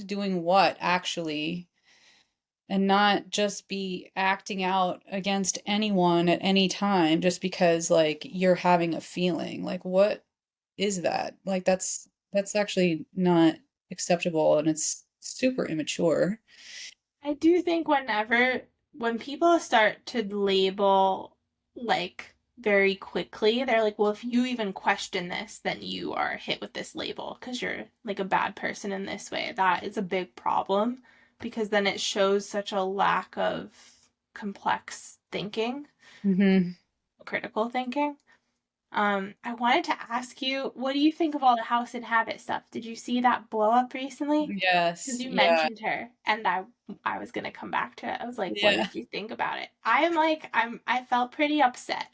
doing what actually and not just be acting out against anyone at any time just because like you're having a feeling. Like what is that? Like that's actually not acceptable and it's super immature. I do think when people start to label like very quickly, they're like, well, if you even question this, then you are hit with this label because you're like a bad person in this way. That is a big problem because then it shows such a lack of complex thinking, Hmm. critical thinking. I wanted to ask you, what do you think of all the House and Habit stuff? Did you see that blow up recently? Because Yes. you Yeah. mentioned her, and I was gonna come back to it. I was like, what Yeah. did you think about it? I felt pretty upset.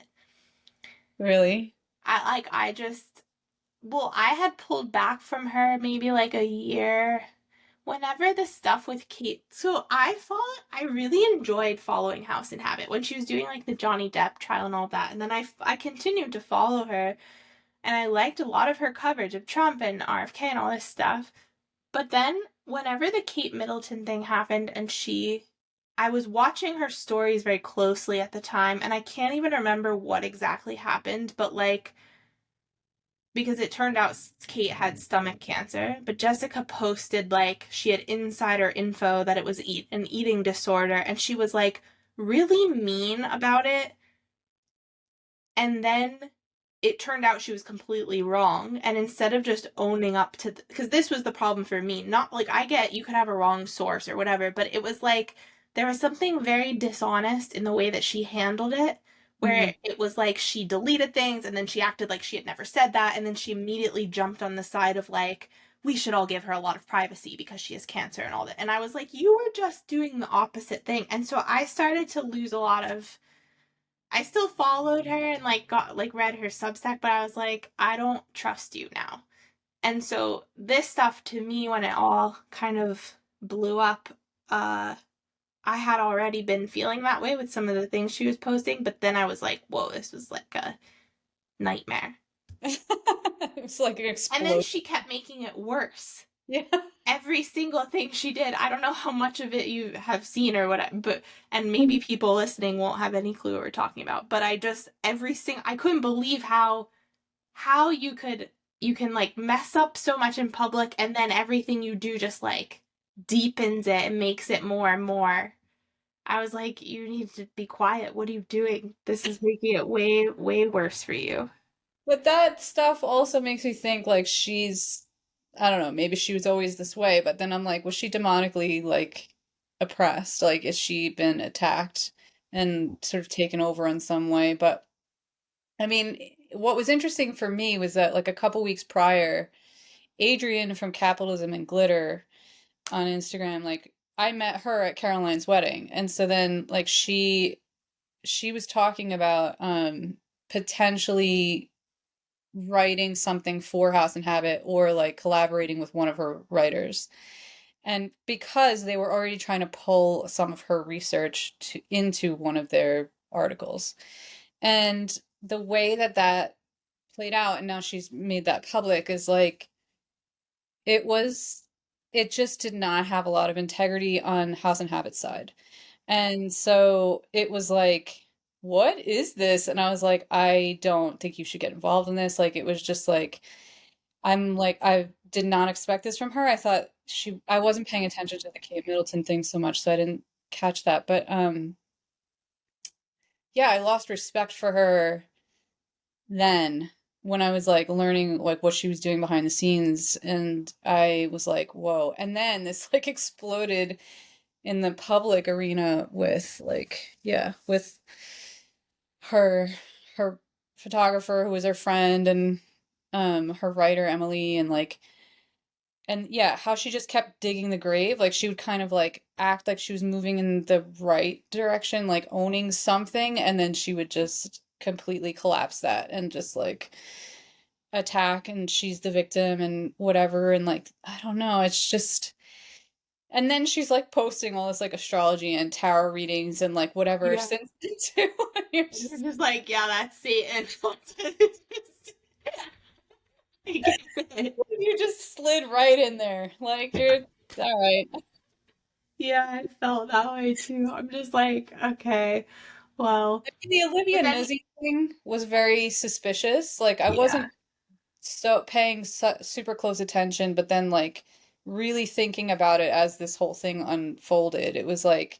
Really? I just well, I had pulled back from her maybe like a year. Whenever the stuff with Kate, so I really enjoyed following House and Habit when she was doing like the Johnny Depp trial and all that, and then I continued to follow her, and I liked a lot of her coverage of Trump and RFK and all this stuff. But then, whenever the Kate Middleton thing happened, I was watching her stories very closely at the time, and I can't even remember what exactly happened, but like, because it turned out Kate had stomach cancer, but Jessica posted like she had insider info that it was an eating disorder, and she was like really mean about it. And then it turned out she was completely wrong. And instead of just owning up to, because this was the problem for me, not like I get you could have a wrong source or whatever, but it was like there was something very dishonest in the way that she handled it, Hmm. where it was like she deleted things and then she acted like she had never said that. And then she immediately jumped on the side of like, we should all give her a lot of privacy because she has cancer and all that. And I was like, you were just doing the opposite thing. And so I started to lose a lot of I still followed her and like got like read her Substack, but I was like, I don't trust you now. And so this stuff to me, when it all kind of blew up, uh, I had already been feeling that way with some of the things she was posting, but then I was like, whoa, this was like a nightmare. It's like an And then explosion. she kept making it worse. Yeah. Every single thing she did. I don't know how much of it you have seen or what, but and maybe people listening won't have any clue what we're talking about. But I just I couldn't believe how you can like mess up so much in public and then everything you do just like deepens it and makes it more and more. I was like, you need to be quiet. What are you doing? This is making it way, way worse for you. But that stuff also makes me think like I don't know, maybe she was always this way, but then I'm like, was she demonically like oppressed? Like, has she been attacked and sort of taken over in some way? But I mean, what was interesting for me was that like a couple weeks prior, Adrienne from Capitalism and Glitter on Instagram, like I met her at Caroline's wedding. And so then like she was talking about potentially writing something for House and Habit or like collaborating with one of her writers. And because they were already trying to pull some of her research into one of their articles. And the way that that played out, and now she's made that public, is like it was, it just did not have a lot of integrity on House and Habit's side. And so it was like, what is this? And I was like, I don't think you should get involved in this. Like, it was just like, I'm like, I did not expect this from her. I thought I wasn't paying attention to the Kate Middleton thing so much, so I didn't catch that. But yeah, I lost respect for her then when I was like learning like what she was doing behind the scenes, and I was like, whoa. And then this like exploded in the public arena with like, yeah, with her her photographer who was her friend, and her writer Emily, and like, and yeah, how she just kept digging the grave. Like she would kind of like act like she was moving in the right direction, like owning something, and then she would just completely collapse that and just like attack, and she's the victim and whatever. And like, I don't know, it's just, and then she's like posting all this like astrology and tarot readings and like whatever Yeah. since too. And you're And you're just, just like, yeah, that's Satan. I get it. you just slid right in there. Like you're all right. Yeah, I felt that way too. I'm just like, okay, well, The Olivia if any, Nuzzi thing was very suspicious. Like I yeah, wasn't so paying super close attention, but then like really thinking about it as this whole thing unfolded, it was like,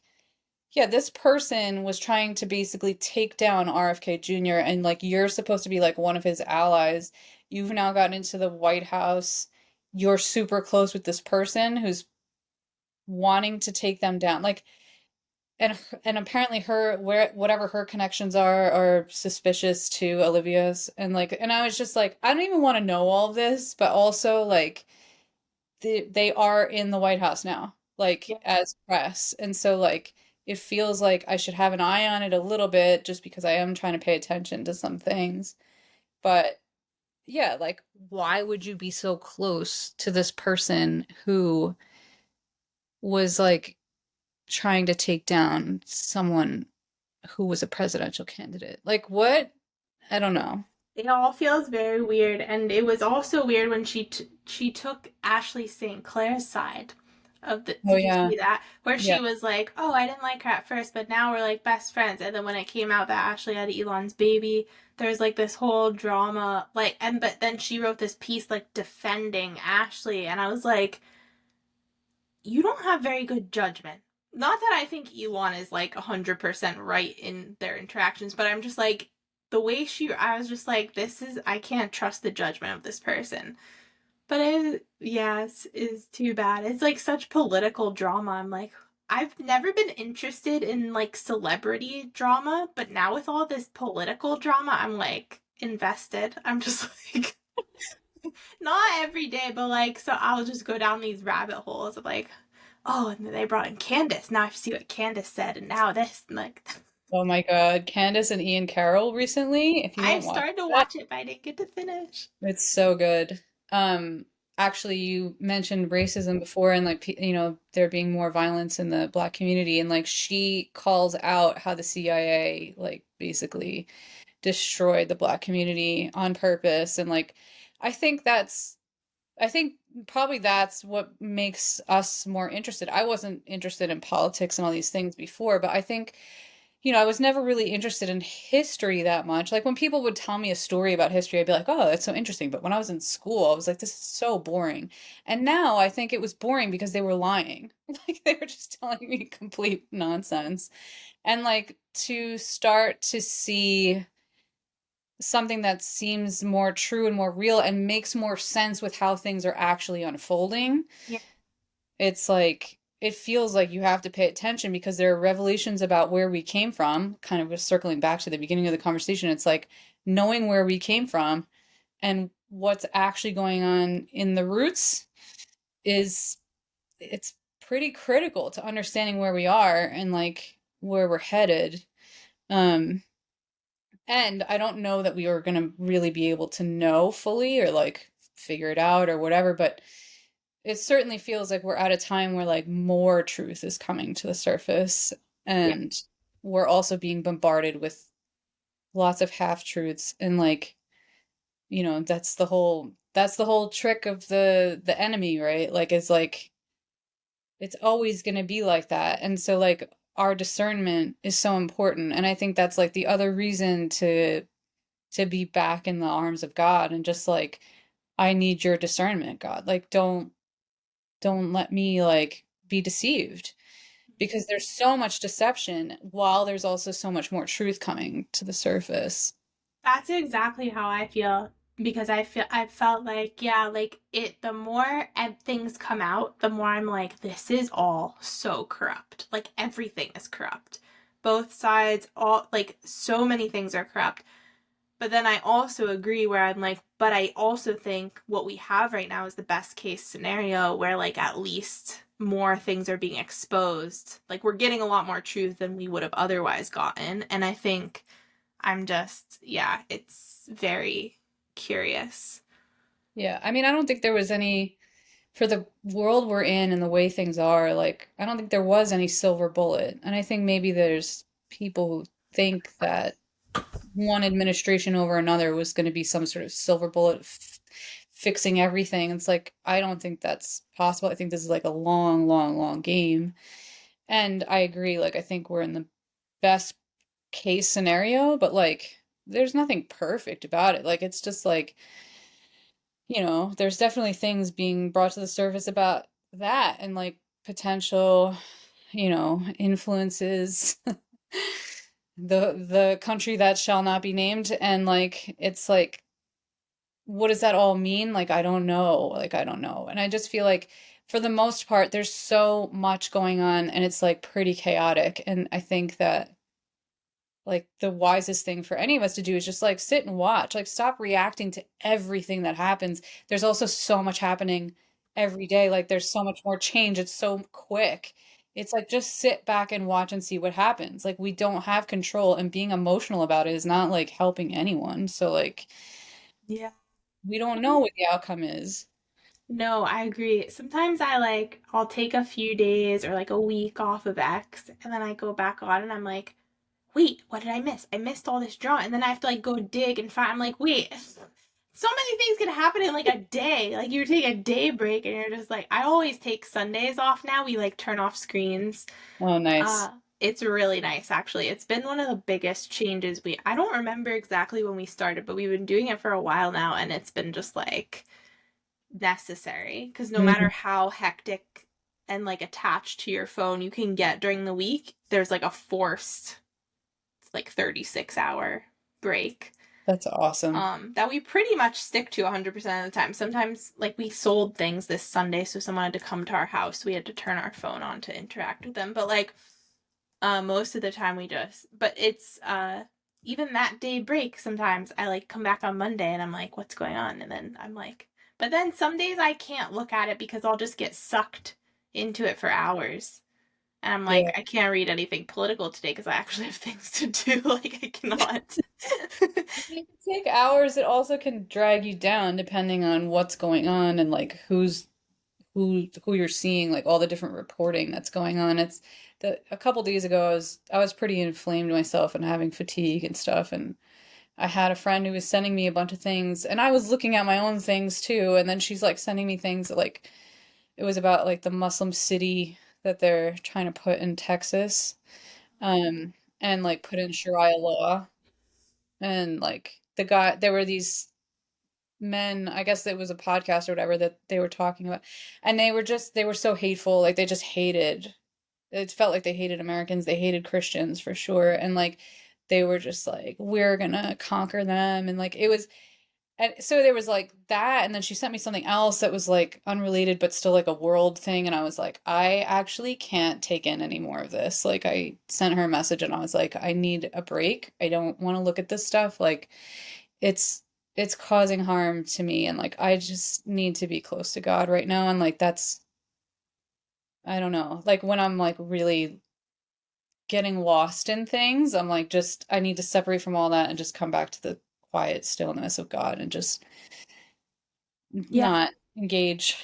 yeah, this person was trying to basically take down RFK Jr. and like you're supposed to be like one of his allies. You've now gotten into the White House. You're super close with this person who's wanting to take them down. Like, and apparently her where whatever her connections are suspicious to Olivia's, and like, and I was just like, I don't even want to know all of this, but also like they are in the White House now, like yeah, as press, and so like it feels like I should have an eye on it a little bit just because I am trying to pay attention to some things. But yeah, like why would you be so close to this person who was like trying to take down someone who was a presidential candidate? Like what? I don't know. it all feels very weird, and it was also weird when she took Ashley St. Clair's side of the. Oh Did you yeah. see that? Where Yeah. she was like, "Oh, I didn't like her at first, but now we're like best friends." And then when it came out that Ashley had Elon's baby, there's like this whole drama, like, and but then she wrote this piece like defending Ashley, and I was like, you don't have very good judgment. Not that I think Elon is like 100% right in their interactions, but I'm just like, I was just like, this is, I can't trust the judgment of this person. But yeah, it's too bad. It's like such political drama. I'm like, I've never been interested in like celebrity drama, but now with all this political drama, I'm like invested. I'm just like, not every day, but like, so I'll just go down these rabbit holes of like, oh, and then they brought in Candace. Now I see what Candace said, and now this. And like, Oh my God. Candace and Ian Carroll recently. If you I've haven't watched started to that, watch it, but I didn't get to finish. it's so good. Um, Actually, you mentioned racism before, and like, you know, there being more violence in the Black community, and like she calls out how the CIA like basically destroyed the Black community on purpose, and like I think that's I think probably that's what makes us more interested. I wasn't interested in politics and all these things before, but I think, I was never really interested in history that much. Like when people would tell me a story about history, I'd be like, oh, that's so interesting. But when I was in school, I was like, this is so boring. And now I think it was boring because they were lying. Like they were just telling me complete nonsense. And like to start to see something that seems more true and more real and makes more sense with how things are actually unfolding, Yeah. it's like it feels like you have to pay attention because there are revelations about where we came from, kind of just circling back to the beginning of the conversation. It's like knowing where we came from and what's actually going on in the roots is it's pretty critical to understanding where we are and like where we're headed. Um and I don't know that we are going to really be able to know fully or like figure it out or whatever, but it certainly feels like we're at a time where like more truth is coming to the surface, Yeah. and we're also being bombarded with lots of half truths, and like, that's the whole trick of the enemy, right? Like it's always going to be like that. And so like our discernment is so important, and I think that's like the other reason to be back in the arms of God and just like, I need your discernment, God. Like don't let me like be deceived, because there's so much deception while there's also so much more truth coming to the surface. That's exactly how I feel because I felt like yeah, like it the more things come out, the more I'm like this is all so corrupt. Like everything is corrupt. Both sides, all like so many things are corrupt. But then I also agree where I'm like, but I also think what we have right now is the best case scenario where like at least more things are being exposed. Like we're getting a lot more truth than we would have otherwise gotten. And I think I'm just, yeah, it's very curious. Yeah, I mean, I don't think there was any, for the world we're in and the way things are, like, I don't think there was any silver bullet. And I think maybe there's people who think that one administration over another was going to be some sort of silver bullet fixing everything. It's like, I don't think that's possible. I think this is like a long, long, long game. And I agree. Like, I think we're in the best case scenario, but like, there's nothing perfect about it. Like, it's just like, there's definitely things being brought to the surface about that and like potential, influences. The country that shall not be named, and like it's like, what does that all mean? Like I don't know, and I just feel like for the most part there's so much going on and it's like pretty chaotic, and I think that like the wisest thing for any of us to do is just like sit and watch, like stop reacting to everything that happens. There's also so much happening every day, like there's so much more change, it's so quick. It's like just sit back and watch and see what happens. Like we don't have control, and being emotional about it is not like helping anyone. So like Yeah. we don't know what the outcome is. No, I agree. Sometimes I'll take a few days or like a week off of X and then I go back on and I'm like, wait, what did I miss? I missed all this drama. And then I have to like go dig and find, I'm like, wait, so many things can happen in like a day. Like you take a day break and you're just like, I always take Sundays off now. We like turn off screens. Oh, nice. Uh, it's really nice actually. It's been one of the biggest changes I don't remember exactly when we started, but we've been doing it for a while now and it's been just like necessary because no matter Mhm. how hectic and like attached to your phone you can get during the week, there's like a forced like 36-hour break That's awesome. that we pretty much stick to 100% of the time. Sometimes like we sold things this Sunday, so someone had to come to our house, we had to turn our phone on to interact with them, but like most of the time we just but it's even that day break sometimes I like come back on Monday and I'm like what's going on, and then I'm like but then some days I can't look at it because I'll just get sucked into it for hours. And I'm like, Yeah. I can't read anything political today because I actually have things to do. Like, I cannot. It can take hours. It also can drag you down depending on what's going on and like who you're seeing, like all the different reporting that's going on. It's a couple days ago I was pretty inflamed myself and having fatigue and stuff, and I had a friend who was sending me a bunch of things, and I was looking at my own things too, and then she's like sending me things that like it was about like the Muslim city that they're trying to put in Texas, um, and like put in Sharia law, and like there were these men, I guess it was a podcast or whatever that they were talking about, and they were so hateful, like they just hated, it felt like they hated Americans, they hated Christians for sure, and like they were just like, we're gonna conquer them, and like it was, and so there was like that, and then she sent me something else that was like unrelated but still like a world thing, and I was like, I actually can't take in any more of this. Like I sent her a message and I was like, I need a break. I don't want to look at this stuff. Like it's it's causing harm to me, and like I just need to be close to God right now, and like that's, I don't know. Like when I'm like really getting lost in things, I'm like just I need to separate from all that and just come back to the quiet stillness of God and just Yeah. not engage.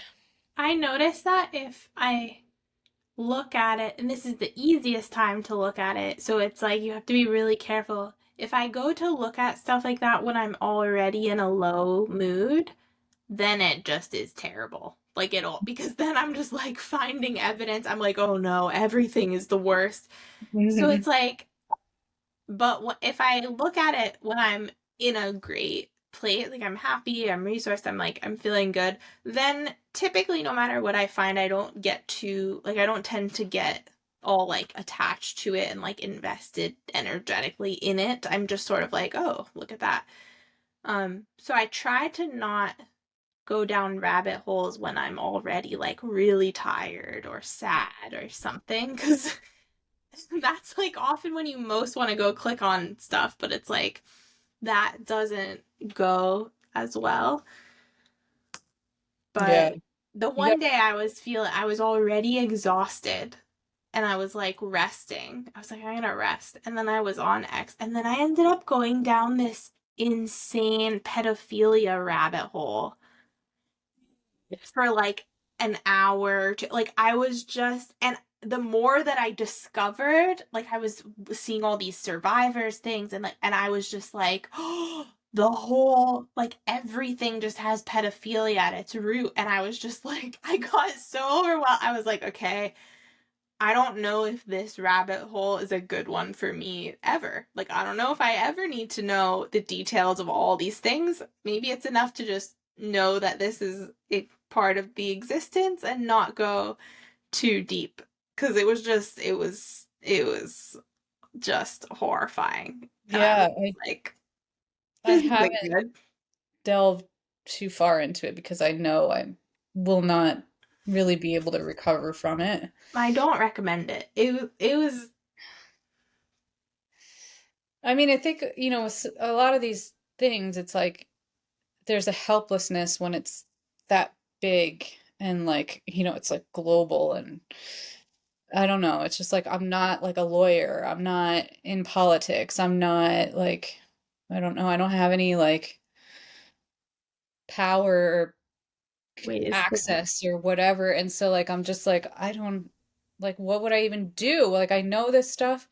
I notice that if I look at it, and this is the easiest time to look at it, so it's like you have to be really careful. If I go to look at stuff like that when I'm already in a low mood, then it just is terrible. Like it'll, because then I'm just like finding evidence. I'm like, oh no, everything is the worst. So Mhm. it's like, but if I look at it when I'm in a great place, like I'm happy, I'm resourced, I'm like, I'm feeling good, then typically no matter what I find, I don't get too, like, I don't tend to get all like attached to it and like invested energetically in it. I'm just sort of like, oh, look at that. So I try to not go down rabbit holes when I'm already like really tired or sad or something, because that's like often when you most want to go click on stuff, but it's like that doesn't go as well. Yeah. But the You one day I was already exhausted and I was like resting. I was like, I'm gonna rest. And then I was on X, and then I ended up going down this insane pedophilia rabbit hole for like an hour to, like I was just, and the more that I discovered, like I was seeing all these survivors things, and like, and I was just like, oh, the whole, like everything just has pedophilia at its root, and I was just like, I got so overwhelmed. I was like, okay, I don't know if this rabbit hole is a good one for me ever. Like, I don't know if I ever need to know the details of all these things. Maybe it's enough to just know that this is a part of the existence and not go too deep. Because it was just horrifying. And I was yeah, like, I this isn't haven't good. delved too far into it because I know I will not really be able to recover from it. I don't recommend it. It was I mean, I think, you know, a lot of these things, it's like there's a helplessness when it's that big and like, you know, it's like global, and I don't know. It's just like I'm not like a lawyer. I'm not in politics. I'm not like, I don't know. I don't have any like power or ways to, access or whatever. And so like I'm just like I don't, like what would I even do? Like I know this stuff.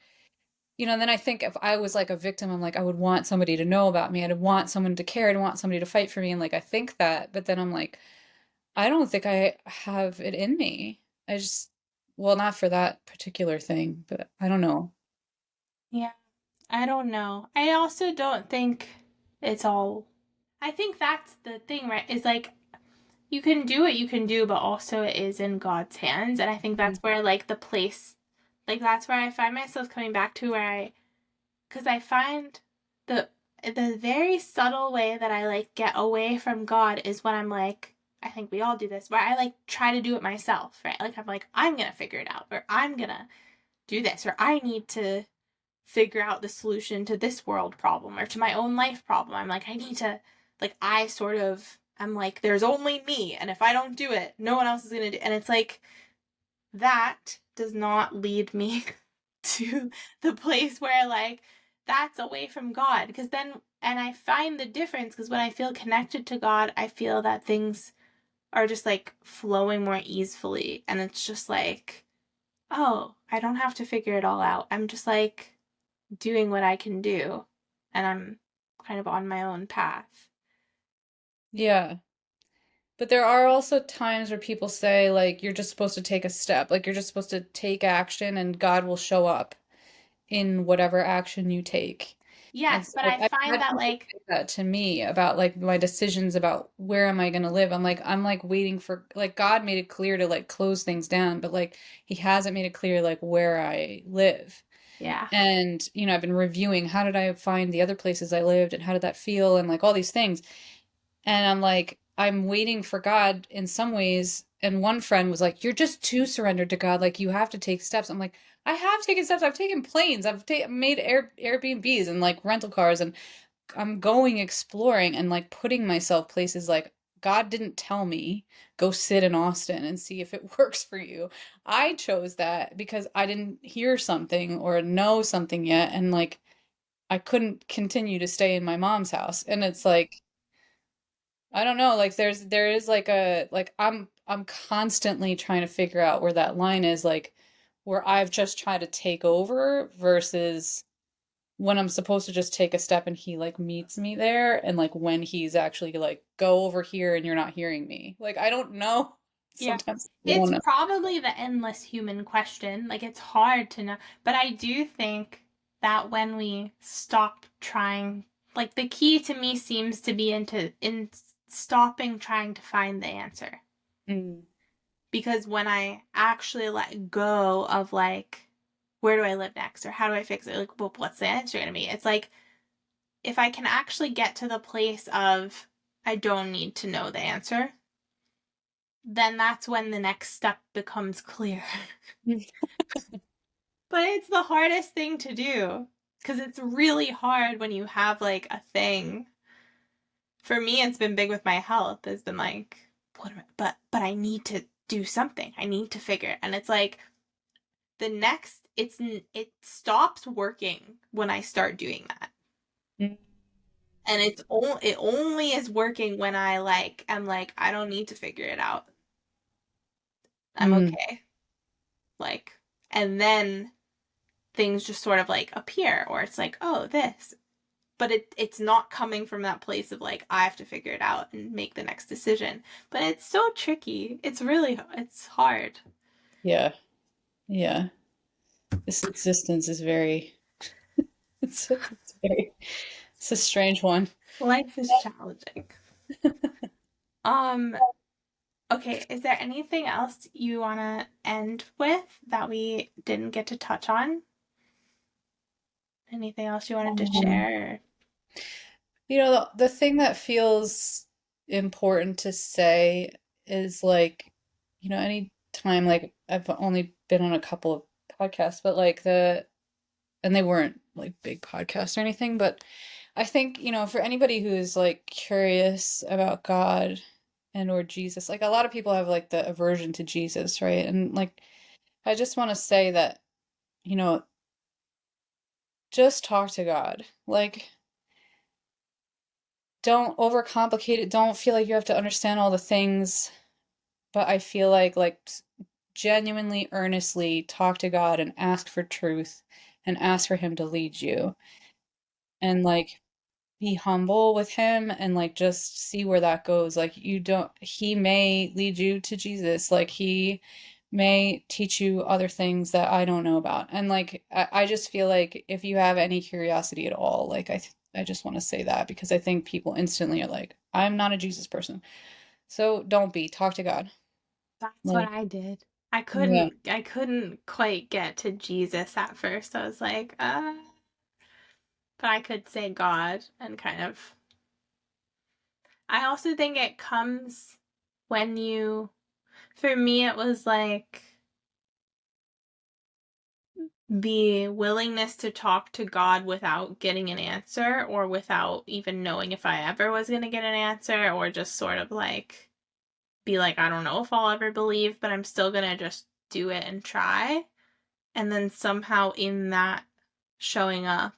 You know, and then I think if I was like a victim, I'm like I would want somebody to know about me. I'd want someone to care. I'd want somebody to fight for me, and like I think that, but then I'm like I don't think I have it in me. I just, well, not for that particular thing, but I don't know. yeah, I don't know. I also don't think it's all. I think that's the thing, right? Is like you can do what you can do, but also it is in God's hands. And I think that's where like the place, like that's where I find myself coming back to where because I find the the very subtle way that I like get away from God is when I'm like, I think we all do this, where I like try to do it myself, right? Like I'm like, I'm gonna figure it out, or I'm gonna do this, or I need to figure out the solution to this world problem or to my own life problem. I'm like, I need to, like, I sort of, I'm like, there's only me. And if I don't do it, no one else is going to do it. And it's like, that does not lead me to the place where, like, that's away from God. Because then, and I find the difference because when I feel connected to God, I feel that things are just like flowing more easily. And it's just like, oh, I don't have to figure it all out. I'm just like, doing what I can do, and I'm kind of on my own path. Yeah. But there are also times where people say, like, you're just supposed to take a step, like, you're just supposed to take action and God will show up in whatever action you take. And Yes, so but I I've find had that people like, say that to me about like my decisions about where am I going to live. I'm like waiting for like God made it clear to like close things down, but like he hasn't made it clear like where I live. yeah, And I've been reviewing how did I find the other places I lived and how did that feel and like all these things. And I'm like, I'm waiting for God in some ways. And one friend was like, "You're just too surrendered to God. Like, you have to take steps." I'm like, I have taken steps. I've taken planes. Made Airbnbs and like rental cars, and I'm going exploring and like putting myself places like God didn't tell me go sit in Austin and see if it works for you. I chose that because I didn't hear something or know something yet, and like I couldn't continue to stay in my mom's house. And it's like I don't know, like there is like a like I'm constantly trying to figure out where that line is, like where I've just tried to take over versus when I'm supposed to just take a step and he like meets me there and like when he's actually like go over here and you're not hearing me. Like I don't know. yeah. Sometimes I don't It's know. probably the endless human question. Like, it's hard to know. But I do think that when we stop trying, like, the key to me seems to be in stopping trying to find the answer. Mm, Because when I actually let go of, like, where do I live next? Or how do I fix it? Like, well, what's the answer going to be? It's like, if I can actually get to the place of, I don't need to know the answer, then that's when the next step becomes clear. But it's the hardest thing to do because it's really hard when you have like a thing. For me, it's been big with my health. It's been like, what am I, but I need to do something. I need to figure it. And it's like the next it stops working when I start doing that. mm, And it only is working when I like I'm like I don't need to figure it out. I'm mm. okay. Like, and then things just sort of like appear, or it's like, oh, this. But it's not coming from that place of like I have to figure it out and make the next decision. But it's so tricky. It's hard. Yeah. Yeah. This existence is very it's a strange one. Life is challenging. Um, okay, is there anything else you want to end with that we didn't get to touch on? Anything else you wanted to Um, share? the thing that feels important to say is like, any time like I've only been on a couple of podcasts, but like and they weren't like big podcasts or anything, but I think, for anybody who is like curious about God and or Jesus, like a lot of people have like the aversion to Jesus, right? And like I just want to say that, you know, just talk to God. Like don't overcomplicate it. Don't feel like you have to understand all the things, but I feel like genuinely earnestly talk to God and ask for truth and ask for him to lead you and like be humble with him and like just see where that goes. Like you don't he may lead you to Jesus. Like he may teach you other things that I don't know about. And like I just feel like if you have any curiosity at all, like I just want to say that because I think people instantly are like, I'm not a Jesus person. So don't be. Talk to God. That's what Like, I did. yeah. I couldn't quite get to Jesus at first. I was like, but I could say God and kind of I also think it comes when you for me it was like the willingness to talk to God without getting an answer or without even knowing if I ever was going to get an answer or just sort of like be like I don't know if I'll ever believe, but I'm still going to just do it and try. And then somehow in that showing up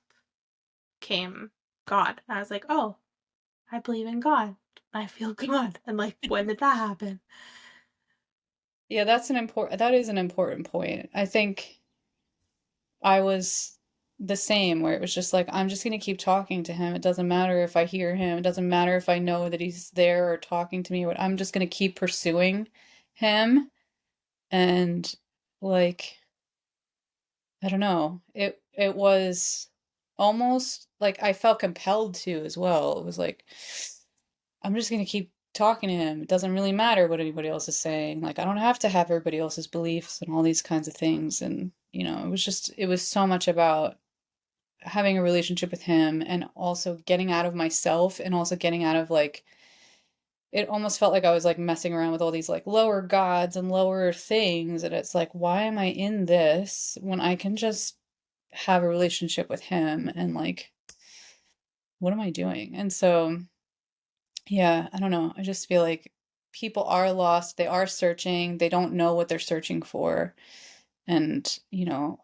came God. And I was like, "Oh, I believe in God. I feel God." And like, when did that happen? Yeah, that is an important point. I think I was the same, where it was just like, I'm just gonna keep talking to him. It doesn't matter if I hear him. It doesn't matter if I know that he's there or talking to me. I'm just gonna keep pursuing him. And like, I don't know. It was almost like I felt compelled to as well. It was like, I'm just gonna keep talking to him. It doesn't really matter what anybody else is saying. Like, I don't have to have everybody else's beliefs and all these kinds of things. And, it was so much about having a relationship with him and also getting out of myself and also getting out of like, it almost felt like I was like messing around with all these like lower gods and lower things. And it's like, why am I in this when I can just have a relationship with him? And like, what am I doing? And so, yeah, I don't know. I just feel like people are lost. They are searching. They don't know what they're searching for. And,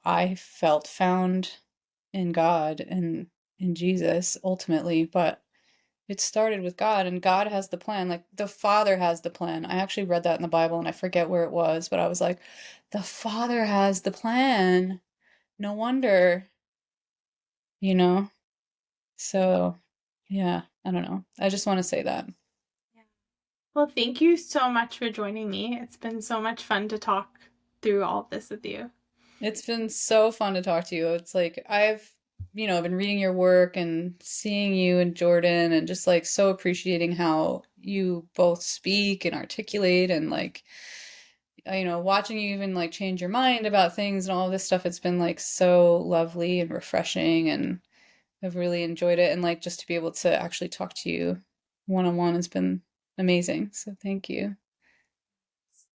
I felt found in God and in Jesus ultimately, but it started with God, and God has the plan. Like the Father has the plan. I actually read that in the Bible and I forget where it was, but I was like, the Father has the plan. No wonder, you know? So, yeah, I don't know. I just want to say that. Yeah. Well, thank you so much for joining me. It's been so much fun to talk through all of this with you. It's been so fun to talk to you. It's like been reading your work and seeing you and Jordan and just like so appreciating how you both speak and articulate and like watching you even like change your mind about things and all this stuff. It's been like so lovely and refreshing, and I've really enjoyed it. And like just to be able to actually talk to you one on one has been amazing. So thank you.